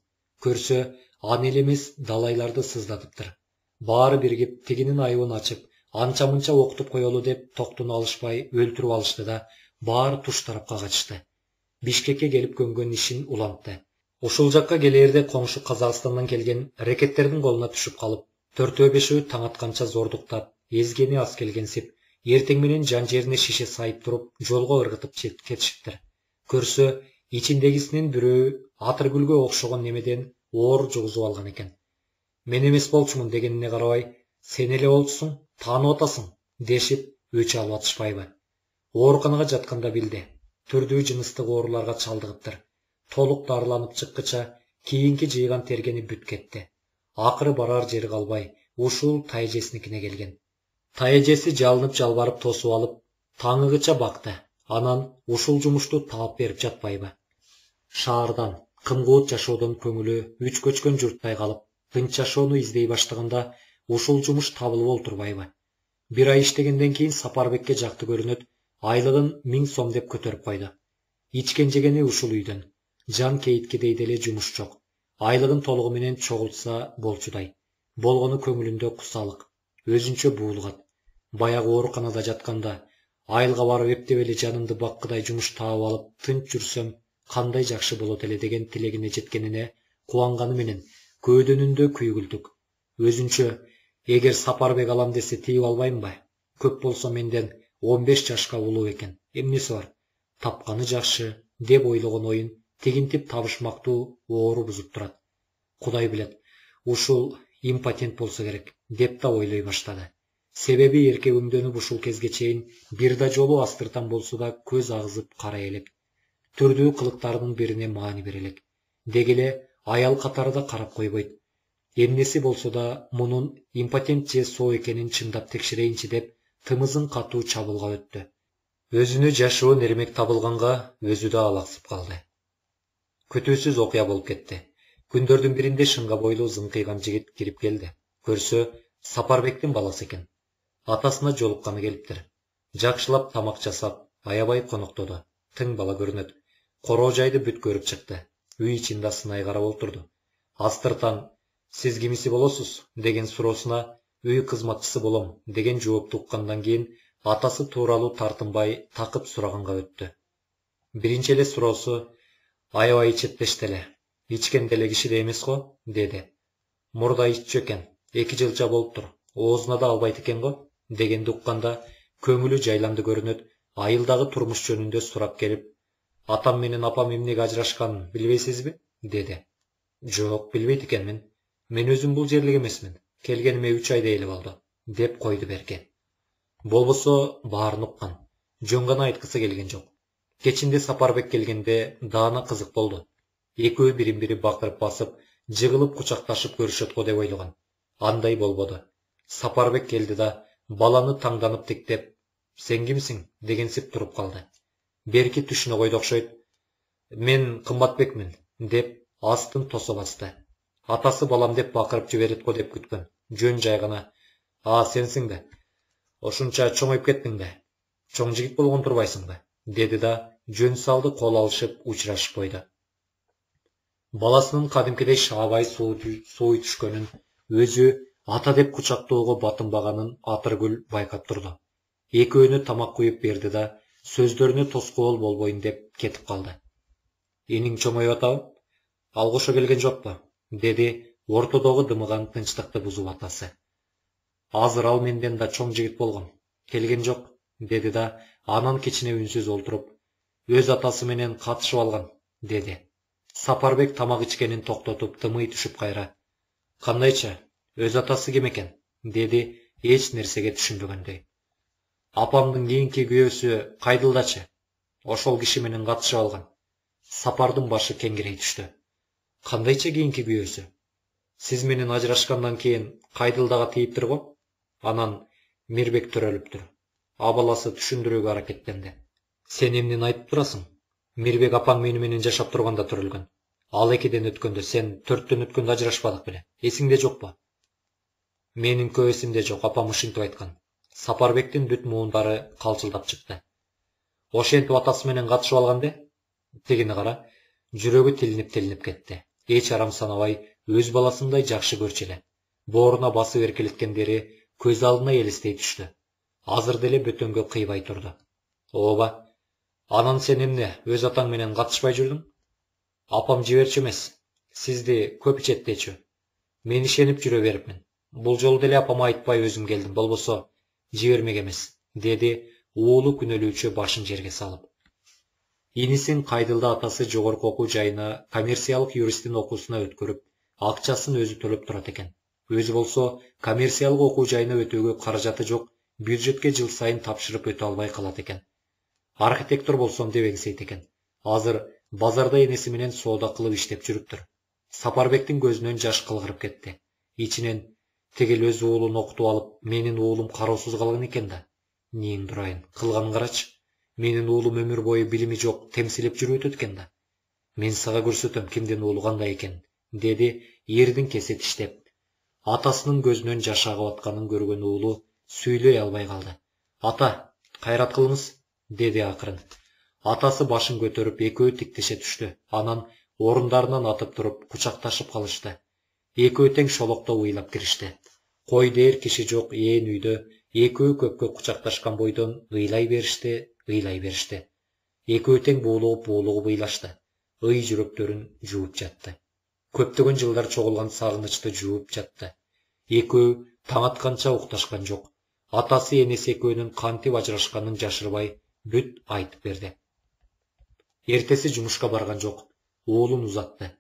Көрсө, аны эле эмес, далайларды сыздатыптыр. Баары биригип, тигинин айыбын ачып, анча-мынча октуп коелу деп токтуну алышпай өлтүрүп алышты да, баары туш тарапка качышты. Бишкекке келип көнгөн ишин улантты. Ушул жакка келээрде коңшу Казакстандан келген рекеттердин колуна түшүп калып, 4-5 таң атканча зордуктап, эзгени аз келгенсип, эртең менен жан жерине шише сайып туруп, жолго ыргытып кетишиптир. Көрсө, ичиндегисинин бирөө атыргүлгө окшогон немеден оор жугузуп алган экен. Мен эмес болчумун дегенине карабай, сен эле болчусуң, таанып атасың, дешип өч алып атышпайбы. Ооруканага жатканда билди. Түрдүү жыныстык ооруларга чалдыгыптыр. Толук дарыланып чыккыча, кийинки жыйган тергени бүт кетти. Акыры барар жери калбай, ушул тайэжесиникине келген. Тайэжеси жалынып жалбарып тосуп алып, таңыгыча бакты. Анан ушул жумушту таап берип жатпайбы. Шаардан, кымгуут жашоодон көңүлү үч көчкөн журттай калып, тынч жашоону издей баштаганда ушул жумуш табылып олтурбайбы. Бир ай иштегенден кийин Сапарбекке жакты көрүнөт, айлыгын 1000 сом деп көтөрүп койду. Ичкен жегени ушул үйдөн. Жан кейиткидей деле жумуш жок. Айлыгын толугу менен чогултса болчудай. Болгону көңүлүндө кусалык, өзүнчө буулгат. Баягы ооруканада жатканда, айылга барып эптеп эле жанымды баккыдай жумуш таап алып, тынч жүрсөм, кандай жакшы болот эле деген тилегине жеткенине кубанганы менен көөдөнүндө күйгүлтүк. Өзүнчө, эгер Сапарбек алам десе тийип албаймбы? Көп болсо менден 15 жашка улуу экен. Эмнеси бар? Тапканы жакшы, деп ойлогон оюн тигинтип табышмактуу оору бузуп турат. Кудай билет, ушул импотент болсо керек, деп да ойлой баштады. Себеби эрке өңдөнүп ушул кезге чейин бир да жолу астыртан болсо да көз агызып карай элек. Түрдүү кылыктарынын бирине маани бере элек. Дегеле аял катары да карап койбойт. Эмнеси болсо да мунун импотент же соо экенин чындап текшерейинчи деп тымызын катуу чабуулга өттү. Өзүнө жашоон эрмек табылганга өзү да алаксып калды. Күтүүсүз окуя болуп кетти. Күндөрдүн биринде шыңга бойлуу зыңкыйган жигит кирип келди. Көрсө, Сапарбектин баласы экен. Атасына жолукканы келиптир. Жакшылап тамак жасап, аябай коноктоду. Тың бала көрүнөт. Короо жайды бүт көрүп чыкты. Үй ичинде сынай карап отурду. Астыртан, сиз кимиси болосуз деген суроосуна үй кызматчысы болом деген жоопту уккандан кийин атасы тууралуу тартынбай такып сураганга өттү. Биринчи эле суроосу, аябай ичеттешти эле. Ичкен деле киши да эмес го, деди. Мурда иччү экен, 2 жылча болуптур. Оозуна да албайт экен го, дегенди укканда көңүлү жайланды көрүнөт. Айылдагы турмуш жөнүндө сурап келип, атам менен апам эмнеге ажырашканын билбейсизби? Деди. Жок, билбейт экенмин. Мен өзүм бул жерлик эмесмин. Келгениме 3 айдай эле болду, деп койду берке. Болбосо баарын уккан. Жөн гана айткысы келген жок. Кечинде Сапарбек келгенде даана кызык болду. Экөө бирин-бири бакырып басып, жыгылып кучакташып көрүшөт го деп ойлогон. Андай болбоду. Сапарбек келди да баланы таңданып тиктеп, "Сен кимсиң?" дегенсип туруп калды. Берки түшүнө койду окшойт. "Мен Кымбатбекмин" деп астын тосо басты. Атасы балам деп бакырып жиберет го деп күткөн. Жөн жай гана сенсиң да. Ошунча чоңоюп кеттиң да. Чоң жигит болгон турбайсыңбы? Деди да жөн салды кол алышып учурашып койду. Баласынын кадимкидей шаабай сууй түшкөнүн, өзү ата деп кучактоого батынбаганын Атыргүл байкап турду. Экөөнү тамак куюп берди да сөздөрүнө тоскоол болбойн деп кетип калды. Эниң чоңоюп атабы? Ал кошо келген жокпу? Деди ортодогу дымыган тынчтыкты бузуп атасы. Азыр ал менден да чоң жигит болгон. Келген жок, деди да анан кичине үнсүз олтуруп, өз атасы менен катышып алган, деди. Сапарбек тамак ичкенин токтотуп тымый түшүп кайра. Кандайча, өз атасы ким экен? Деди эч нерсеге түшүнбөгөндөй. Апамдын кийинки күйөөсү Кайдылдачы. Ошол киши менен катышып алган. Сапардын башы кеңирей түштү. Кандайча кийинки күйөөсү? Сиз менен ажырашкандан кийин Кайдылдага тийиптир го? Анан Мирбек төрөлүптүр. Абаласы түшүндүрүүгө аракеттенди. Сен эмнени айтып турасың? Мирбек апаң менен жашап турганда төрөлгөн. Ал 2ден өткөндө сен 4төн өткөндө ажырашпадык беле? Эсиңде жокпу? Менин көп эсимде жок, апам ушинтип айткан. Сапарбектин бүт муундары калчылдап чыкты. Ошентип атасы менен катышып алганде? Тигини кара, жүрөгү тилинип кетти. Эч арам санабай, өз баласындай жакшы көрчү эле. Бооруна басып эркелеткендери көз алдына элестей түштү. Азыр деле бөтөнгө кыйбай турду. Ооба. Анан сен эмне, өз атаң менен катышпай жүрдүң? Апам жиберчү эмес. Сизди көп ичеттечү. Мен ишенип жүрө берипмин. Бул жолу деле апама айтпай өзүм келдим, болбосо жибермек эмес, деди уулу күнөөлүүчү башын жерге салып. Инисин Кайдылда атасы жогорку окуу жайына коммерциялык юристтин окуусуна өткөрүп, акчасын өзү төлөп турат экен. Өзү болсо коммерциялык окуу жайына өтөөгө каражаты жок, бюджетке жыл сайын тапшырып өтө албай калат экен. Архитектор болсом деп эңсейт экен. Азыр базарда энеси менен соода кылып иштеп жүрүптүр. Сапарбектин көзүнөн жаш кылгырып кетти. Ичинен тигил өз уулун окутуп алып, менин уулум кароосуз калган экен да. Нейин дурайын, кылганын карачы. Менин уулум өмүр бою билими жок, темсилеп жүрүп өтөт экен да. Мен сага көрсөтөм кимдин уулу кандай экен, деди эрдин кесе тиштеп. Атасынын көзүнөн жаш агып атканын көргөн уулу сүйлөй албай калды. Ата, кайрат кылыңыз, деди акырын. Атасы башын көтөрүп экөө тиктеше түштү. Анан орундарынан атып туруп кучакташып калышты. Экөө тең шолокто ыйлап киришти. Кой дээр киши жок ээн үйдө экөө көпкө кучакташкан бойдон ыйлай беришти. Экөө тең буулугуп ыйлашты. Ый жүрөктөрүн жууп жатты. Көптөгөн жылдар чогулган сагынычты жууп жатты. Экөө таң атканча укташкан жок. Атасы энеси экөөнүн кантип ажырашканын жашырбай бүт айтып берди. Эртеси жумушка барган жок. Уулун узатты.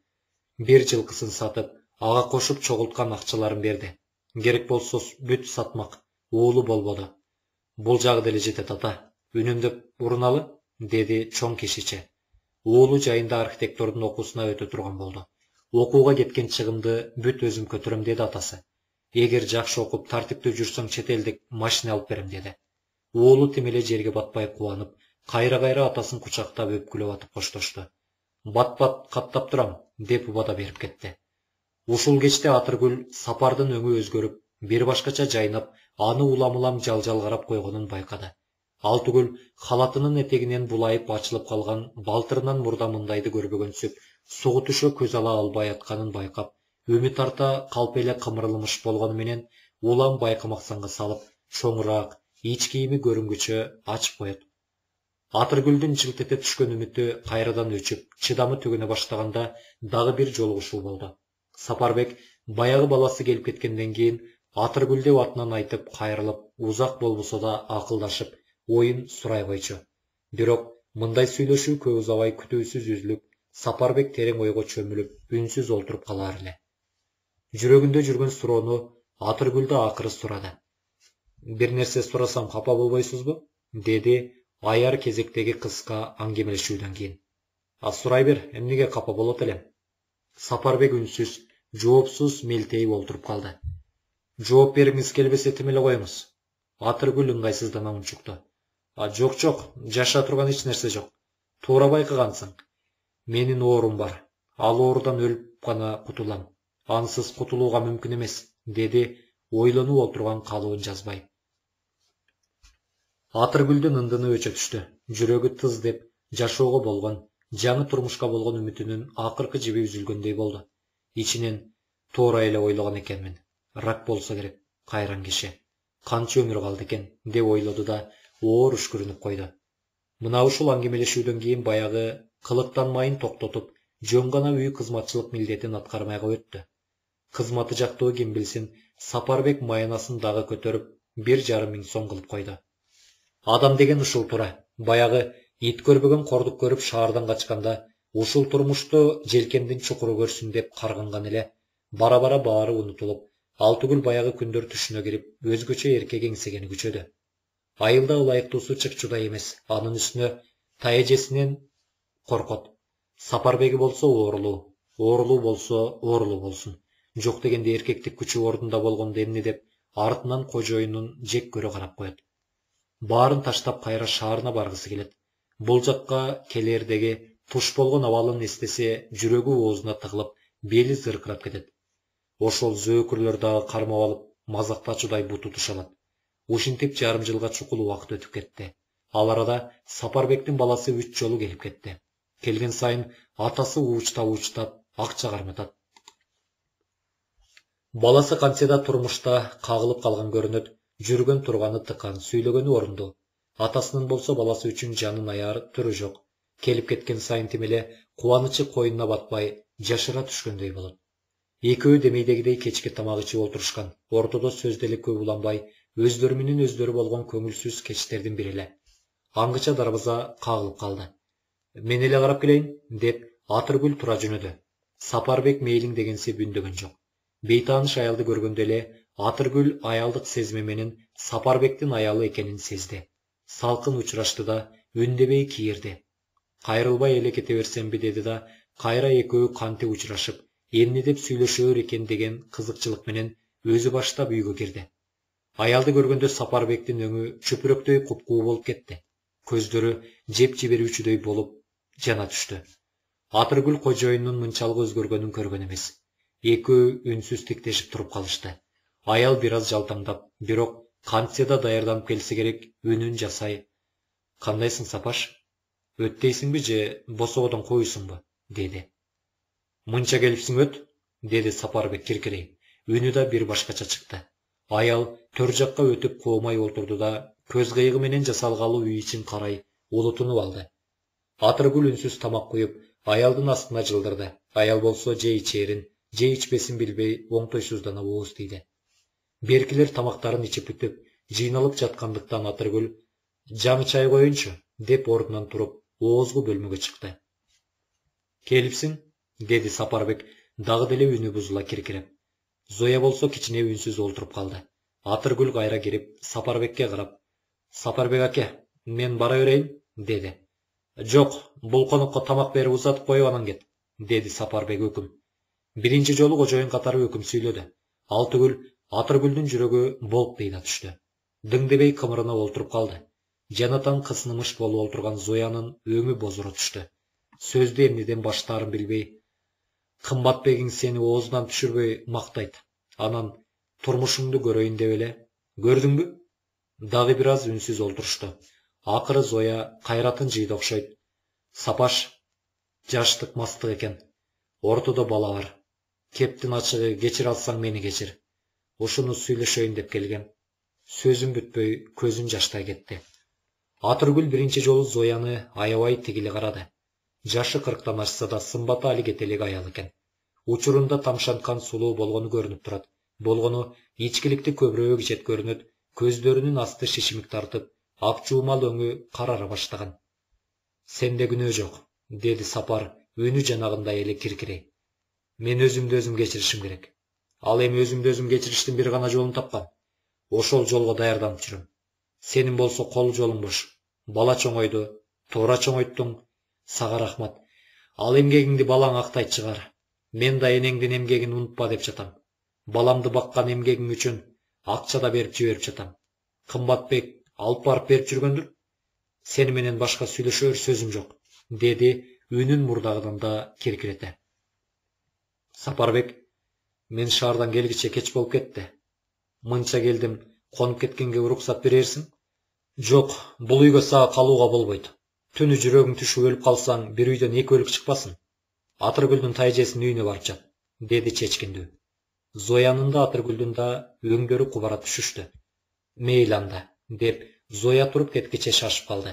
Бир жылкысын сатып, ага кошуп чогулткан акчаларын берди. Керек болсо бүт сатмак. Уулу болбоду. Бул жагы деле жетет ата. Үнүмдөп уруналы, деди чоң кишиче. Уулу жайында архитектордун окуусуна өтө турган болду. Окууга кеткен чыгымды бүт өзүм көтөрөм, деди атасы. Эгер жакшы окуп тартиптүү жүрсөң чет элдик машина алып берем, деди. Уулу тим эле жерге батпай кубанып, кайра атасын кучактап өпкүлөп атып коштошту. Бат каттап турам, деп убада берип кетти. Ушул кечте Атыргүл Сапардын өңү өзгөрүп, бир башкача жайнап, аны улам жал карап койгонун байкады. Ал түгүл халатынын этегинен булайып ачылып калган балтырынан мурда мындайды көрбөгөнсүп, сугу түшө көз ала албай атканын байкап, үмүт арта калп эле кымырылмыш болгону менен улам байкамаксанга салып, чоңураак, ич кийими көрүнгүчө ачып коет. Атыргүлдүн жылт эте түшкөн үмүтү кайрадан өчүп, чыдамы төгөнө баштаганда дагы бир жолугушуу болду. Сапарбек баягы баласы келип кеткенден кийин Атыргүл деп атынан айтып кайрылып, узак болбосо да акылдашып, оюн сурай койчу. Бирок мындай сүйлөшүү көп узабай күтүүсүз үзүлүп, Сапарбек терең ойго чөмүлүп, үнсүз олтуруп калар эле. Жүрөгүндө жүргөн суроону Атыргүлдө акыры сурады. Бир нерсе сурасам капа болбойсузбу? Деди аяр кезектеги кыска аңгемелешүүдөн кийин. Сурай бер, эмнеге капа болот элем? Сапарбек үнсүз, жоопсуз мелтейип олтуруп калды. Жооп бергиңиз келбесе тим эле коюңуз. Атыргүл ыңгайсыздана унчукту. Жок, жаша турган эч нерсе жок. Туура байкагансың. Менин оорум бар. Ал оорудан өлүп гана кутулам. Ансыз кутулууга мүмкүн эмес, деди ойлонуп отурган калыбын жазбай. Атыргүлдүн ындыны өчө түштү. Жүрөгү тыз деп жашоого болгон, жаңы турмушка болгон үмүтүнүн акыркы жиби үзүлгөндөй болду. Ичинен туура эле ойлогон экенмин. Рак болсо керек, кайран киши. Канча өмүр калды экен, деп ойлоду да оор үшкүрүнүп койду. Мына ушул аңгемелешүүдөн кийин баягы кылыктанмайын токтотуп, жөн гана үй кызматчылык милдетин аткармайга өттү. Кызматы жактуу ким билсин, Сапарбек маянасын дагы көтөрүп 1,5 миң сом кылып койду. Адам деген ушул тура. Баягы ит көрбөгөн кордук көрүп шаардан качканда, ушул турмушту желкемдин чукуру көрсүн деп карганган эле, бара-бара баары унутулуп, ал түгүл баягы күндөр түшүнө кирип, өзгөчө эркек эңсегени күчөдү. Айылда ылайыктуусу чык чудай эмес, анын үстүнө таэжесинен коркот. Сапарбеги болсо оорулуу болсо оорулуу болсун. Жок дегенде эркектик күчү ордунда болгондо эмне деп артынан кожоюнун жек көрө карап коет. Баарын таштап кайра шаарына баргысы келет. Бул жакка келердеги туш болгон абалын эстесе, жүрөгү оозуна тыгылып, бели зыркырап кетет. Ошол зөөкүрлөр дагы кармап алып, мазактачудай буту тушалат. Ушинтип жарым жылга чукул убакыт өтүп кетти. Ал арада Сапарбектин баласы 3 жолу келип кетти. Келген сайын атасы уучтап акча карматат. Баласы кантсе да турмушта кагылып калган көрүнөт, жүргөн турганы тыкан, сүйлөгөнү орундуу. Атасынын болсо баласы үчүн жанын аяр түрү жок. Келип кеткен сайын тим эле кубанычы койнуна батпай, жашыра түшкөндөй болот. Экөө демейдегидей кечки тамак ичип олтурушкан. Ортодо сөз деле көп уланбай, өздөрү менен өздөрү болгон көңүлсүз кечтердин бири эле. Аңгыча дарбаза кагылып калды. Мен эле карап келейин, деп Атыргүл тура жөнөдү. Сапарбек мейлиң дегенсе бүндөгөн жок. Бейтааныш аялды көргөндө эле Атыргүл аялдык сезими менен Сапарбектин аялы экенин сезди. Салкын учурашты да, үндебей кийирди. Кайрылбай эле кете берсемби, деди да, кайра экөө кантип учурашып, эмне деп сүйлөшөр экен деген кызыкчылык менен өзү баштап үйгө кирди. Аялды көргөндө Сапарбектин өңү чөпүрөктөй купкуу болуп кетти. Көздөрү жеп жиберүүчүдөй болуп жана түштү. Атыргүл кожоюнунун мынчалык өзгөргөнүн көргөн эмес. Экөө үнсүз тиктешип туруп калышты. Аял бир аз жалтаңдап, бирок кантсе да даярданып келсе керек, үнүн жасай. Кандайсың, Сапаш? Өттейсиңби же босоодон коюйсуңбу? Деди. Мынча келипсиң өт, деди Сапарбек киркирей. Үнү да бир башкача чыкты. Аял төр жакка өтүп коомай олтурду да, көз кыйыгы менен жасалгалуу үй ичин карай, улутунуп алды. Атыргүл үнсүз тамак куюп, аялдын астына жылдырды. Аял болсо же ичээрин, же ичпесин билбей, оңтойсуздана ооз тийди. Беркилер тамактарын ичип бүтүп, жыйналып жаткандыктан Атыргүл жаңы чай коюнчу, деп ордунан туруп, оозгу бөлмөгө чыкты. Келипсиң, деди Сапарбек, дагы деле үнү бузула киркиреп. Зоя болсо кичине үнсүз олтуруп калды. Атыргүл кайра кирип, Сапарбекке карап, Сапарбек аке, мен бара берейин, деди. Жок, бул конокко тамак берип узатып коюп анан кет, деди Сапарбек өкүм. Биринчи жолу кожоюн катары өкүм сүйлөдү. Ал түгүл Атыргүлдүн жүрөгү болуп дейна түштү. Дыңдебей кымырына олтуруп калды. Жанатан кысынымыш болуп олтурган Зоянын өңү бозоро түштү. Сөздү эмнеден баштаарын билбей, кымбатбегиң сени оозунан түшүрбөй мактайт. Анан турмушуңду көрөйүн деп эле. Көрдүңбү? Дагы бир аз үнсүз олтурушту. Акыры Зоя кайратын жыйды окшойт. Сапаш, жаштык мастык экен. Ортодо бала бар. Кептин ачыгы, кечире алсаң мени кечир. Ушуну сүйлөшөйүн деп келгем. Сөзүм бүтпөй, көзүн жаштай кетти. Атыргүл биринчи жолу Зояны аябай тигиле карады. Жашы 40-тан ашса да сымбаты али кетелек аял экен. Учурунда тамшанткан сулуу болгону көрүнүп турат. Болгону ичкиликти көбүрөөк ичет көрүнөт. Көздөрүнүн асты шишимик тартып, ак жуумал өңү карара баштаган. Сенде күнөө жок, деди Сапар, үнү жанагындай эле киркирей. Мен өзүмдү өзүм кечиришим керек. Ал эми өзүмдү өзүм кечириштин бир гана жолун тапкан. Ошол жолго даярданып жүрөм. Сенин болсо кол жолуң бош. Бала чоңойду, туура чоңойттуң. Сага рахмат. Ал эмгегиңди балаң актайт чыгар. Мен да энеңдин эмгегин унутпа деп жатам. Баламды баккан эмгегиң үчүн акча да берип жиберип жатам. Кымбатбек алып барып берип жүргөндүр. Сени менен башка сүйлөшөр сөзүм жок, деди үнүн мурдагыдан да киркирете. Сапарбек, мен шаардан келгиче кеч болуп кетти. Мынча келдим, конуп кеткенге уруксат берерсиң? Жок, бул үйгө сага калууга болбойт. Түнү жүрөгүң түшүп өлүп калсаң, бир үйдөн эки өлүк чыкпасын. Атыргүлдүн тайжесинин үйүнө барып жат, деди чечкиндүү. Зоянын да Атыргүлдүн да өңдөрү кубара түшүштү. Мейли анда, деп Зоя туруп кеткиче шашып калды.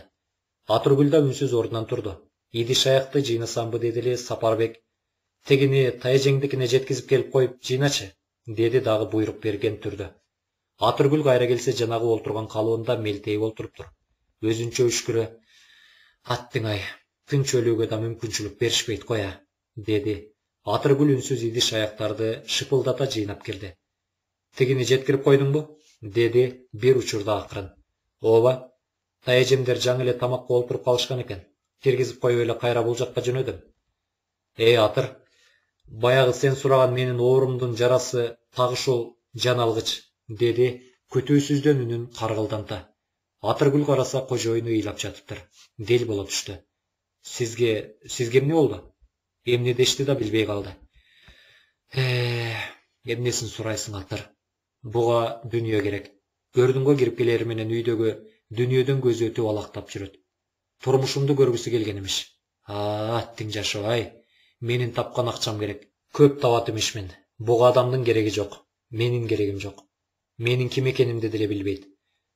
Атыргүл да үнсүз ордунан турду. Идиш аякты жыйнасамбы деди эле Сапарбек. Тегини тайжеңдикине жеткизип келип коюп жыйначы, деди дагы буйрук берген түрдө. Атыргүл кайра келсе жанагы олтурган калыбында мелтейип олтуруптур. Өзүнчө үшкүрө, аттың-ай, күнчөлүүгө да мүмкүнчүлүк беришпейт коя, деди. Атыргүл үнсүз идиш аяктарды шыпылдата жыйнап кирди. Тигини жеткирип койдуңбу? Деди бир учурда акырын. Ооба, тайжемдер жаңы эле тамакка олтуруп калышкан экен. Киргизип коюп эле кайра бул жакка жөнөдүм. Атыр, баягы сен сураган менин оорумдун жарасы так ушул жан алгыч, деди күтүүсүздөн үнүн каргылданта. Атыргүл караса кожоюну ыйлап жатыптыр. Дел боло түштү. Сизге эмне болду? Эмне дешти да билбей калды. Эмнесин сурайсың, Атыр? Буга дүнүйө керек. Көрдүңгө кирип келери менен үйдөгү дүнүйөдөн көзү өтүп алактап жүрөт. Турмушумду көргүсү келген имиш. Аттиң жашоо-ай. Менин тапкан акчам керек. Көп табат имишмин. Буга адамдын кереги жок. Менин керегим жок. Менин ким экенимди деле билбейт.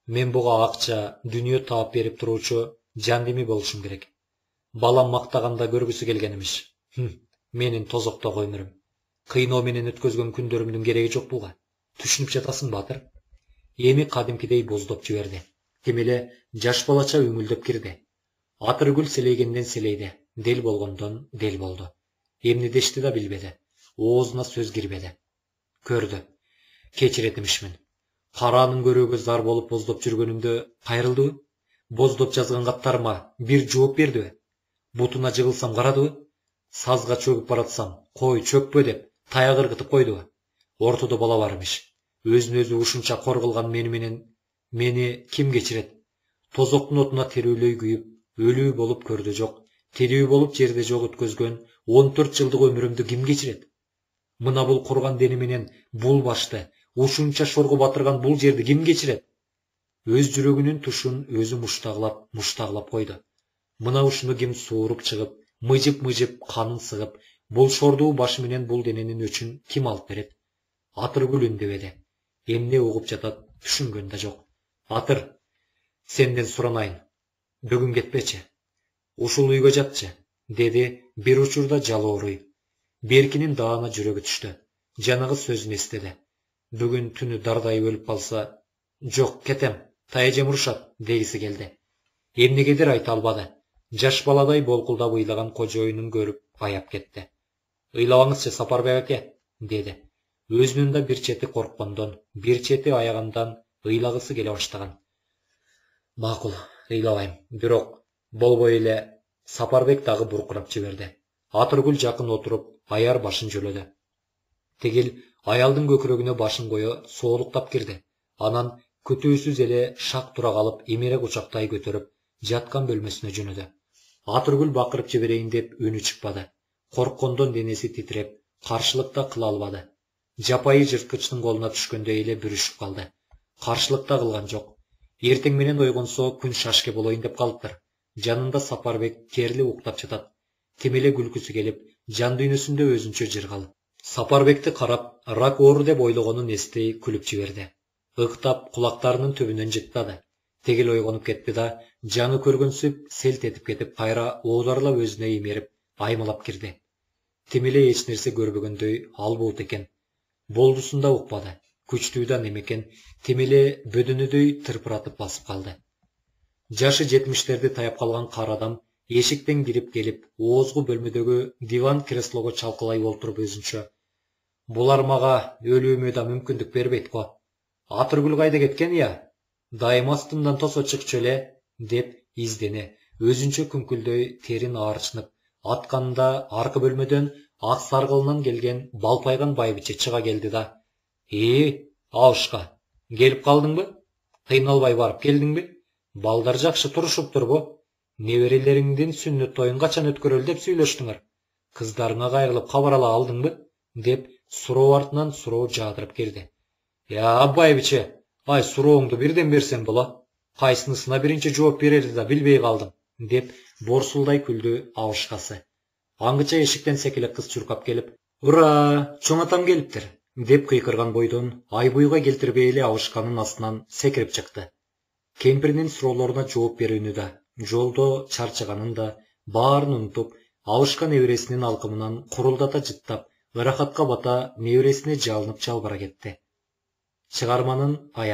Мен буга акча, дүнүйө таап берип туруучу жандеми болушум керек. Балам мактаганда көргүсү келген имиш. Менин тозоктогу өмүрүм. Кыйноо менен өткөзгөн күндөрүмдүн кереги жок буга. Түшүнүп жатасың, Батыр? Эми кадимкидей боздоп жиберди. Тим эле жаш балача үңүлдөп кирди. Атыргүл селейгенден селейди, дел болгондон дел болду. Эмне дешти да билбеди. Оозуна сөз кирбеди. Көрдү. Кечирет имишмин. Караанын көрүүгө зар болуп боздоп жүргөнүмдө кайрылдыбы? Боздоп жазган каттарыма бир жооп бердиби? Бутуна жыгылсам карадыбы? Сазга чөгүп баратсам, кой чөкпө деп таяк ыргытып койдубу? Ортодо бала бар имиш. Өзүн өзү ушунча кор кылган мени ким кечирет? Тозоктун отуна терүүлөй күйүп, өлүү болуп көрдү жок, тирүү болуп жерде жок өткөзгөн 14 жылдык өмүрүмдү ким кечирет? Мына бул курган дени менен бул башты, ушунча шорго батырган бул жерди ким кечирет? Өз жүрөгүнүн тушун өзү муштаглап койду. Мына ушуну ким сууруп чыгып, мыжып канын сыгып, бул шордуу башы менен бул дененин өчүн ким алып берет? Атыргүл үндебеди. Эмне угуп жатат түшүнгөн да жок. Атыр, сенден суранайын. Бүгүн кетпечи. Ушул үйгө жатчы, деди бир учурда жалооруй. Беркинин даана жүрөгү түштү. Жанагы сөзүн эстеди. Бүгүн түнү дардайып өлүп калса, жок, кетем, тайжем урушат, дегиси келди. Эмнегедир айта албады. Жаш баладай болкулдап ыйлаган кожоюнун көрүп аяп кетти. Ыйлабаңызчы, Сапарбек аке, деди. Өзүнүн да бир чети корккондон, бир чети аягандан ыйлагысы келе баштаган. Макул, ыйлабайм, бирок болбой эле. Сапарбек дагы буркурап жиберди. Атыргүл жакын отуруп, аяр башын жөлөдү. Тигил аялдын көкүрөгүнө башын кое соолуктап кирди. Анан күтүүсүз эле шак тура калып, эмере кучактай көтөрүп, жаткан бөлмөсүнө жөнөдү. Атыргүл бакырып жиберейин деп үнү чыкпады. Корккондон денеси титиреп, каршылык да кыла албады. Жапайы жырткычтын колуна түшкөндөй эле бүрүшүп калды. Каршылык да кылган жок. Эртең менен ойгонсо күн шашке болоюн деп калыптыр. Жанында Сапарбек керилип уктап жатат. Тим эле күлкүсү келип, жан дүйнөсүндө өзүнчө жыргалып. Сапарбекти карап, рак оору деп ойлогонун эстей күлүп жиберди. Ыктап кулактарынын түбүнөн жыттады. Тегил ойгонуп кетти да, жаны көргөнсүп селт этип кетип, кайра оодарлап өзүнө иймерип, аймалап кирди. Тим эле эч нерсе көрбөгөндөй албуут экен. Болдусун да укпады. Күчтүү да немекен, тим эле бөдөнөдөй тырпыратып басып калды. Жашы 70-терди таяп калган кар адам эшиктен кирип келип, оозгу бөлмөдөгү диван креслого чалкалай олтуруп өзүнчө: "Булар мага өлүүмө да мүмкүндүк бербейт го. Атыргүл кайда кеткен я? Дайым астымдан тосо чыкчу эле", деп издене, өзүнчө күңкүлдөй терин аарчынып, атканда аркы бөлмөдөн ак саргылынан келген балпайган байбиче чыга келди да: Абышка, келип калдыңбы? Кыйналбай барып келдиңби? Балдар жакшы турушуптурбу? Неберелериңдин сүннөт тоюн качан өткөрөлү деп сүйлөштүңөр? Кыздарыңа кайрылып кабар ала алдыңбы? Деп суроо артынан суроо жаадырып келди. Байбиче, ай сурооңду бирден берсем боло. Кайсынысына биринчи жооп берерди да билбей калдым, деп борсулдай күлдү Абышкасы. Аңгыча эшиктен секелек кыз чуркап келип: «Ура, чоң атам келиптир!» деп кыйкырган бойдон Айбуйга келтирбей эле Абышканын астынан секирип чыкты. Кемпиринин суроолоруна жооп берүүнү да, жолдо чарчаганын да баарын унутуп, Абышка небересинин алкымынан курулдата жыттап, ырахатка бата небересине жалынып жалбара кетти. Чыгарманын аягы.